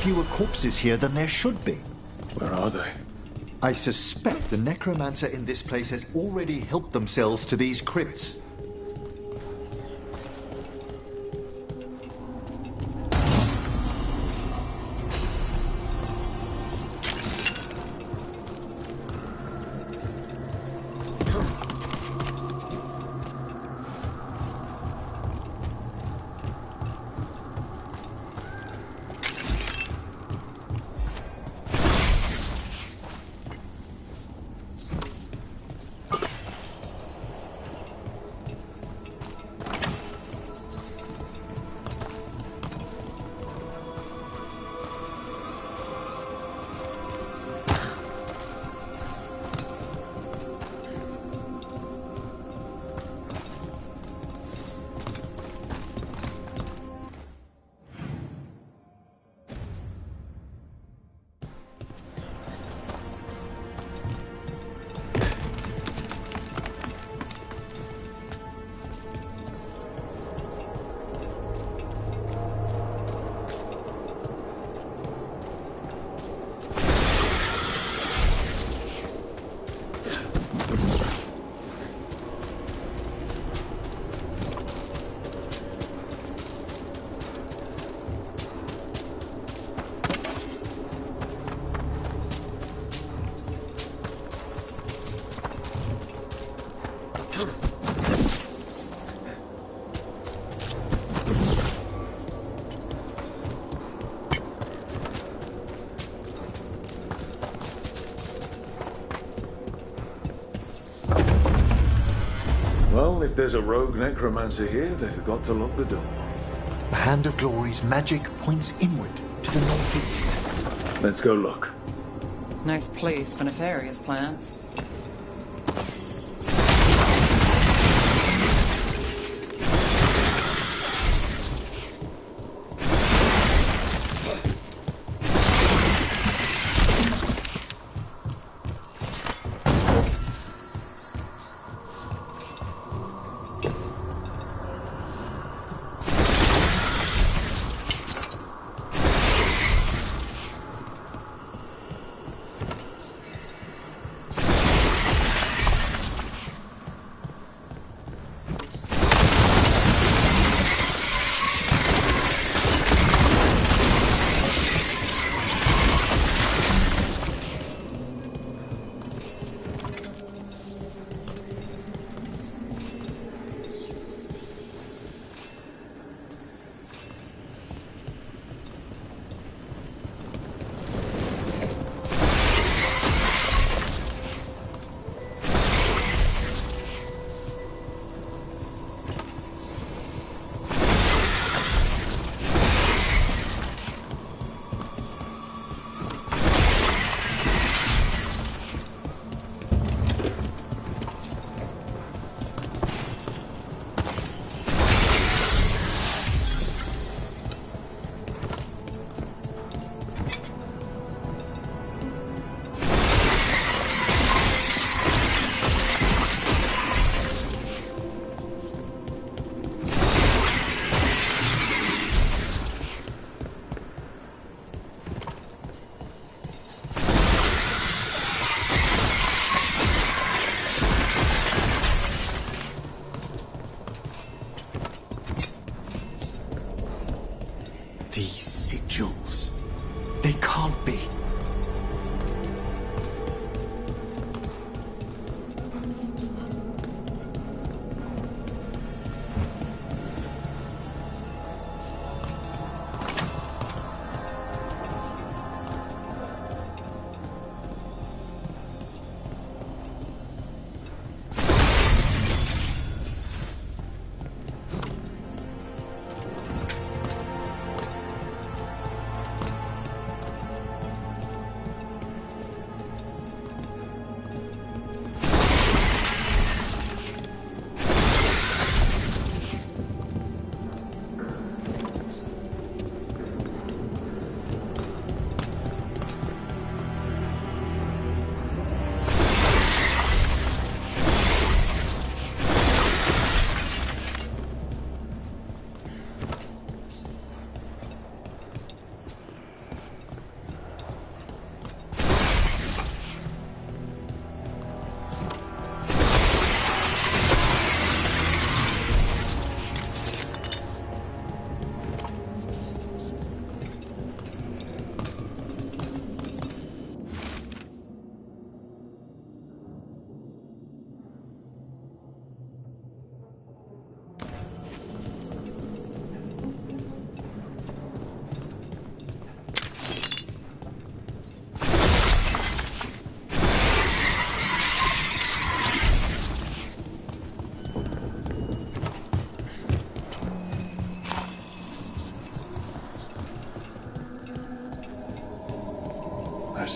fewer corpses here than there should be. Where are they? I suspect the necromancer in this place has already helped themselves to these crypts. Well, if there's a rogue necromancer here, they've got to lock the door. The Hand of Glory's magic points inward to the northeast. Let's go look. Nice place for nefarious plans. These sigils. They can't be.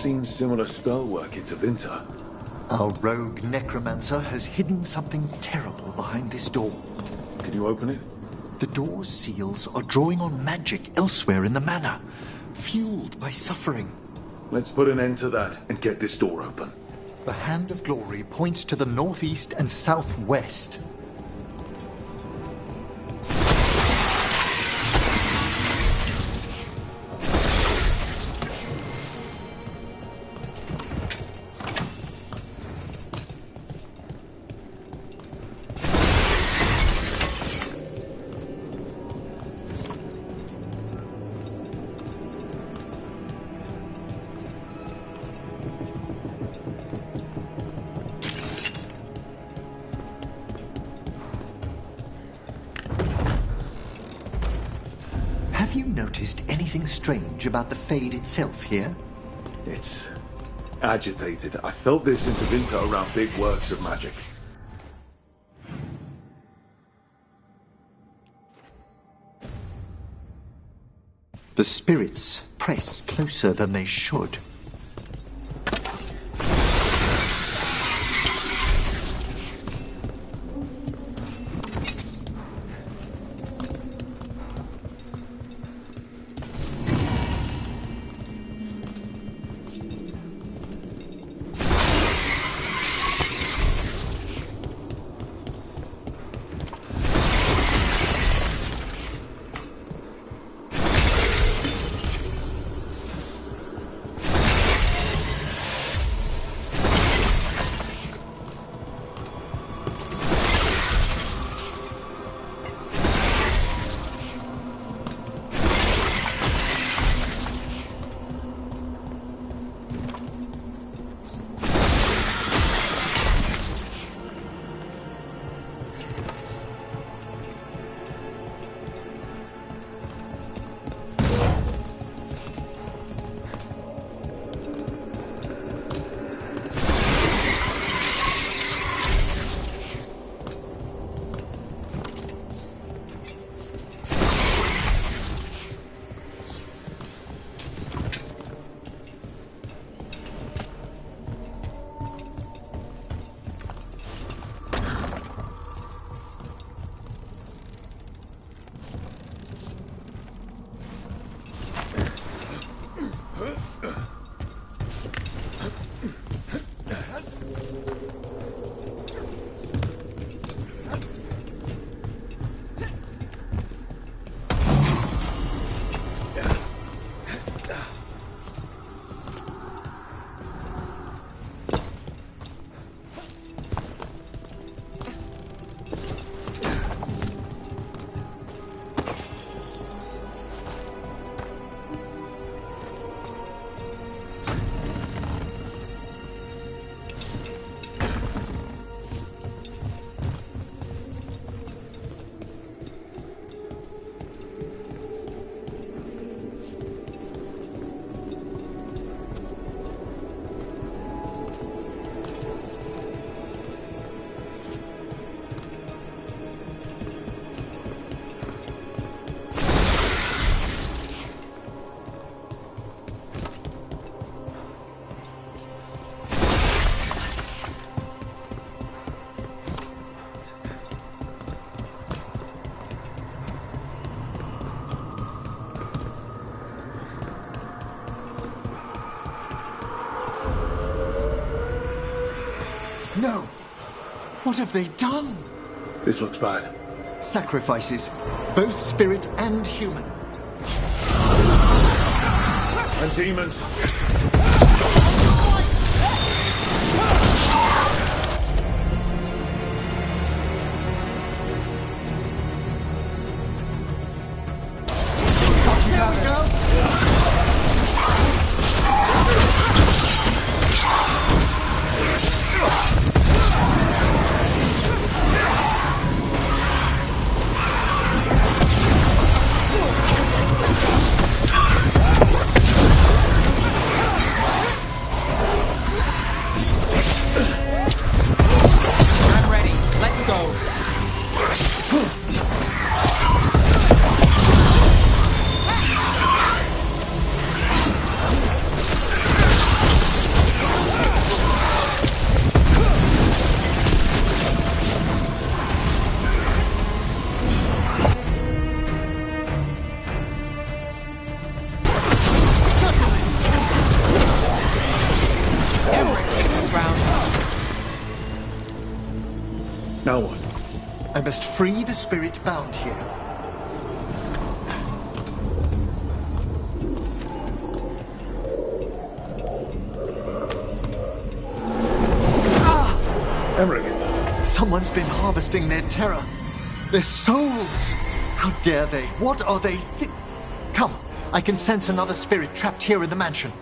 seen similar spell work in Tevinter. Our rogue necromancer has hidden something terrible behind this door. Can you open it? The door's seals are drawing on magic elsewhere in the manor, fueled by suffering. Let's put an end to that and get this door open. The Hand of Glory points to the northeast and southwest. Have you noticed anything strange about the Fade itself here? It's agitated. I felt this in Tevinter around big works of magic. The spirits press closer than they should. No! What have they done? This looks bad. Sacrifices, both spirit and human. And demons. must free the spirit bound here. Emmerich. Someone's been harvesting their terror. Their souls! How dare they? What are they? Come, I can sense another spirit trapped here in the mansion.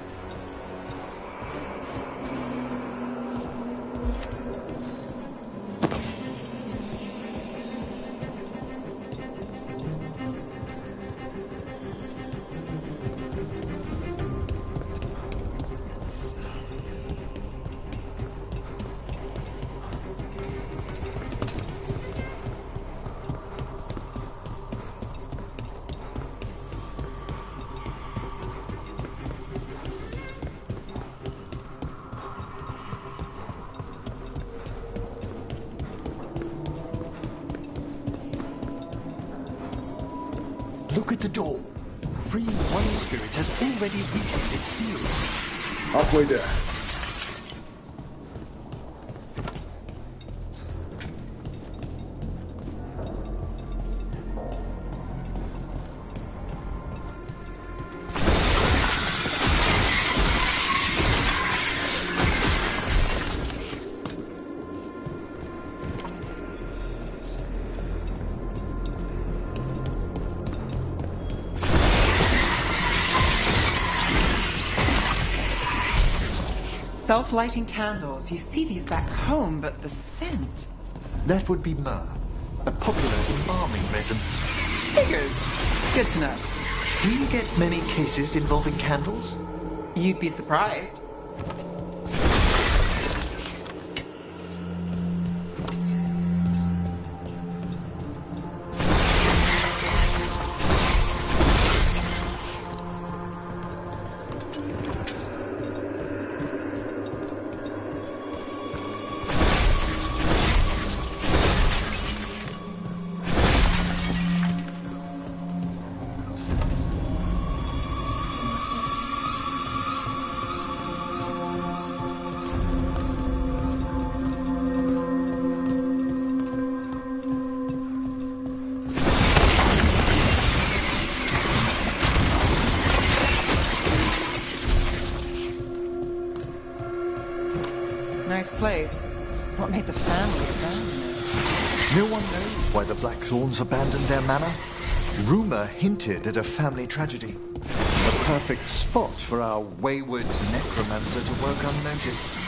Look at the door. Freeing one spirit has already weakened its seal. Halfway there. Self-lighting candles. You see these back home, but the scent... That would be myrrh, a popular embalming resin. Figures. Good to know. Do you get many cases involving candles? You'd be surprised. Nice place. What made the family abandon it? No one knows why the Blackthorns abandoned their manor. Rumor hinted at a family tragedy. A perfect spot for our wayward necromancer to work unnoticed.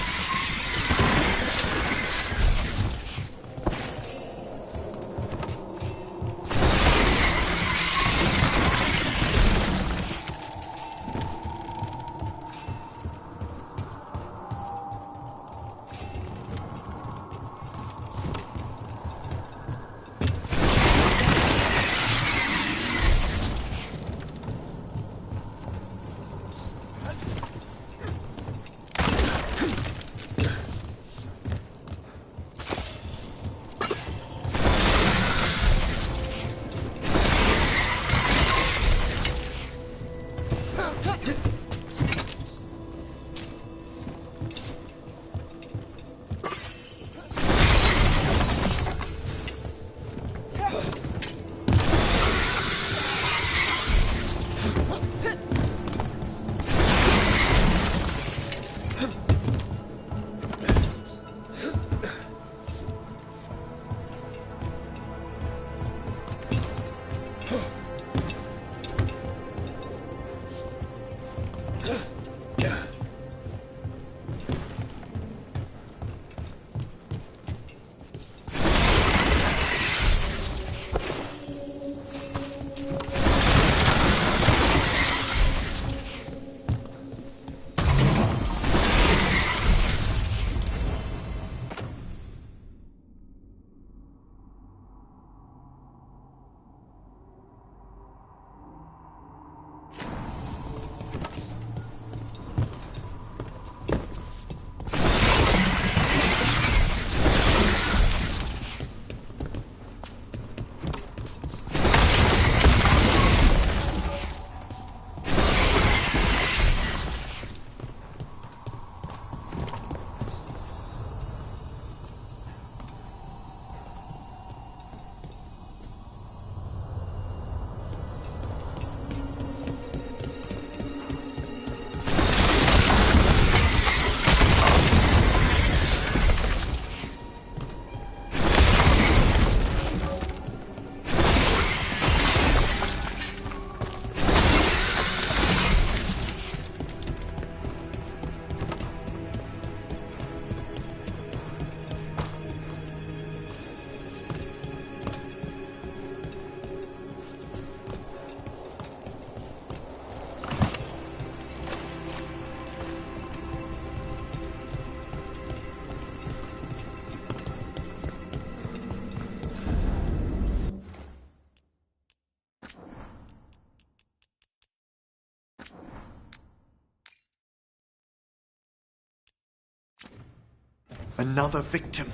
Another victim.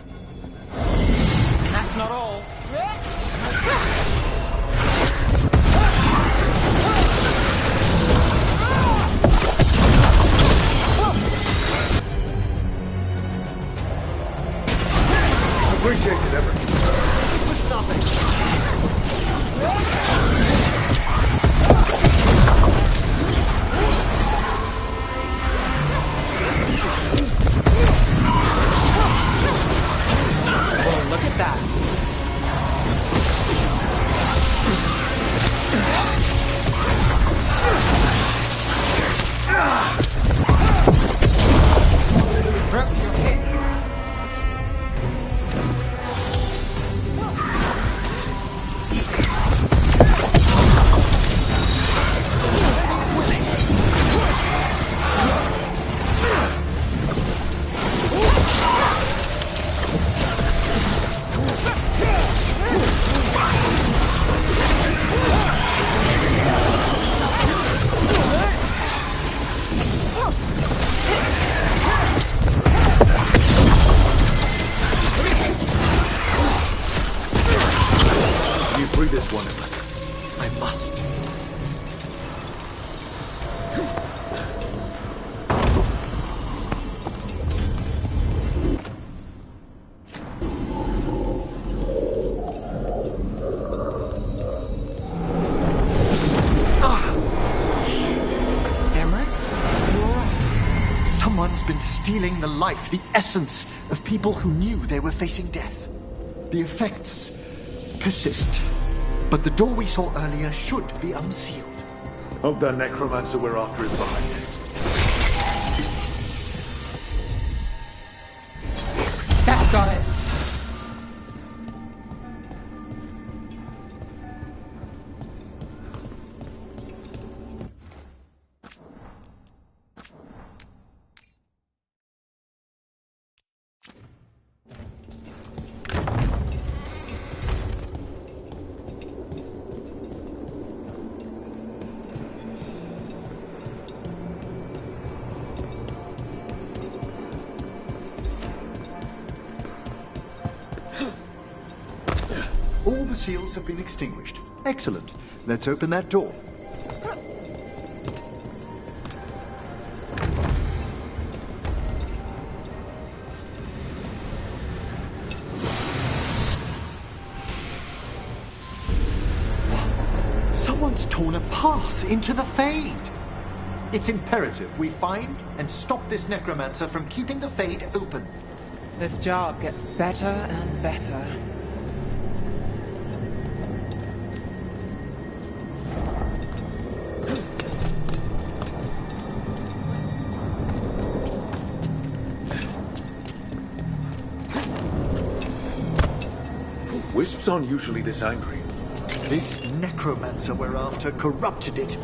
That's not all. Appreciate it, Everett. It was nothing. Oh, look at that. Brooke, you okay? You free this one, Everett. I must. Someone's been stealing the life, the essence of people who knew they were facing death. The effects persist, but the door we saw earlier should be unsealed. Hope that necromancer we're after is behind it. That's got it. All the seals have been extinguished. Excellent. Let's open that door. Someone's torn a path into the Fade. It's imperative we find and stop this necromancer from keeping the Fade open. This job gets better and better. Wisps aren't usually this angry. This necromancer we're after corrupted it.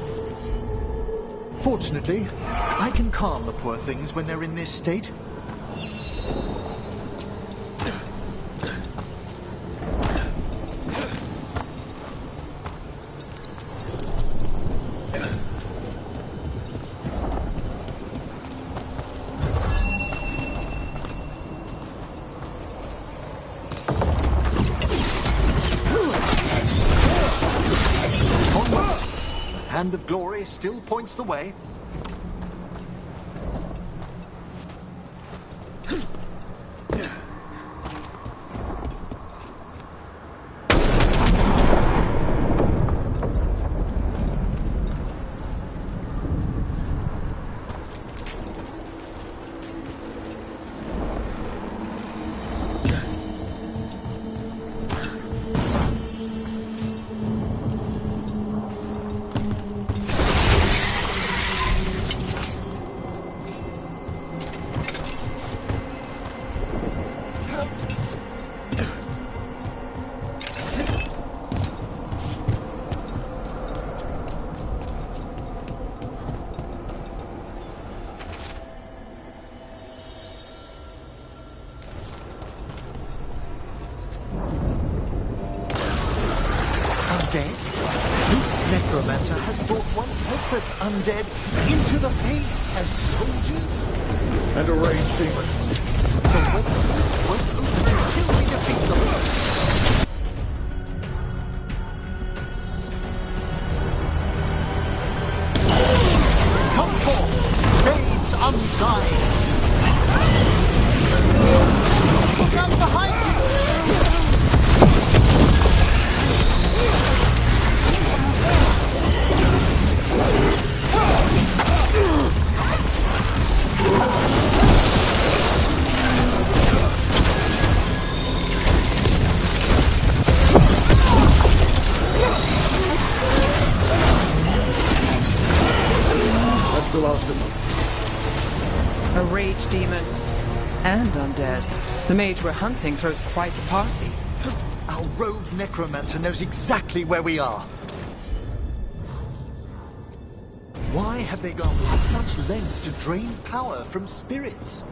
Fortunately, I can calm the poor things when they're in this state. Hand of Glory still points the way. Necromancer has brought once helpless undead into the Fade as soldiers. And a raged demon. Come forth, Mage undying. Look out behind That's the last of them. A rage demon. And undead. The mage we're hunting throws quite a party. Our rogue necromancer knows exactly where we are. Why have they gone to such lengths to drain power from spirits?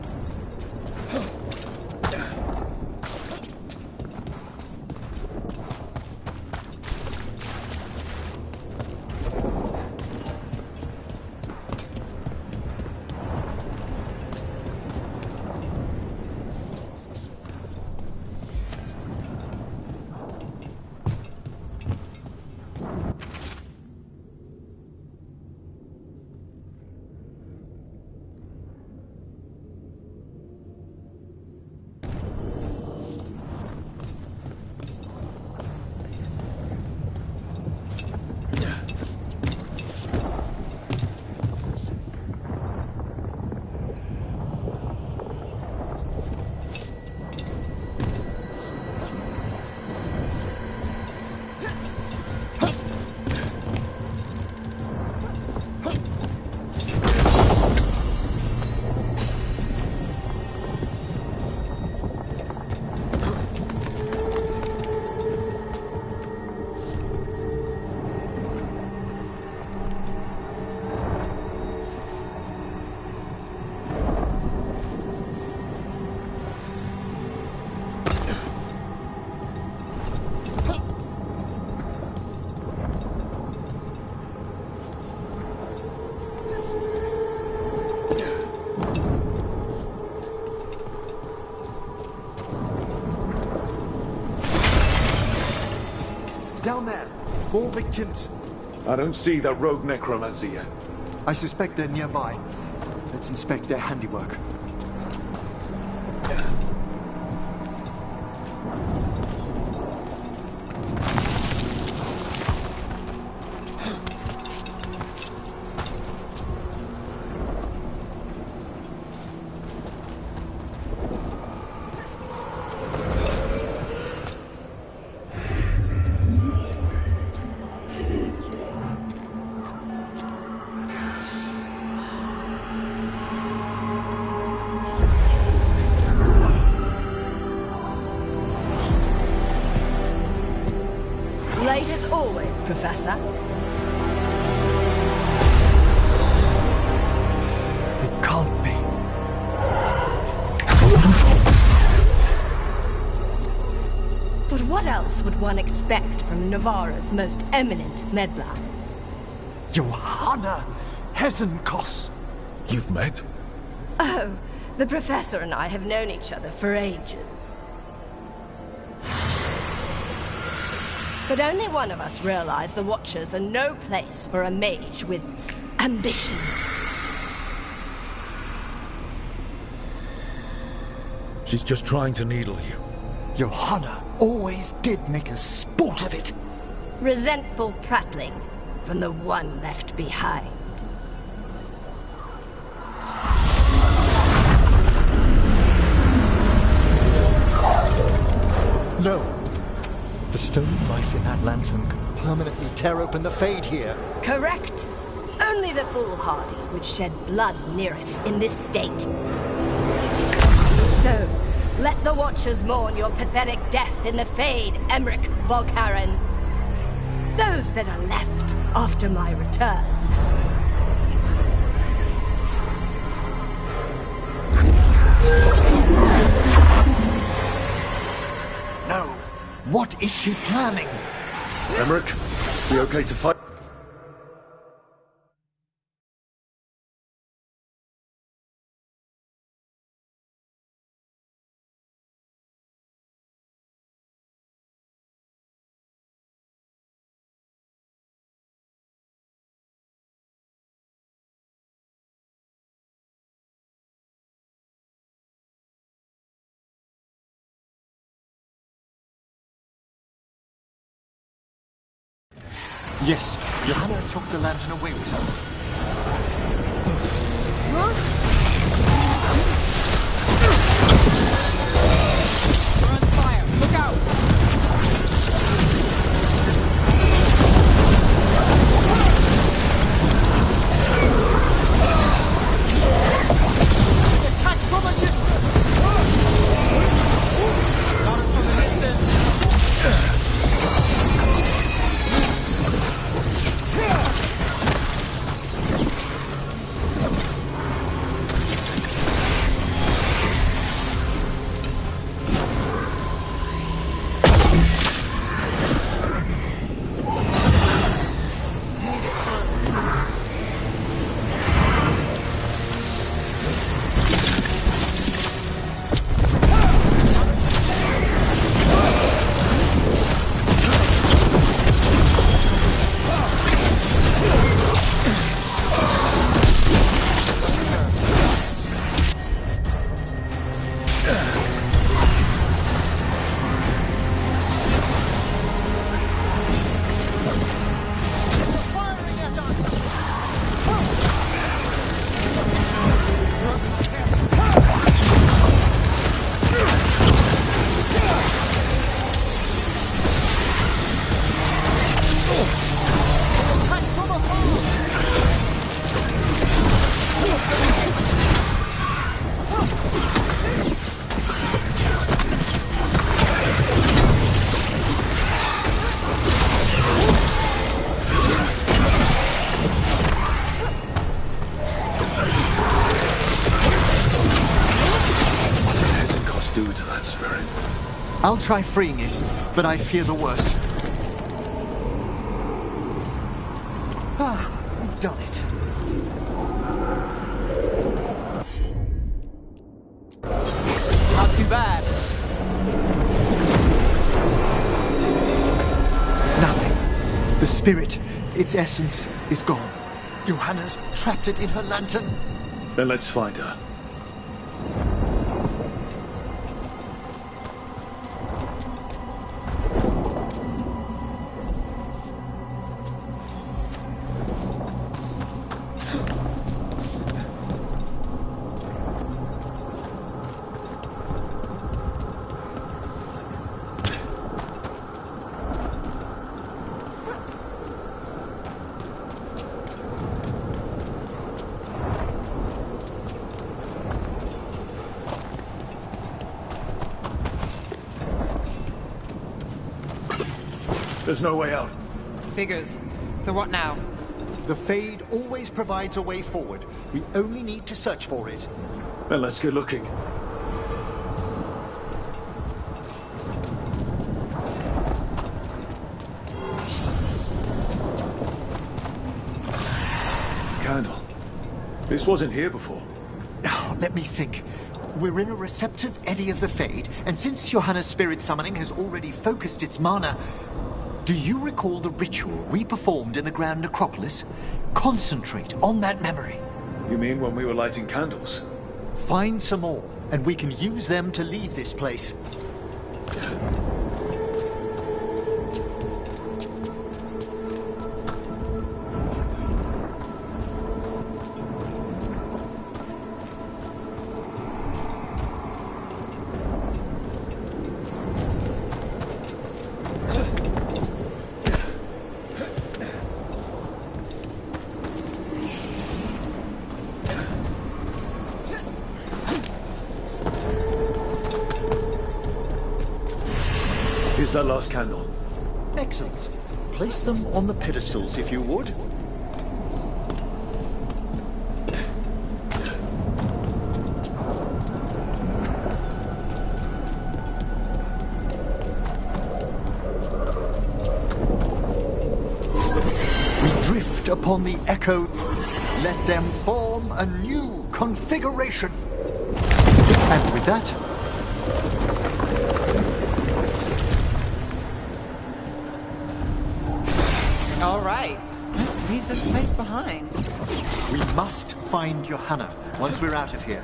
Down there, more victims. I don't see that rogue necromancer yet. I suspect they're nearby. Let's inspect their handiwork. Late as always, Professor. It can't be. But what else would one expect from Navarra's most eminent meddler? Johanna Hesenkos. You've met? Oh, the Professor and I have known each other for ages. But only one of us realized the Watchers are no place for a mage with ambition. She's just trying to needle you. Johanna always did make a sport of it. Resentful prattling from the one left behind. No. The stone knife in that lantern could permanently tear open the Fade here. Correct. Only the foolhardy would shed blood near it in this state. So, let the Watchers mourn your pathetic death in the Fade, Emmerich Volkaren. Those that are left after my return. No. What is she planning? Emmerich, be okay to fight? Yes, Johanna took the lantern away with her. We're on fire. Look out! Attack from a distance! Got us from a distance! I'll try freeing it, but I fear the worst. We've done it. Not too bad. Nothing. The spirit, its essence, is gone. Johanna's trapped it in her lantern. Then let's find her. There's no way out. Figures. So what now? The Fade always provides a way forward. We only need to search for it. Then let's get looking. Candle. This wasn't here before. Oh, let me think. We're in a receptive eddy of the Fade, and since Johanna's spirit summoning has already focused its mana... Do you recall the ritual we performed in the Grand Necropolis? Concentrate on that memory. You mean when we were lighting candles? Find some more, and we can use them to leave this place. Here's that last candle. Excellent. Place them on the pedestals, if you would. We drift upon the echo. Let them form a new configuration. And with that... All right. Let's leave this place behind. We must find Johanna once we're out of here.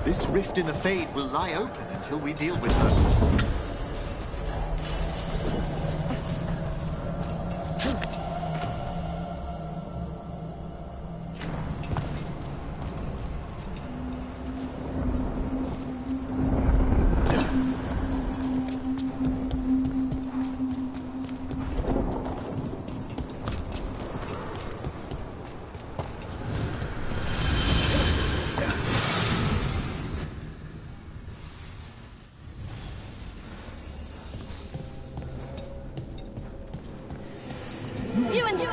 This rift in the Fade will lie open until we deal with her.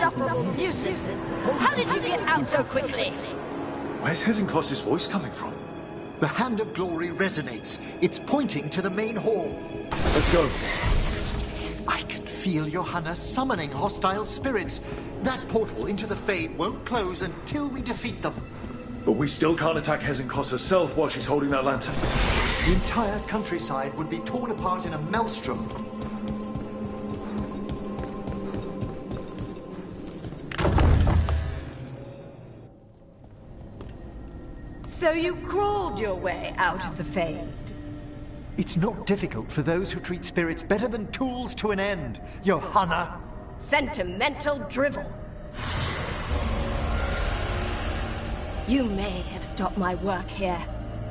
insufferable nuisances. How did you get out so quickly? Where's Hezenkos's voice coming from? The Hand of Glory resonates. It's pointing to the main hall. Let's go. I can feel Johanna summoning hostile spirits. That portal into the Fade won't close until we defeat them. But we still can't attack Hezenkos herself while she's holding that lantern. The entire countryside would be torn apart in a maelstrom. So you crawled your way out of the Fade? It's not difficult for those who treat spirits better than tools to an end, Johanna. Sentimental drivel. You may have stopped my work here,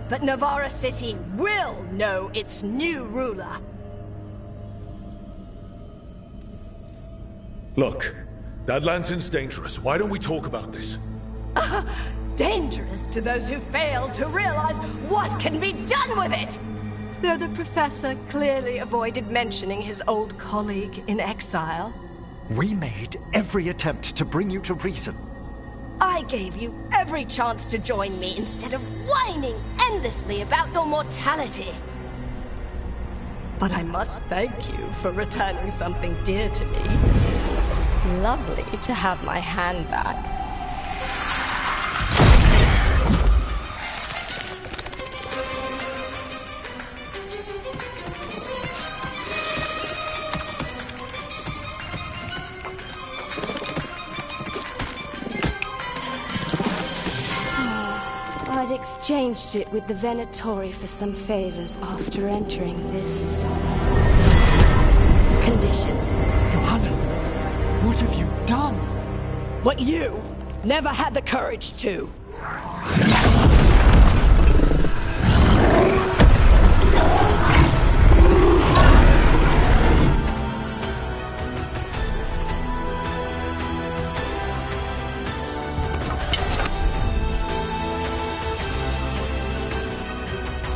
but Navarra City will know its new ruler. Look, that lantern's dangerous. Why don't we talk about this? Dangerous to those who fail to realize what can be done with it! Though the professor clearly avoided mentioning his old colleague in exile. We made every attempt to bring you to reason. I gave you every chance to join me instead of whining endlessly about your mortality. But I must thank you for returning something dear to me. Lovely to have my hand back. I'd exchanged it with the Venatori for some favors after entering this condition. Johanna, what have you done? What you never had the courage to.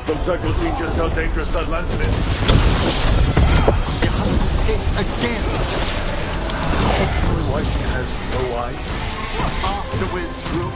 Looks like we've seen just how dangerous that lantern is. Johanna's hit again. Why she has no eyes? Afterwards, Rook.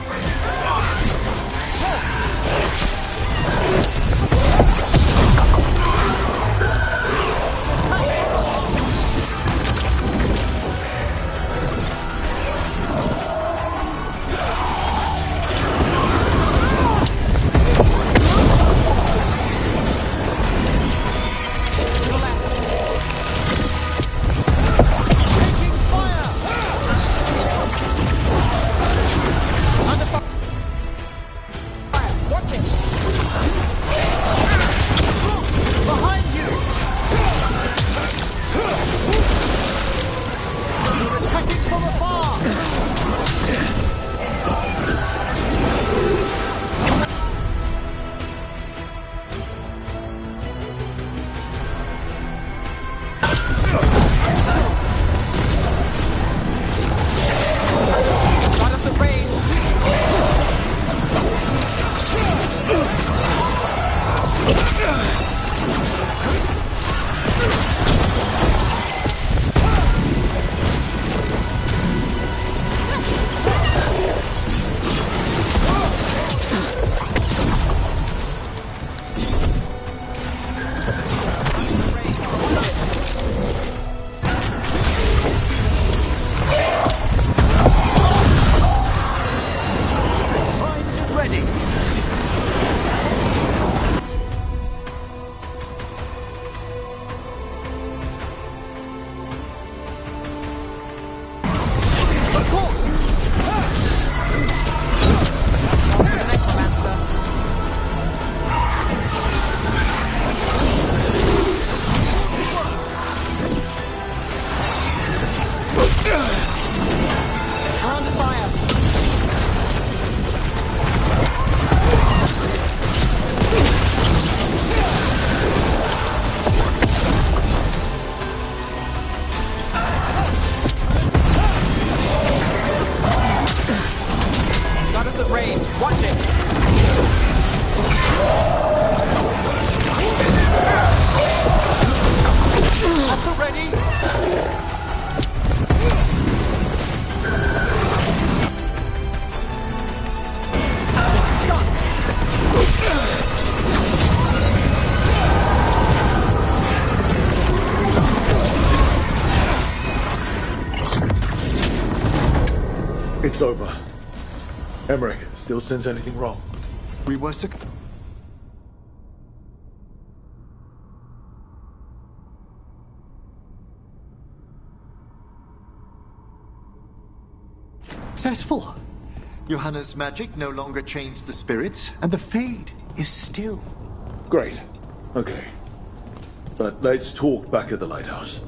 It's over. Emmerich, still sense anything wrong? We were successful. Johanna's magic no longer chains the spirits, and the Fade is still. Great. Okay. But let's talk back at the lighthouse.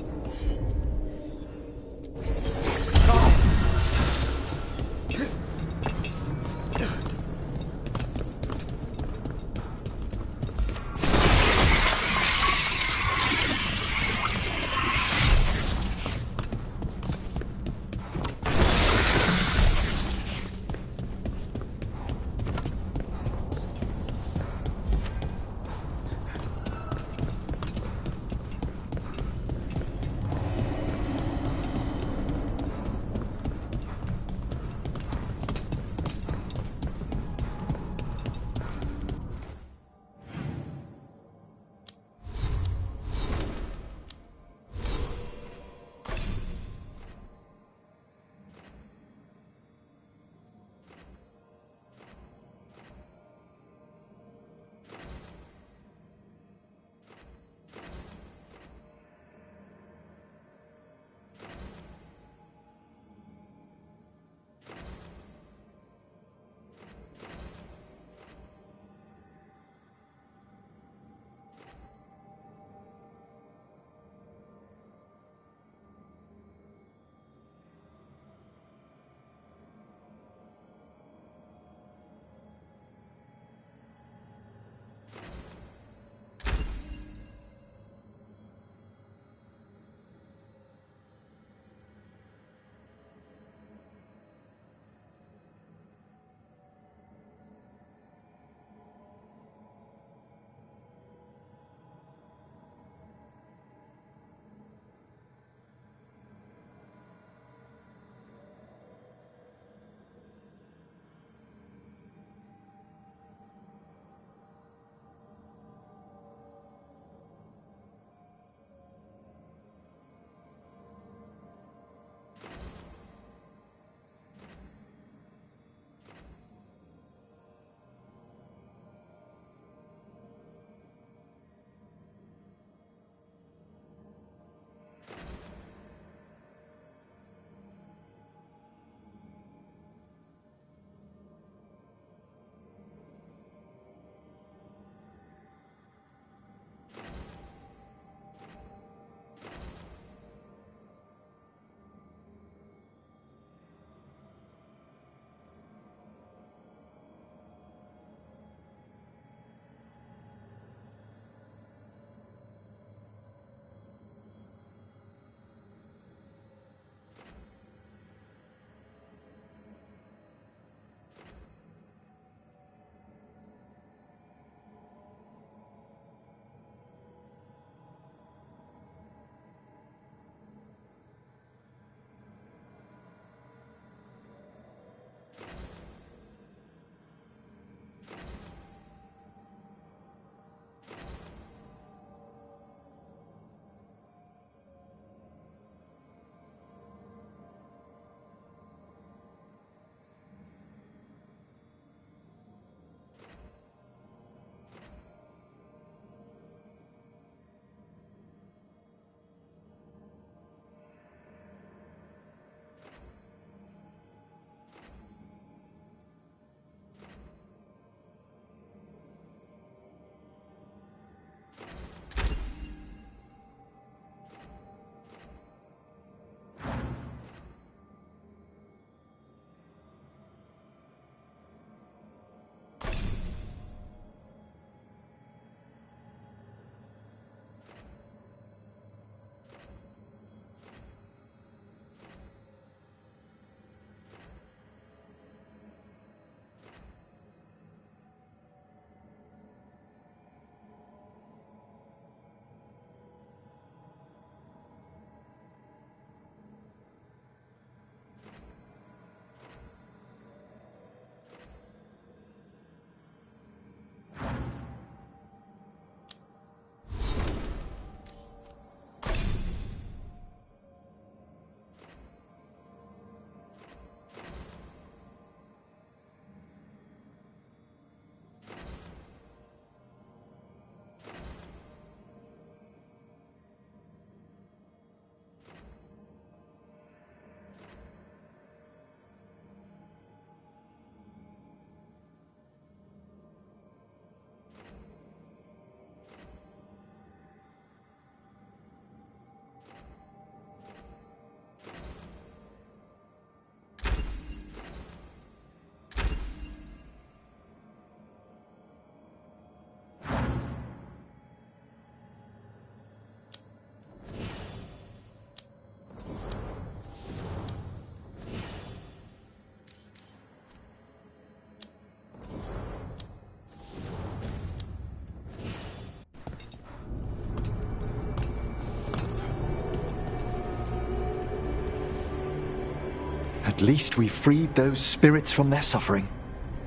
At least we freed those spirits from their suffering.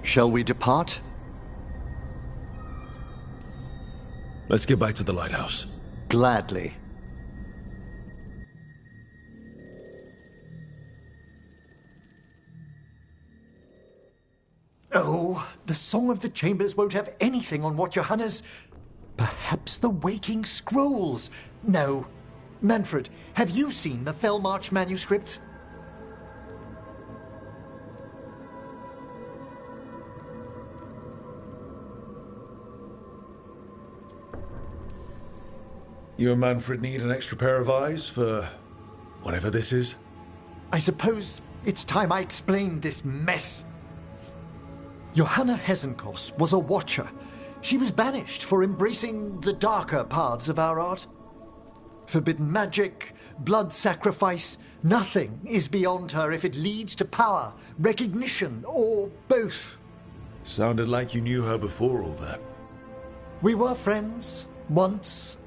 Shall we depart? Let's get back to the lighthouse. Gladly. Oh, the Song of the Chambers won't have anything on what Johanna's... Perhaps the Waking Scrolls? No. Manfred, have you seen the Fellmarch manuscripts? You and Manfred need an extra pair of eyes for whatever this is? I suppose it's time I explained this mess. Johanna Hesenkos was a watcher. She was banished for embracing the darker paths of our art. Forbidden magic, blood sacrifice, nothing is beyond her if it leads to power, recognition, or both. Sounded like you knew her before all that. We were friends, once.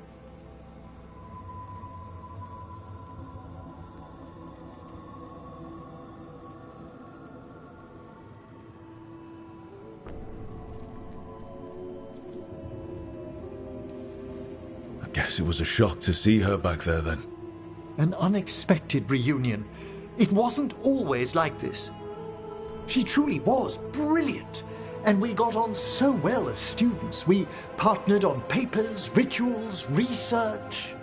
Guess it was a shock to see her back there then. An unexpected reunion. It wasn't always like this. She truly was brilliant, and we got on so well as students. We partnered on papers, rituals, research.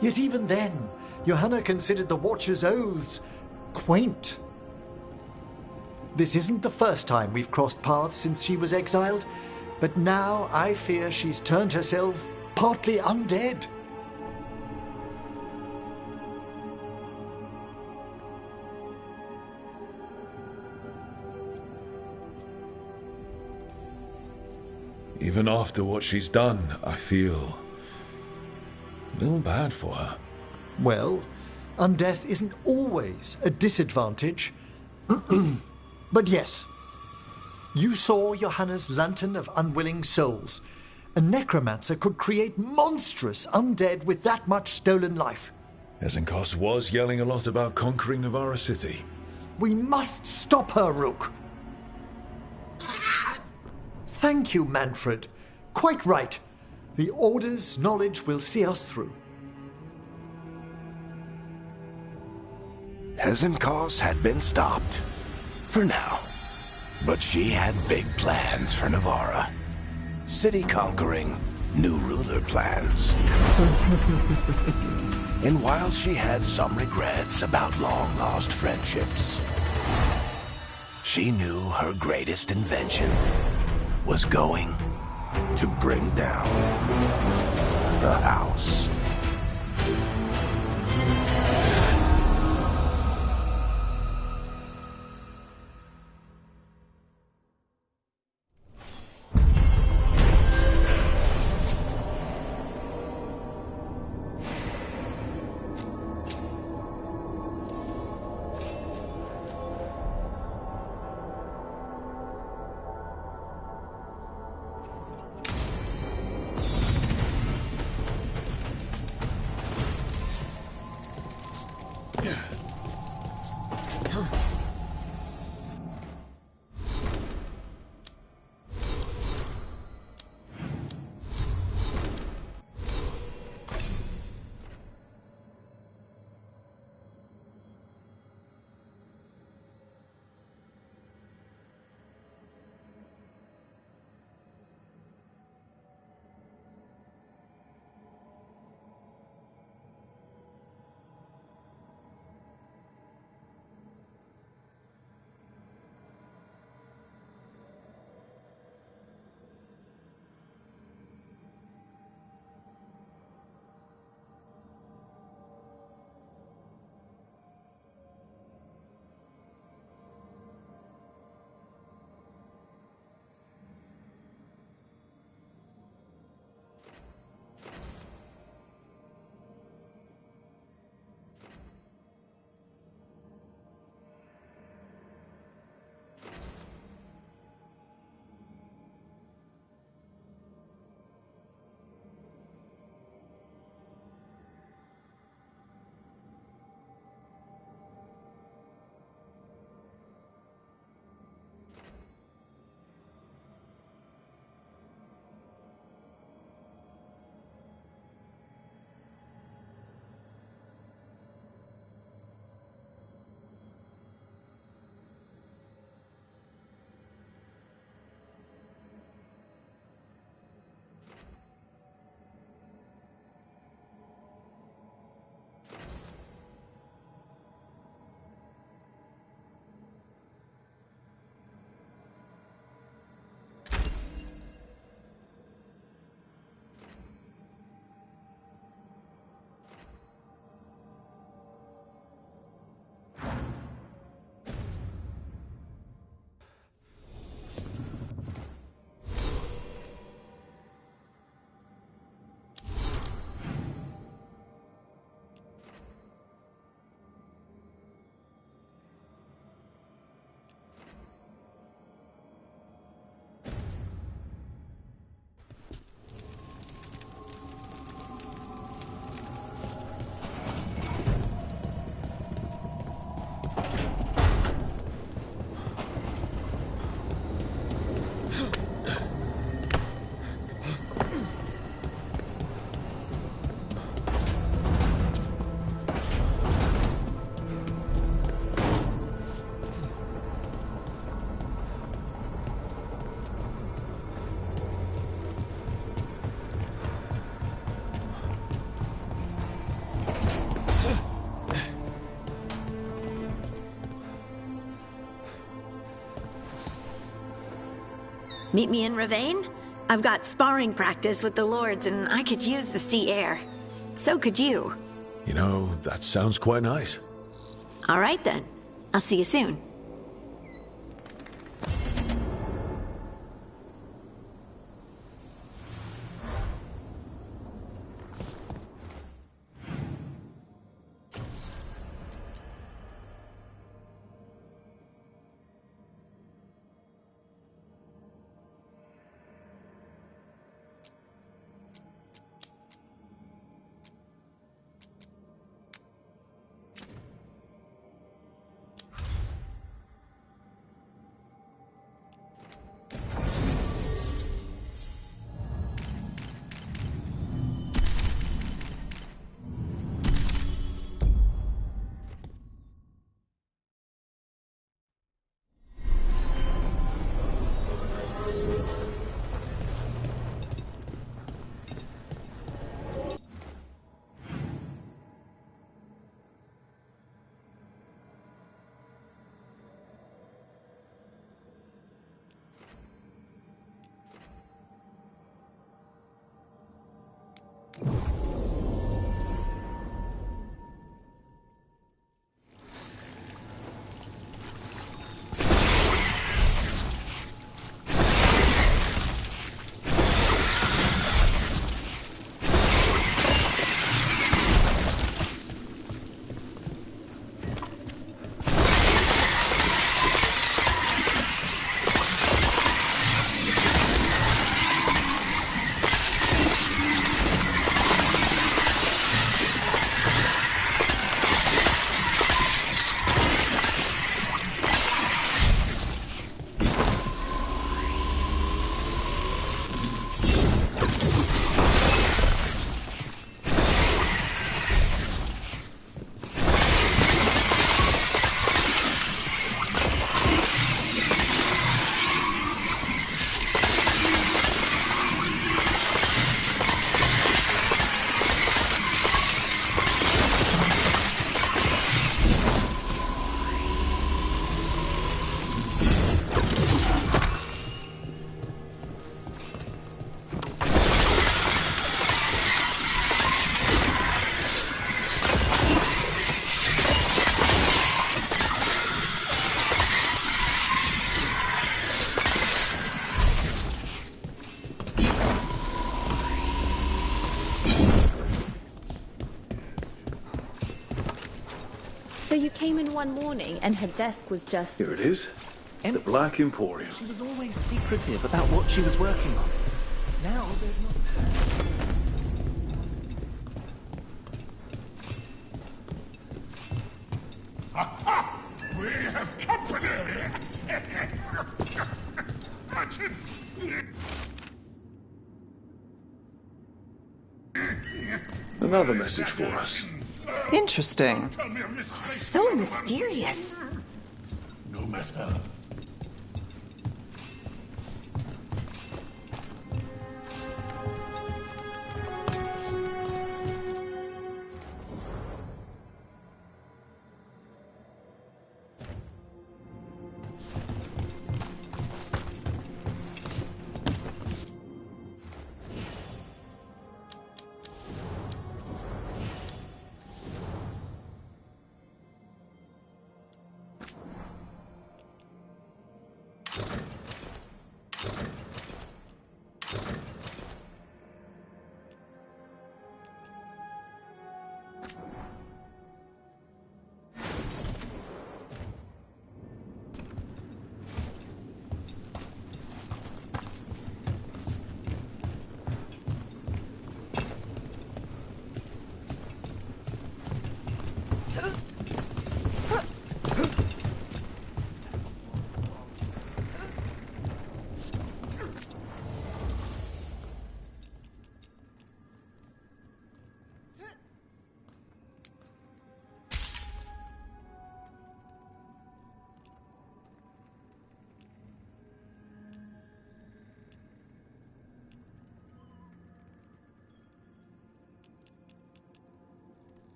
Yet even then, Johanna considered the Watcher's oaths quaint. This isn't the first time we've crossed paths since she was exiled, but now I fear she's turned herself partly undead. Even after what she's done, I feel a little bad for her. Well, undeath isn't always a disadvantage. But yes, you saw Johanna's Lantern of Unwilling Souls. A necromancer could create monstrous undead with that much stolen life. Hesenkos was yelling a lot about conquering Navarra City. We must stop her, Rook. Thank you, Manfred. Quite right. The Order's knowledge will see us through. Hesenkos had been stopped. For now. But she had big plans for Navarra. City conquering, new ruler plans. And while she had some regrets about long-lost friendships, she knew her greatest invention was going to bring down the house. Meet me in Ravane? I've got sparring practice with the lords, and I could use the sea air. So could you. You know, that sounds quite nice. All right, then. I'll see you soon. So you came in one morning and her desk was just... Here it is. The Black Emporium. She was always secretive about what she was working on. Now there's not... Aha! We have company! Another message for us. Interesting. So mysterious. No matter.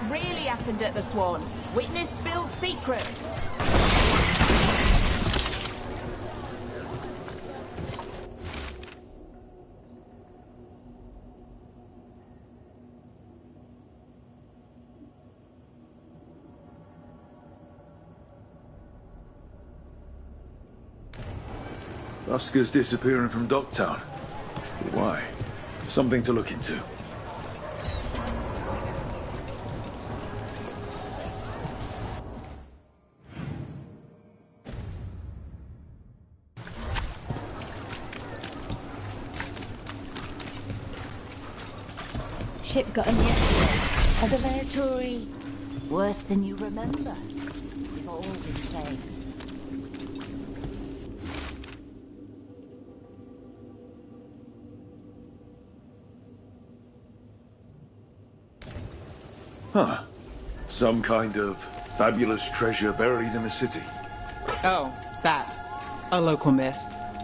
really happened at the Swan? Witness spills secrets. Busker's disappearing from Docktown. Why? Something to look into. Ship got in yesterday. Other Venatori, worse than you remember. We've all been saying. Huh. Some kind of fabulous treasure buried in the city. Oh, that. A local myth.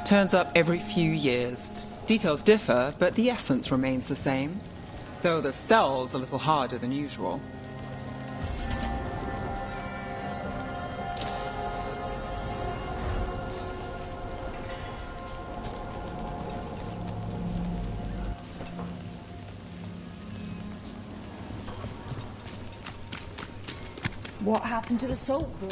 Turns up every few years. Details differ, but the essence remains the same. Though the cell's a little harder than usual. What happened to the salt brew?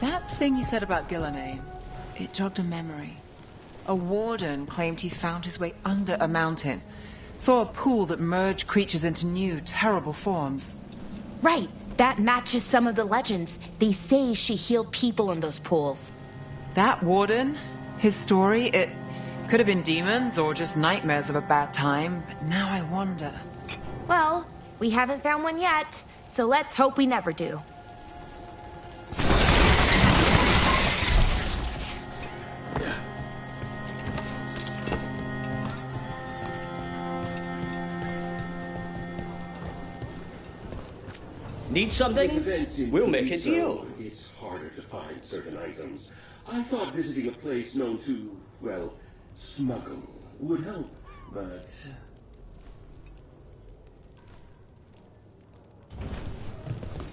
That thing you said about Gillenay, it jogged a memory. A warden claimed he found his way under a mountain. Saw a pool that merged creatures into new, terrible forms. Right. That matches some of the legends. They say she healed people in those pools. That warden, his story, it could have been demons or just nightmares of a bad time, but now I wonder. Well, we haven't found one yet, so let's hope we never do. Need something? We'll make a deal. It's harder to find certain items. I thought visiting a place known to, well, smuggle would help, but...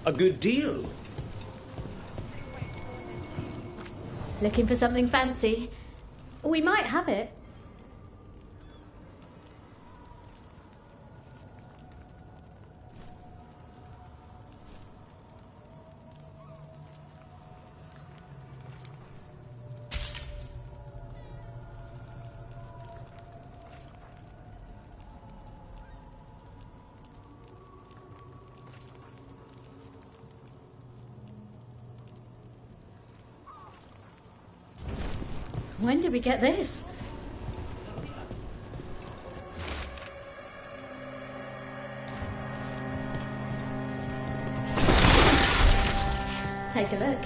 A good deal. Looking for something fancy? We might have it. When did we get this? Take a look.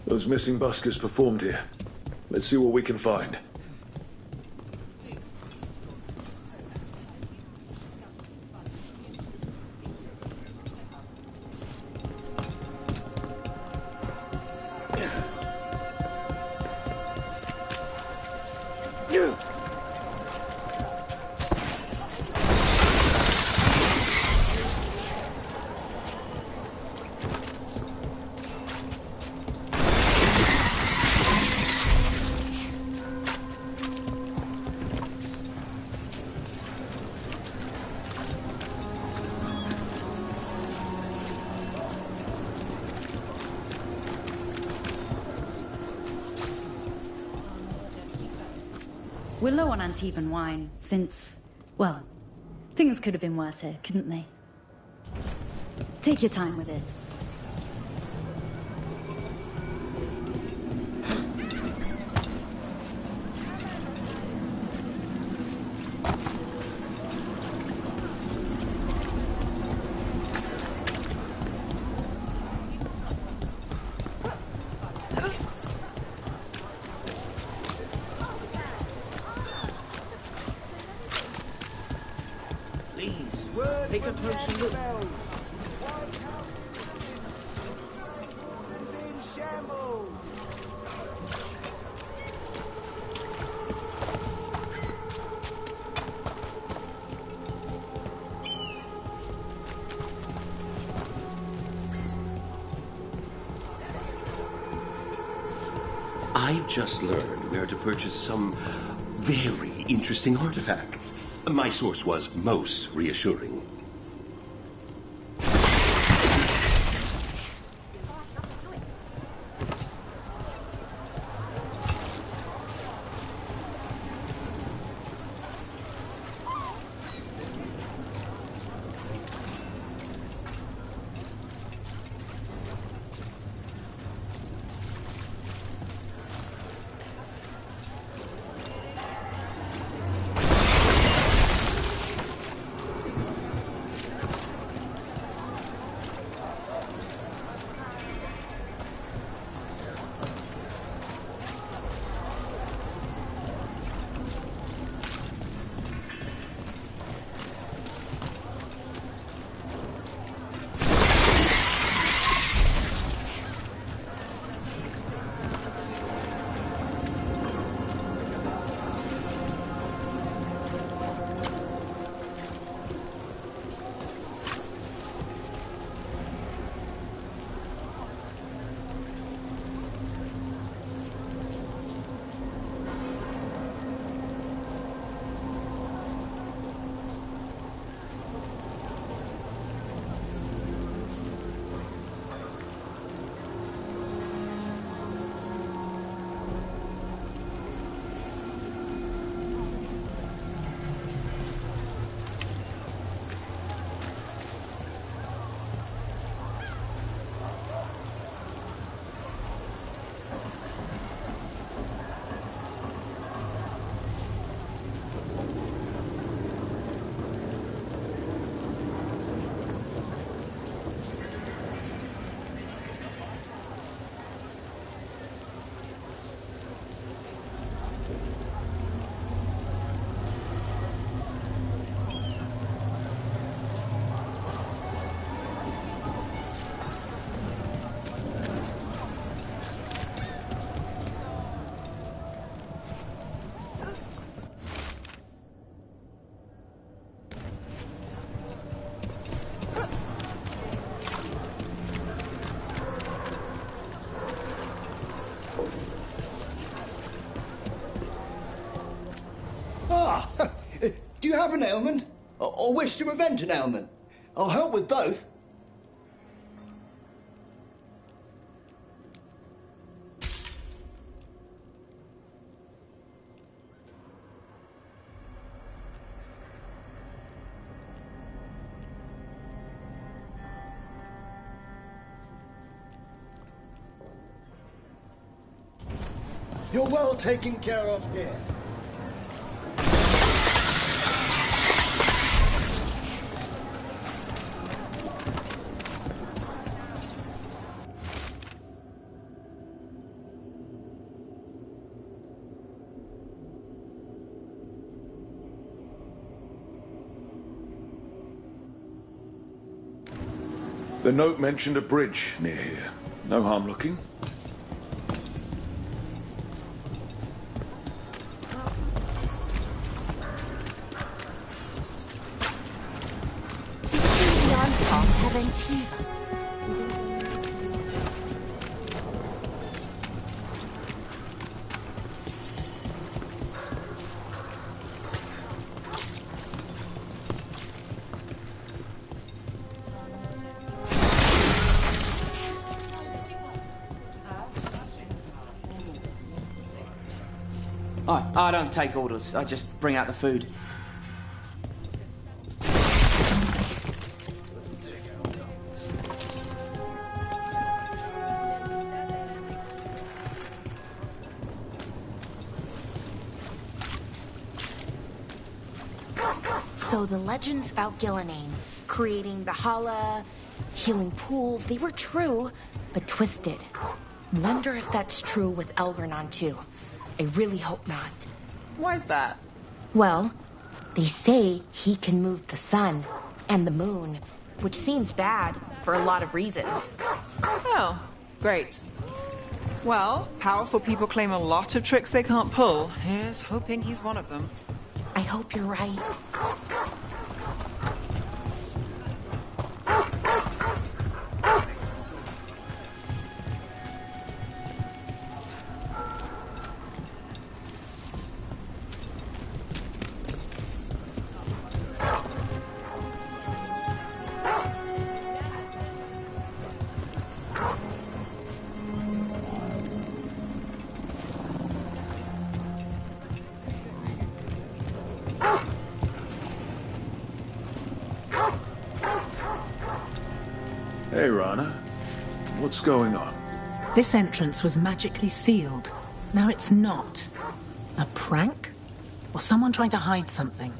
Those missing buskers performed here. Let's see what we can find. We're low on Antibon wine, since, well, things could have been worse here, couldn't they? Take your time with it. Take a closer look. I've just learned where to purchase some very interesting artifacts. My source was most reassuring. Do you have an ailment? Or wish to prevent an ailment? I'll help with both. You're well taken care of here. The note mentioned a bridge near here. No harm looking. I don't take orders. I just bring out the food. So the legends about Gillenane, creating the Hala, healing pools, they were true, but twisted. Wonder if that's true with Elgernon too. I really hope not. Why is that? Well, they say he can move the sun and the moon, which seems bad for a lot of reasons. Oh, great. Well, powerful people claim a lot of tricks they can't pull. Here's hoping he's one of them. I hope you're right. Hey, Rana. What's going on? This entrance was magically sealed. Now it's not. A prank? Or someone trying to hide something?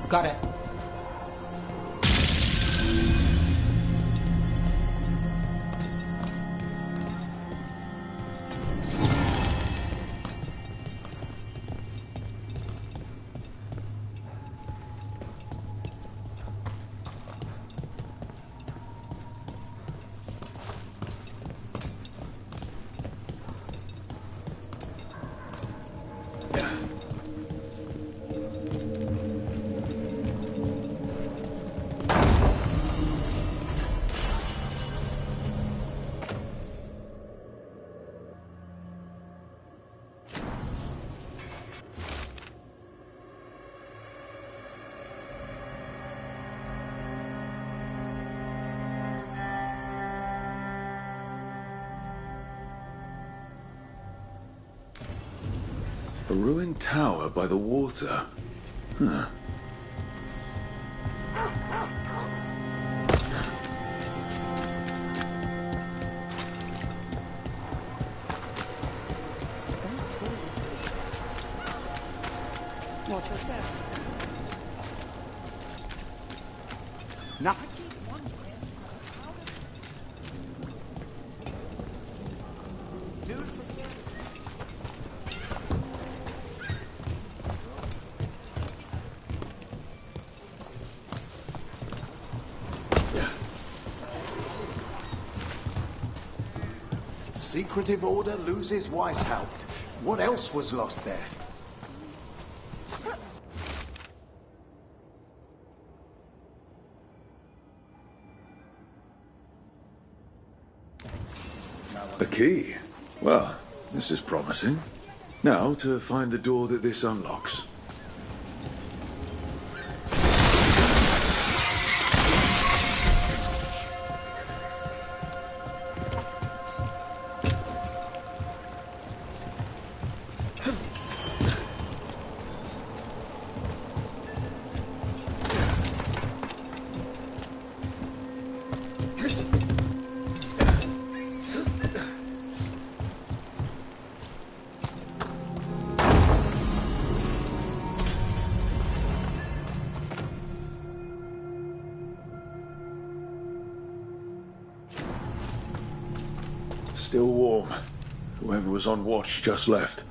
Got it. A ruined tower by the water. Huh. Watch your step. Nothing. Secretive Order loses Weishaupt. What else was lost there? A key. Well, this is promising. Now to find the door that this unlocks. Still warm. Whoever was on watch just left.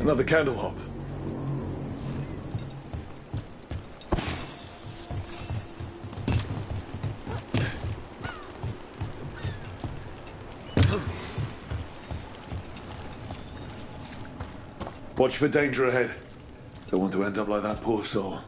Another candle hop. Watch for danger ahead. Don't want to end up like that poor soul.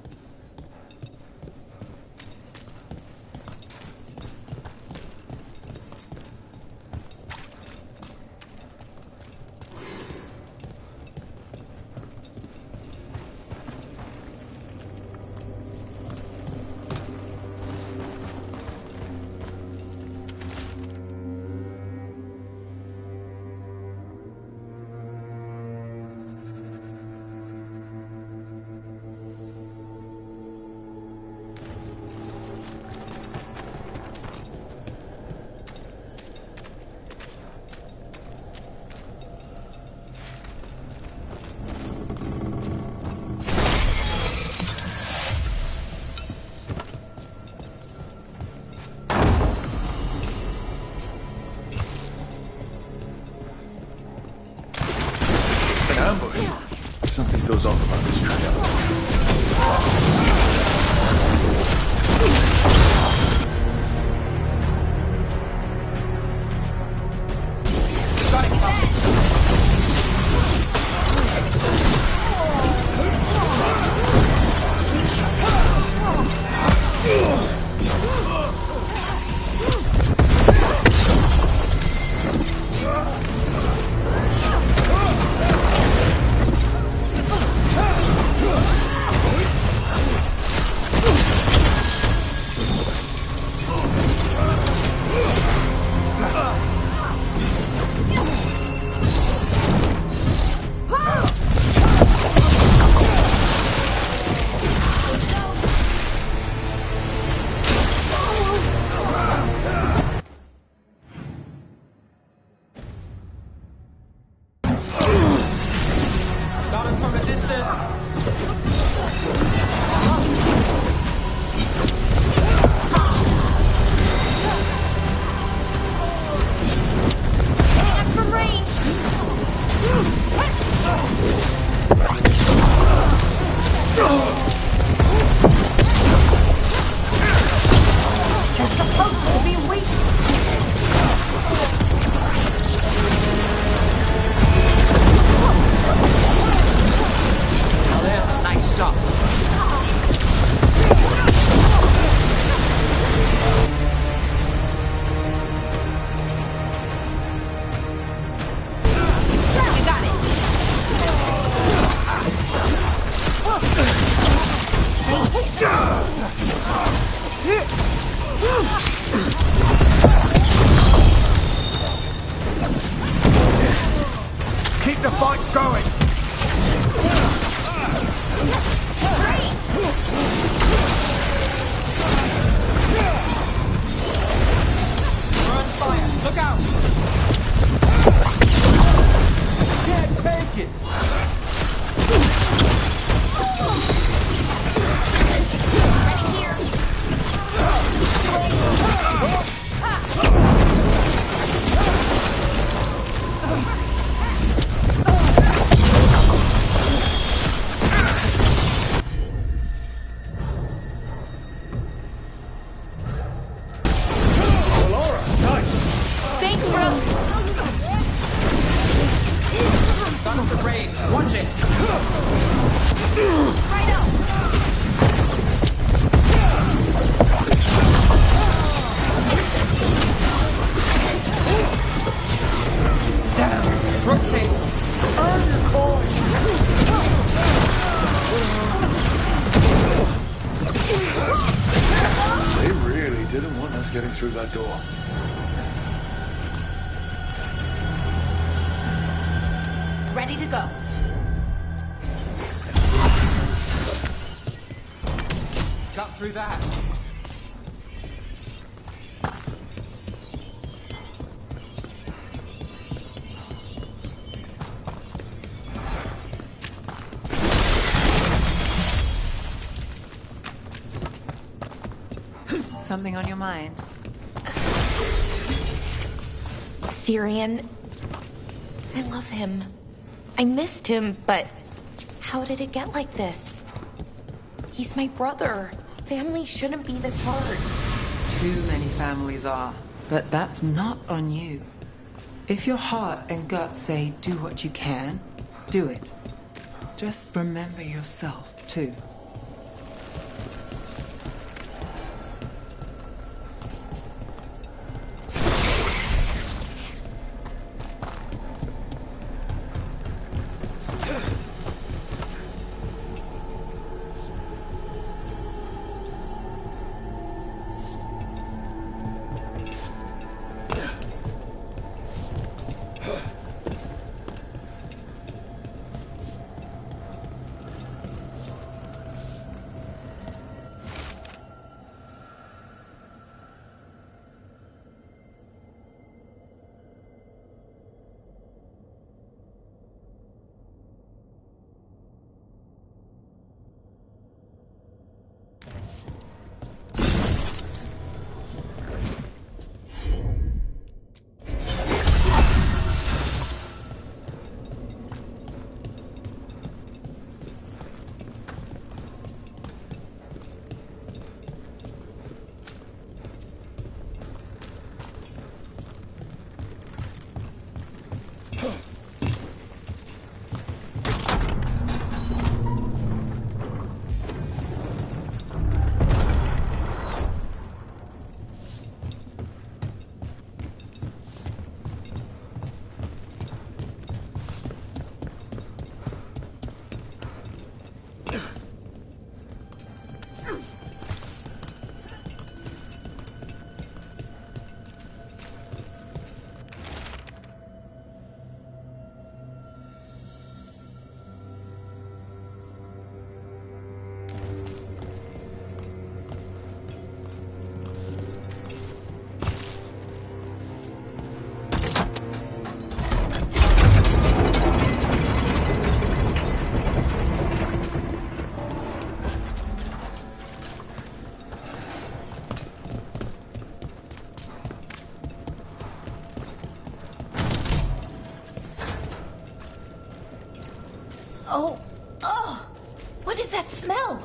Something goes off about this trail. Keep the fight going! Run fire! Look out! Can't take it! Thanks, Rook. Tunnel to rain. Watch it. Right up. Damn. Rook's hit. Earn your coin! They really didn't want us getting through that door. Ready to go. Cut through that. something on your mind? Syrian, I love him. I missed him, but how did it get like this? He's my brother. Family shouldn't be this hard. Too many families are, but that's not on you. If your heart and gut say do what you can, do it. Just remember yourself, too. Oh, what is that smell?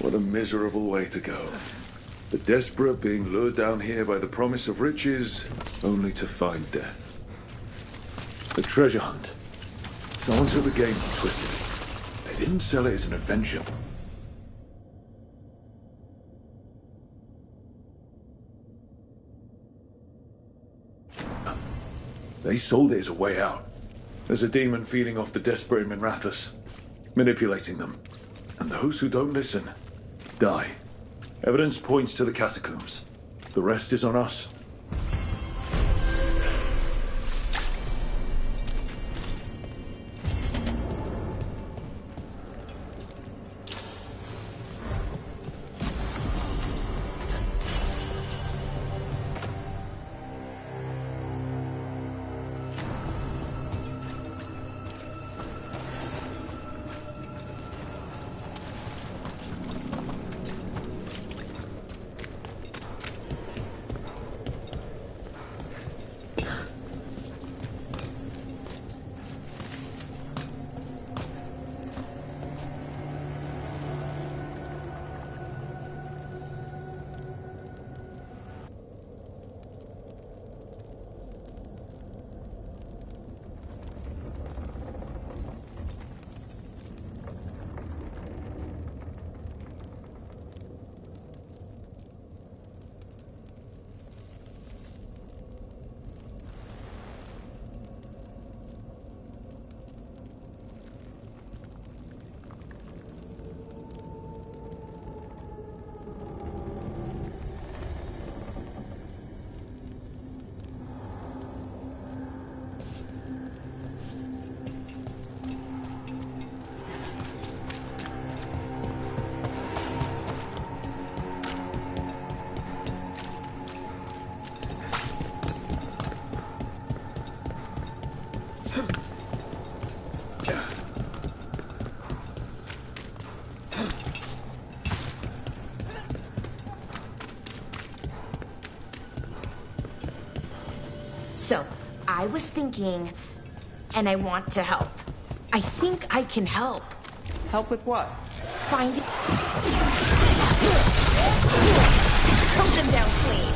What a miserable way to go. The desperate being lured down here by the promise of riches, only to find death. The treasure hunt. Someone took the game and twisted it. They didn't sell it as an adventure. They sold it as a way out. As a demon feeding off the desperate in Minrathous, manipulating them. And those who don't listen, die. Evidence points to the catacombs. The rest is on us. So, I was thinking, and I want to help. I think I can help. Help with what? Finding... Coat them down clean.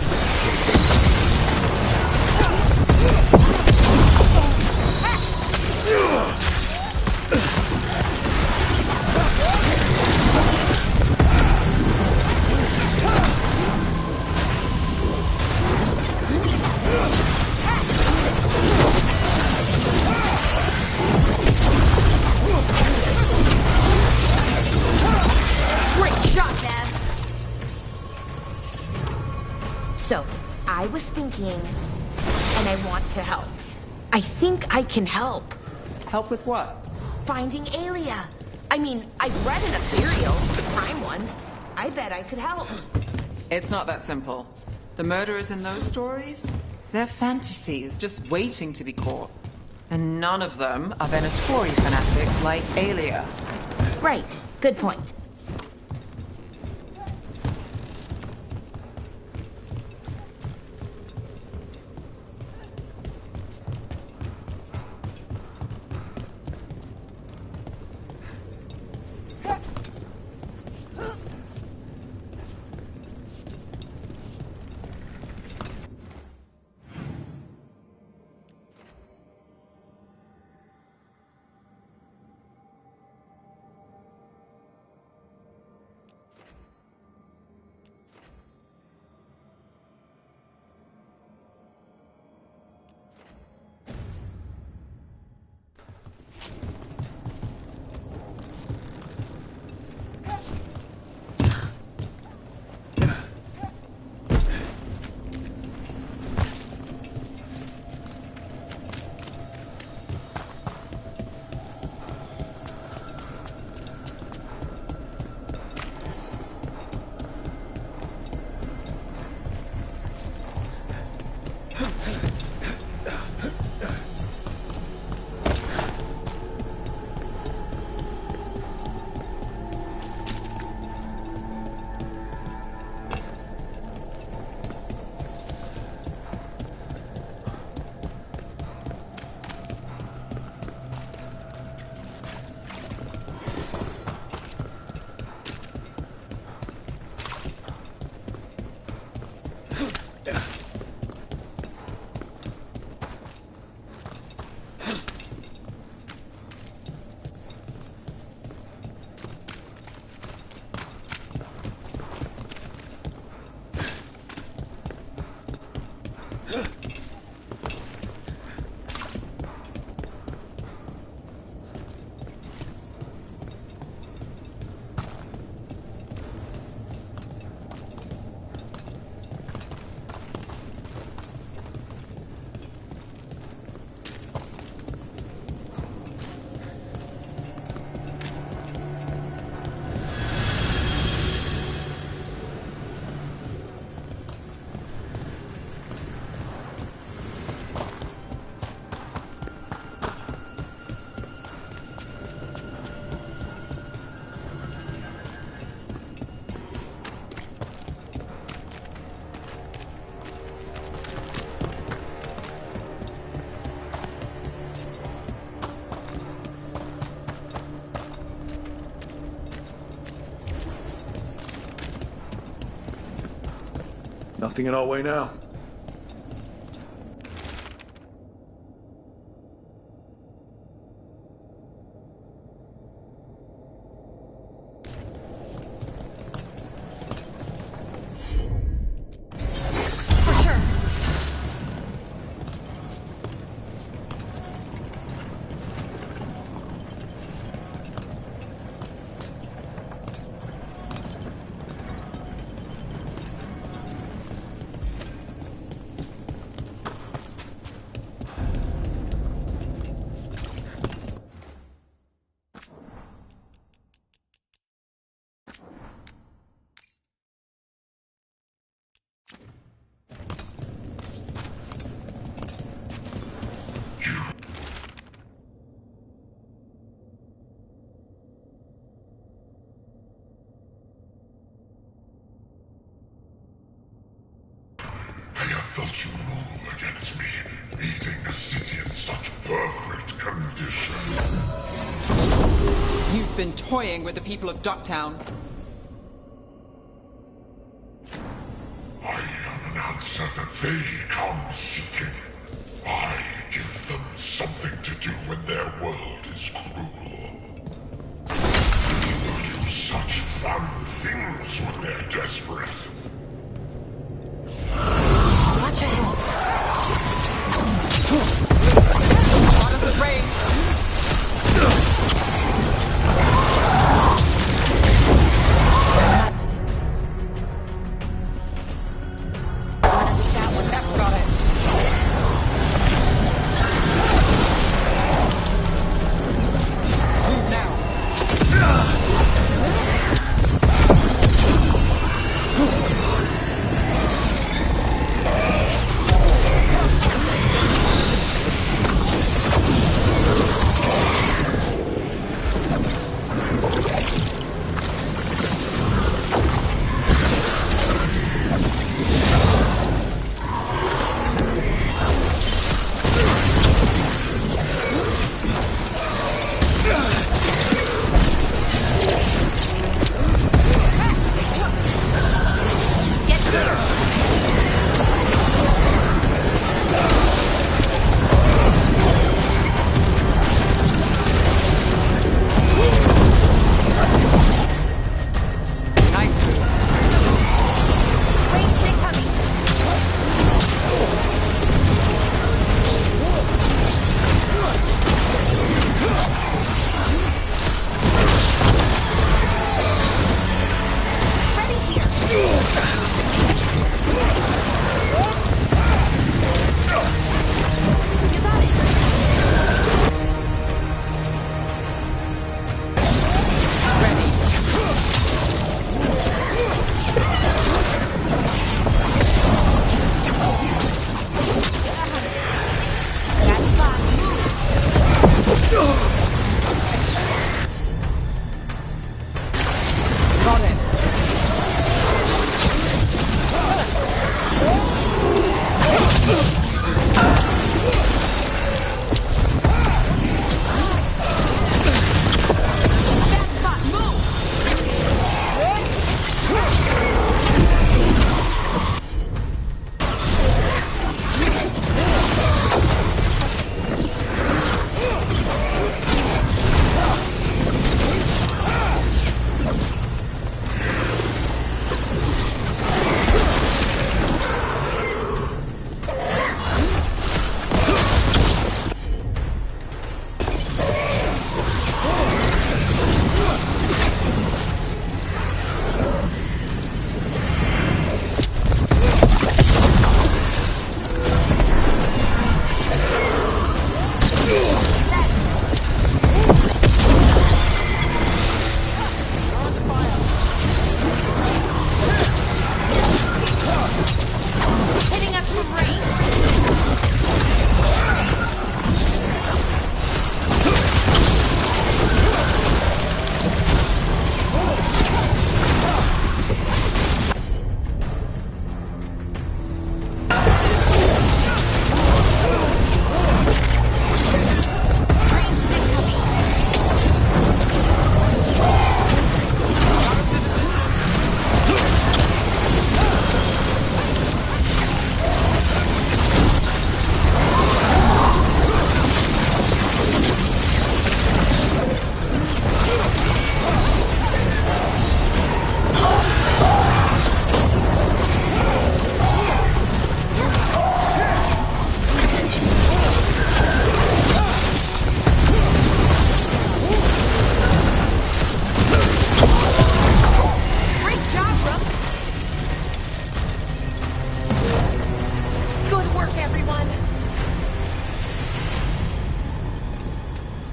Great shot, Nev. So, I was thinking, and I want to help. I think I can help. Help with what? Finding Aelia. I mean, I've read enough serials, the crime ones. I bet I could help. It's not that simple. The murderers in those stories? They're fantasies, just waiting to be caught. And none of them are Venatori fanatics like Aelia. Right. Good point. Nothing in our way now. have felt you move against me, leading a city in such perfect condition. You've been toying with the people of Ducktown. I am an answer that they come seeking. I give them something to do when their world is cruel. People do such fun things when they're desperate. Watch out! Out of the rain! That's got it. Move now.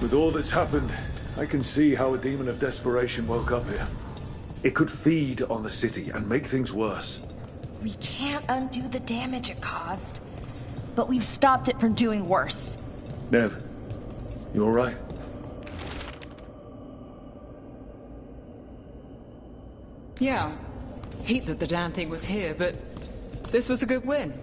With all that's happened, I can see how a demon of desperation woke up here. It could feed on the city and make things worse. We can't undo the damage it caused, but we've stopped it from doing worse. Nev, you all right? Yeah. Hate that the damn thing was here, but this was a good win.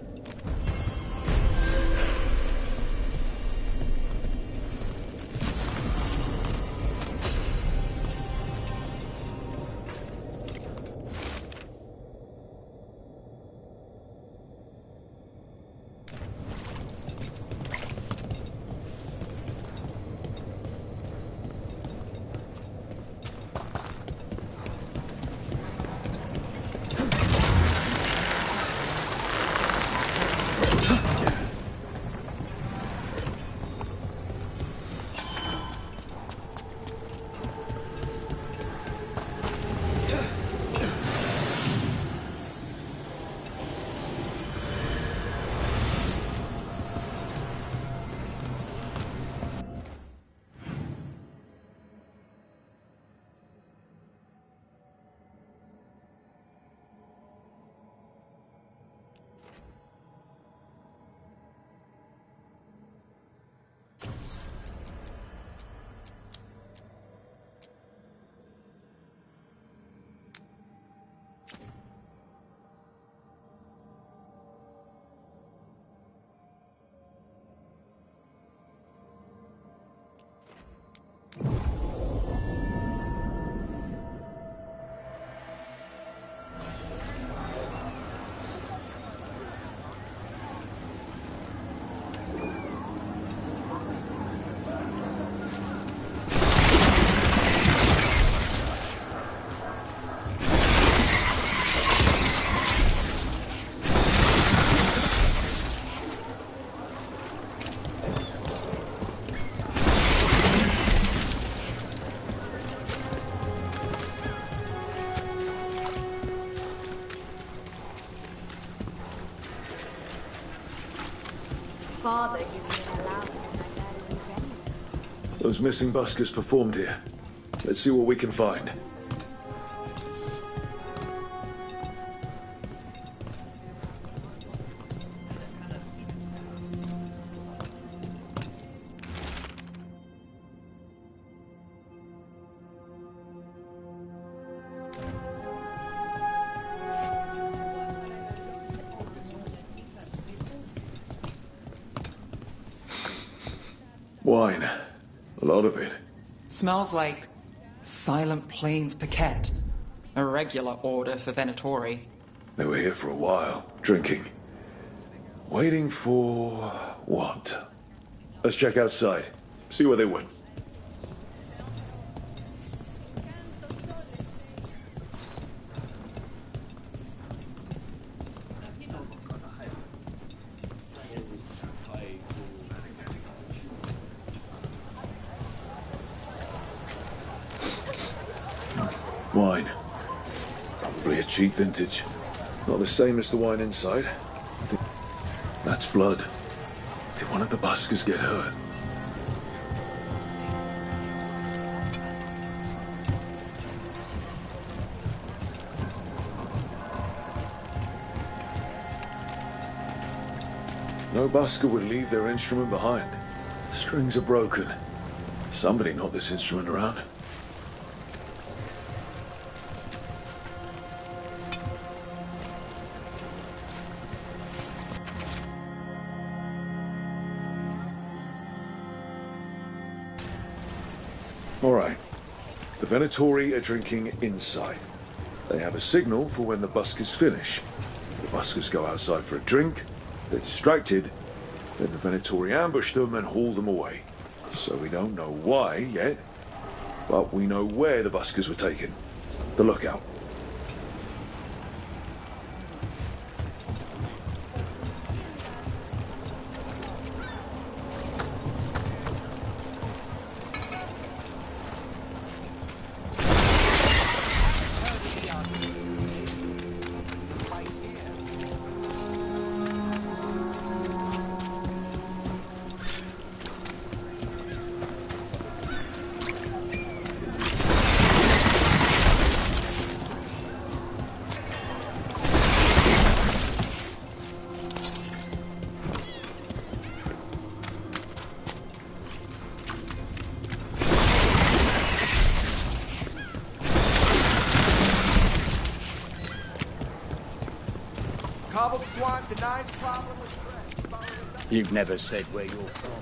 father gives me an allowance and I barely use any. Those missing buskers performed here. Let's see what we can find. Wine. A lot of it. Smells like Silent Plains Paquette. A regular order for Venatori. They were here for a while, drinking. Waiting for... what? Let's check outside. See where they went. Wine. Probably a cheap vintage. Not the same as the wine inside. That's blood. Did one of the buskers get hurt? No busker would leave their instrument behind. The strings are broken. Somebody knocked this instrument around. All right. The Venatori are drinking inside. They have a signal for when the buskers finish. The buskers go outside for a drink, they're distracted, then the Venatori ambush them and haul them away. So we don't know why yet, but we know where the buskers were taken. The lookout. You've never said where you're from.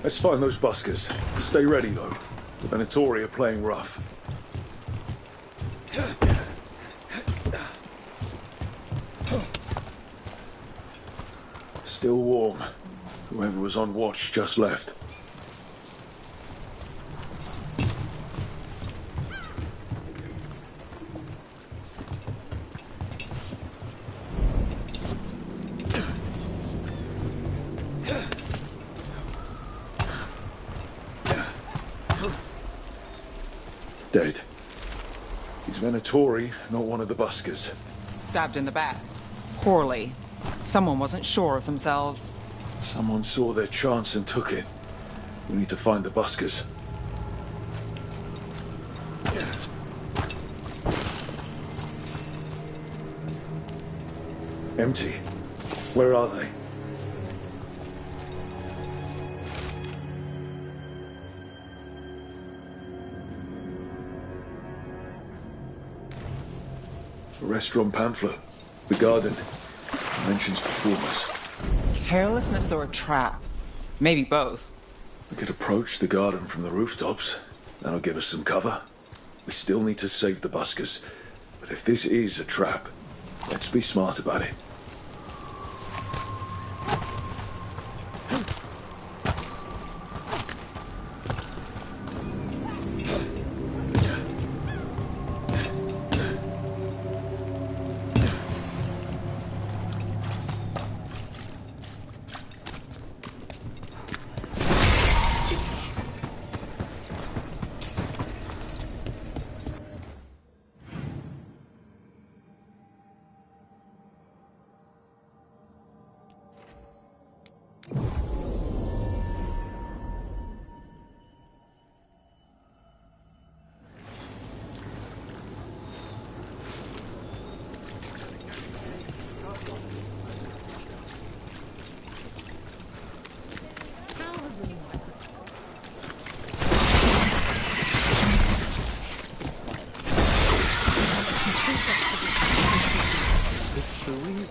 Let's find those buskers. Stay ready, though. The Venatori are playing rough. Still warm. Whoever was on watch just left. Dead. He's Venatori, not one of the buskers. Stabbed in the back. Poorly. Someone wasn't sure of themselves. Someone saw their chance and took it. We need to find the buskers. Empty. Where are they? A restaurant pamphlet. The garden. Mentions performers. Carelessness or a trap? Maybe both. We could approach the garden from the rooftops. That'll give us some cover. We still need to save the buskers. But if this is a trap, let's be smart about it.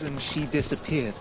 reason she disappeared.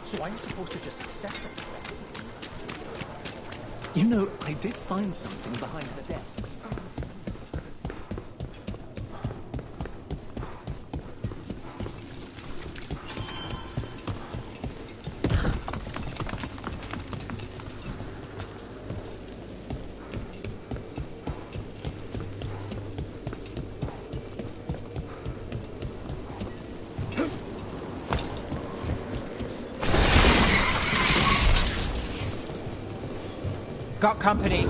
So are you supposed to just accept it? You know, I did find something behind her desk. Got company.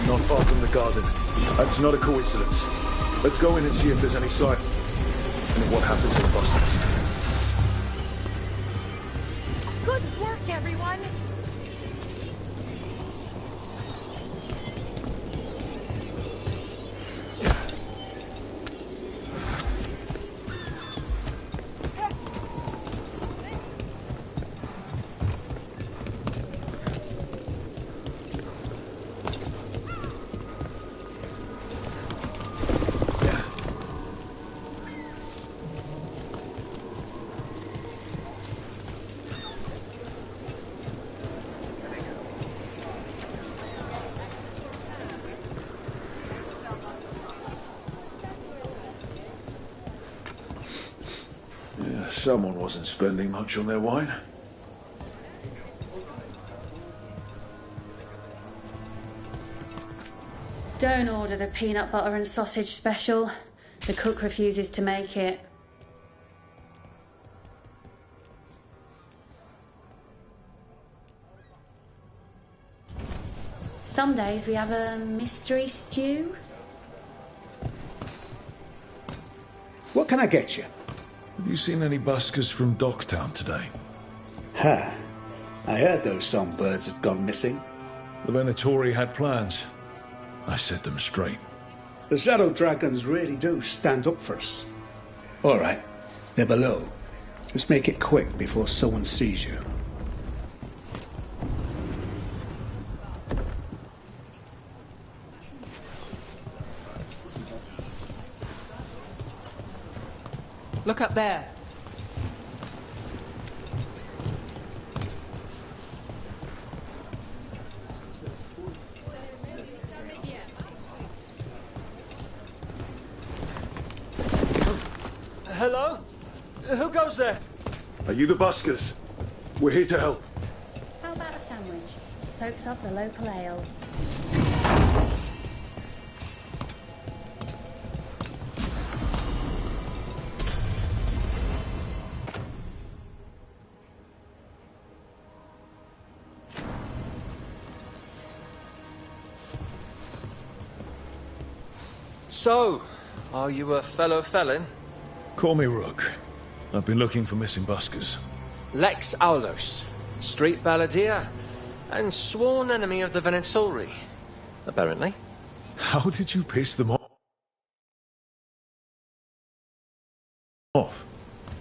Not far from the garden. That's not a coincidence. Let's go in and see if there's any sign. And what happened to the busters. Good work, everyone! Someone wasn't spending much on their wine. Don't order the peanut butter and sausage special. The cook refuses to make it. Some days we have a mystery stew. What can I get you? Have you seen any buskers from Docktown today? Ha! I heard those songbirds had gone missing. The Venatori had plans. I set them straight. The Shadow Dragons really do stand up for us. All right, they're below. Just make it quick before someone sees you. Look up there. Hello? Who goes there? Are you the buskers? We're here to help. How about a sandwich? Soaks up the local ale. So, are you a fellow felon? Call me Rook. I've been looking for missing buskers. Lex Aulos, street balladeer, and sworn enemy of the Venetori, apparently. How did you piss them off?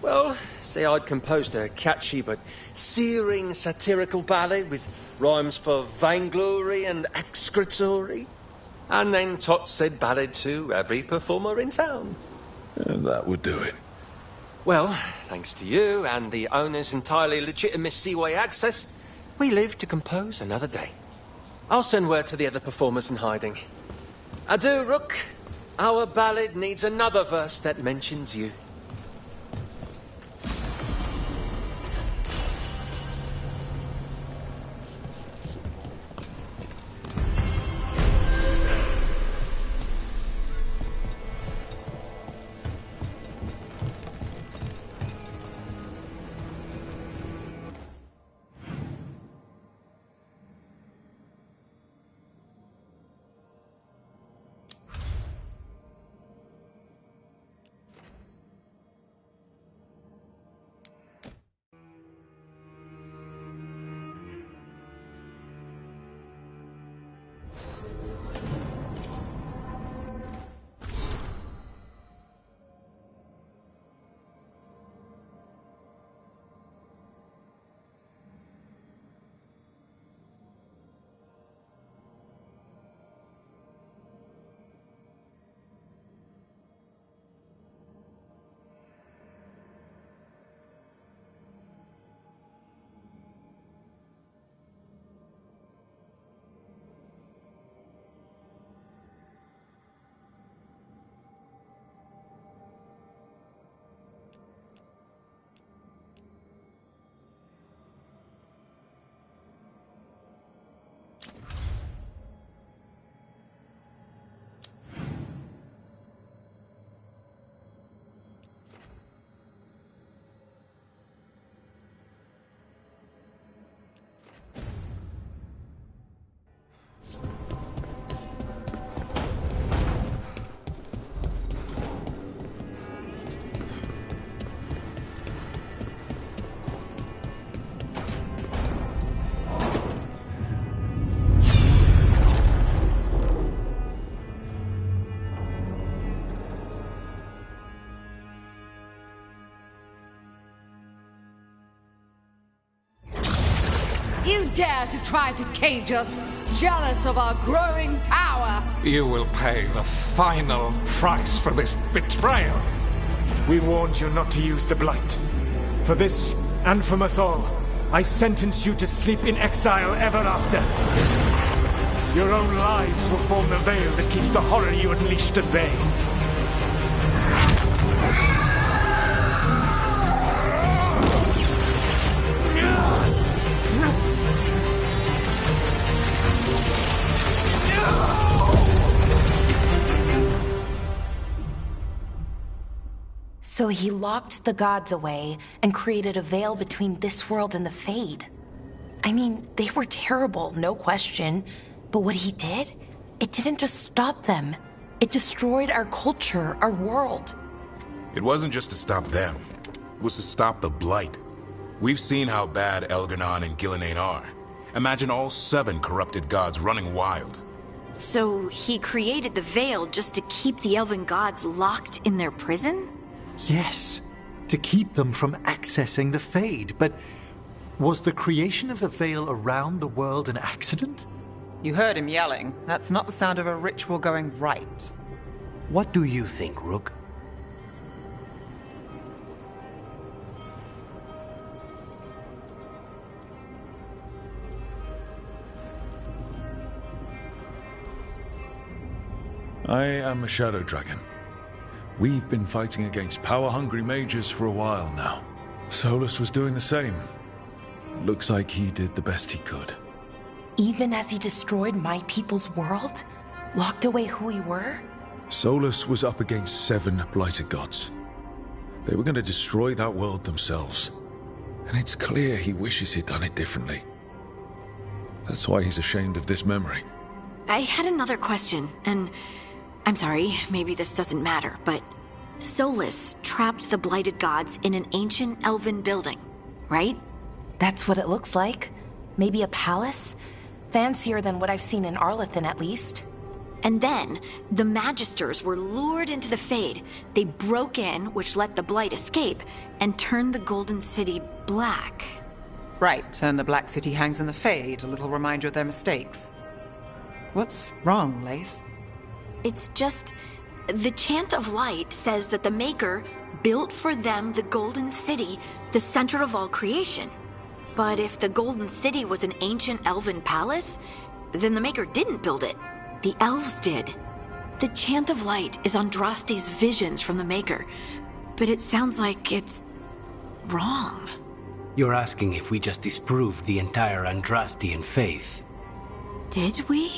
Well, say I'd composed a catchy but searing satirical ballad with rhymes for vainglory and excretory. And then tot said ballad to every performer in town. And that would do it. Well, thanks to you and the owner's entirely legitimate seaway access, we live to compose another day. I'll send word to the other performers in hiding. Adieu, Rook. Our ballad needs another verse that mentions you. You dare to try to cage us, jealous of our growing power! You will pay the final price for this betrayal. We warned you not to use the Blight. For this, and for Mathol, I sentence you to sleep in exile ever after. Your own lives will form the veil that keeps the horror you unleashed at bay. So he locked the gods away and created a veil between this world and the Fade. I mean, they were terrible, no question. But what he did, it didn't just stop them. It destroyed our culture, our world. It wasn't just to stop them. It was to stop the Blight. We've seen how bad Elganon and Gillenane are. Imagine all 7 corrupted gods running wild. So he created the Veil just to keep the elven gods locked in their prison? Yes, to keep them from accessing the Fade, but was the creation of the Veil around the world an accident? You heard him yelling. That's not the sound of a ritual going right. What do you think, Rook? I am a shadow dragon. We've been fighting against power-hungry mages for a while now. Solus was doing the same. Looks like he did the best he could. Even as he destroyed my people's world? Locked away who we were? Solus was up against 7 blighted gods. They were going to destroy that world themselves. And it's clear he wishes he'd done it differently. That's why he's ashamed of this memory. I had another question, and I'm sorry, maybe this doesn't matter, but Solus trapped the blighted gods in an ancient elven building, right? That's what it looks like. Maybe a palace? Fancier than what I've seen in Arlethan, at least. And then, the Magisters were lured into the Fade. They broke in, which let the Blight escape, and turned the Golden City black. Right, and the Black City hangs in the Fade, a little reminder of their mistakes. What's wrong, Lace? It's just... the Chant of Light says that the Maker built for them the Golden City, the center of all creation. But if the Golden City was an ancient elven palace, then the Maker didn't build it. The elves did. The Chant of Light is Andraste's visions from the Maker, but it sounds like it's wrong. You're asking if we just disproved the entire Andrastian faith. Did we?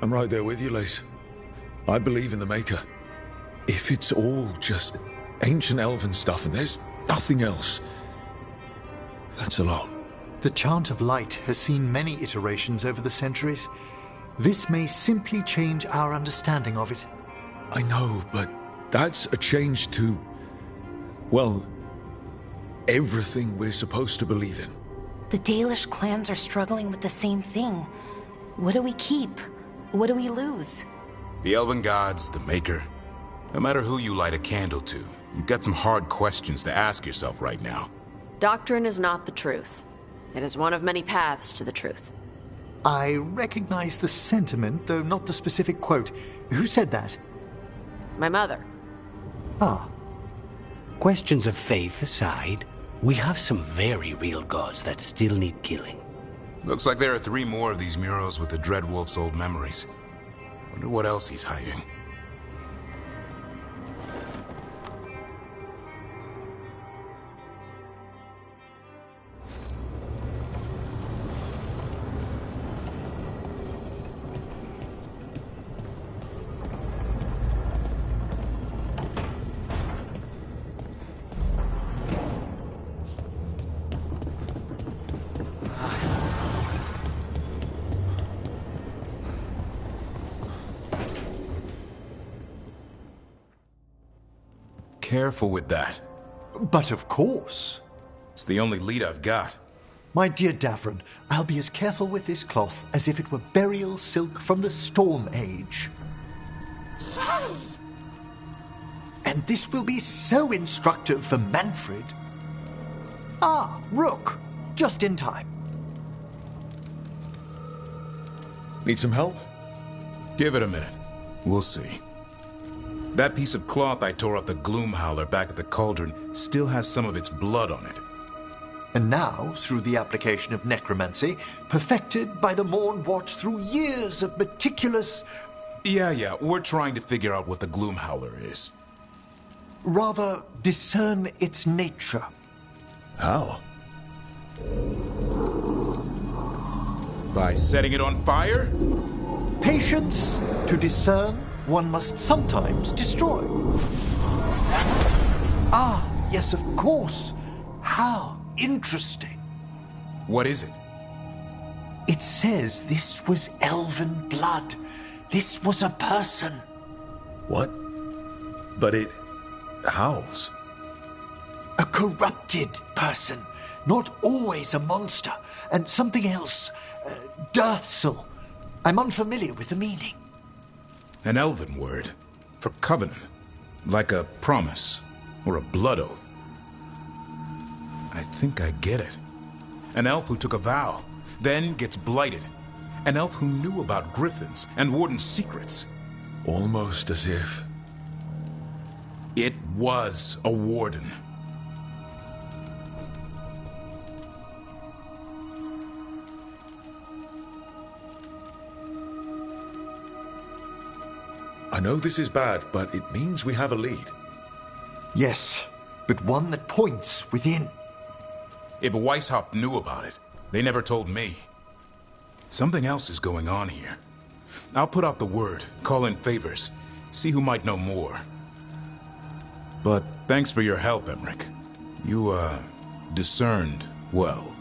I'm right there with you, Lace. I believe in the Maker. If it's all just ancient elven stuff and there's nothing else, that's a lot. The Chant of Light has seen many iterations over the centuries. This may simply change our understanding of it. I know, but that's a change to, well, everything we're supposed to believe in. The Dalish clans are struggling with the same thing. What do we keep? What do we lose? The elven gods, the Maker. No matter who you light a candle to, you've got some hard questions to ask yourself right now. Doctrine is not the truth. It is one of many paths to the truth. I recognize the sentiment, though not the specific quote. Who said that? My mother. Ah. Questions of faith aside, we have some very real gods that still need killing. Looks like there are 3 more of these murals with the Dreadwolf's old memories. Wonder what else he's hiding. Careful with that. But of course. It's the only lead I've got. My dear Davron, I'll be as careful with this cloth as if it were burial silk from the Storm Age. And this will be so instructive for Manfred. Ah, Rook, just in time. Need some help? Give it a minute. We'll see. That piece of cloth I tore off the Gloomhowler back at the cauldron still has some of its blood on it. And now, through the application of necromancy, perfected by the Morn Watch through years of meticulous... Yeah, we're trying to figure out what the Gloomhowler is. Rather, discern its nature. How? By setting it on fire? Patience. To discern, one must sometimes destroy. Ah, yes, of course. How interesting. What is it? It says this was elven blood. This was a person. What? But it howls. A corrupted person. Not always a monster. And something else. Deathsel. I'm unfamiliar with the meaning. An elven word for covenant, like a promise or a blood oath. I think I get it. An elf who took a vow, then gets blighted. An elf who knew about griffins and warden's secrets. Almost as if... It was a warden. I know this is bad, but it means we have a lead. Yes, but one that points within. If Weishaupt knew about it, they never told me. Something else is going on here. I'll put out the word, call in favors, see who might know more. But thanks for your help, Emmerich. You, discerned well.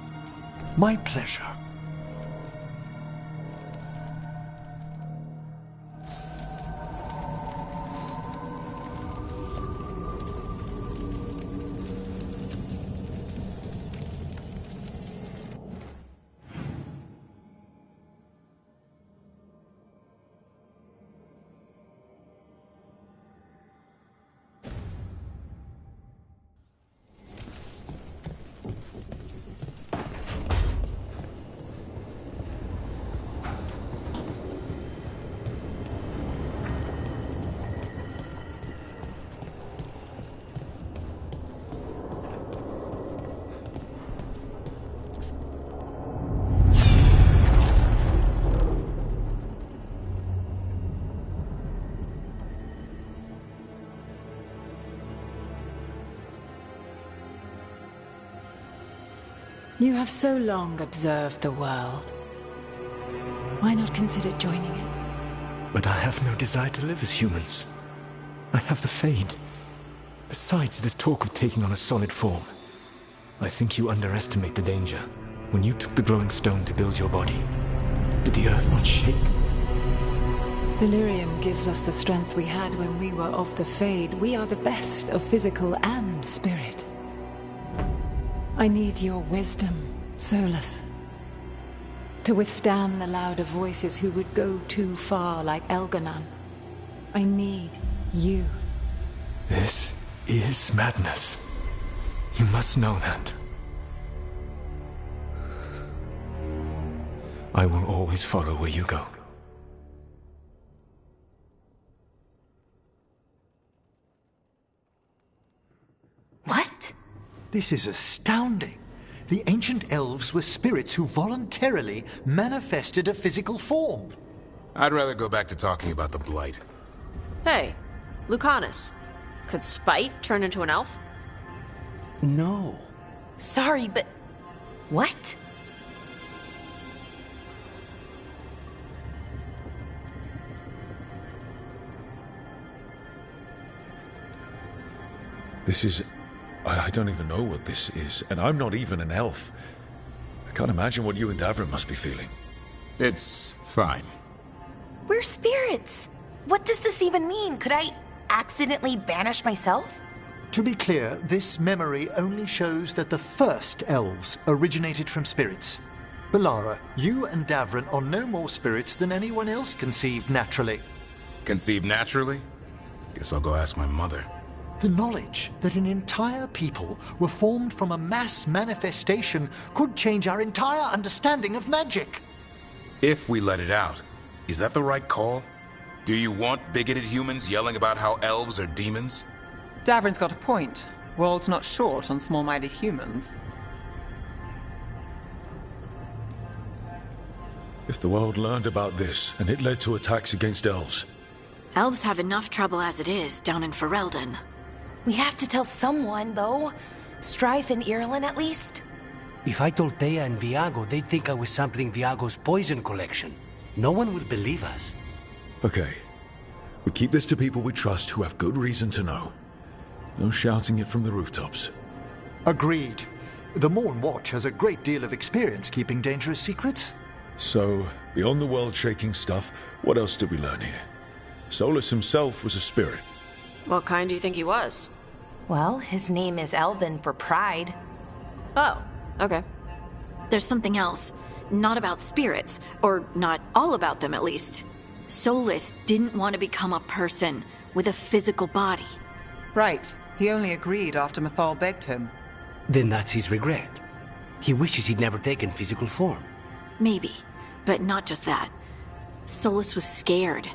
My pleasure. You have so long observed the world. Why not consider joining it? But I have no desire to live as humans. I have the Fade. Besides this talk of taking on a solid form, I think you underestimate the danger. When you took the glowing stone to build your body, did the earth not shake? Delirium gives us the strength we had when we were of the Fade. We are the best of physical and spirit. I need your wisdom, Solus, to withstand the louder voices who would go too far like Elganon. I need you. This is madness. You must know that. I will always follow where you go. What? This is astounding. The ancient elves were spirits who voluntarily manifested a physical form. I'd rather go back to talking about the Blight. Hey, Lucanus. Could Spite turn into an elf? No. Sorry, but... what? This is... I don't even know what this is, and I'm not even an elf. I can't imagine what you and Davrin must be feeling. It's fine. We're spirits. What does this even mean? Could I accidentally banish myself? To be clear, this memory only shows that the first elves originated from spirits. Balara, you and Davrin are no more spirits than anyone else conceived naturally. Conceived naturally? Guess I'll go ask my mother. The knowledge that an entire people were formed from a mass manifestation could change our entire understanding of magic. If we let it out, is that the right call? Do you want bigoted humans yelling about how elves are demons? Davrin's got a point. World's not short on small-minded humans. If the world learned about this, and it led to attacks against elves... Elves have enough trouble as it is down in Ferelden. We have to tell someone, though. Strife and Irulan, at least. If I told Thea and Viago, they'd think I was sampling Viago's poison collection. No one would believe us. Okay. We keep this to people we trust who have good reason to know. No shouting it from the rooftops. Agreed. The Morn Watch has a great deal of experience keeping dangerous secrets. So, beyond the world-shaking stuff, what else did we learn here? Solus himself was a spirit. What kind do you think he was? Well, his name is Elven for pride. Oh, okay. There's something else. Not about spirits, or not all about them at least. Solus didn't want to become a person with a physical body. Right. He only agreed after Mythal begged him. Then that's his regret. He wishes he'd never taken physical form. Maybe, but not just that. Solus was scared.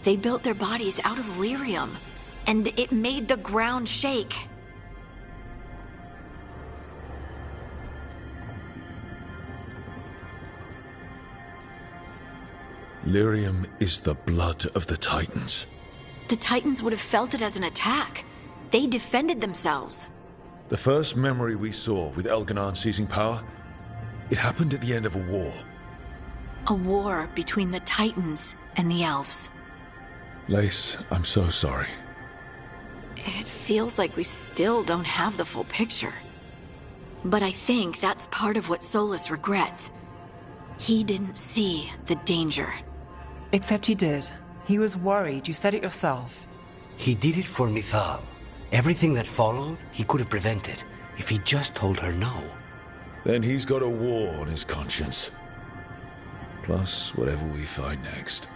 They built their bodies out of lyrium, and it made the ground shake. Lyrium is the blood of the Titans. The Titans would have felt it as an attack. They defended themselves. The first memory we saw with Elganon seizing power, it happened at the end of a war. A war between the Titans and the elves. Lace, I'm so sorry. It feels like we still don't have the full picture. But I think that's part of what Solus regrets. He didn't see the danger. Except he did. He was worried. You said it yourself. He did it for Mythal. Everything that followed, he could have prevented, if he just told her no. Then he's got a war on his conscience. Plus, whatever we find next.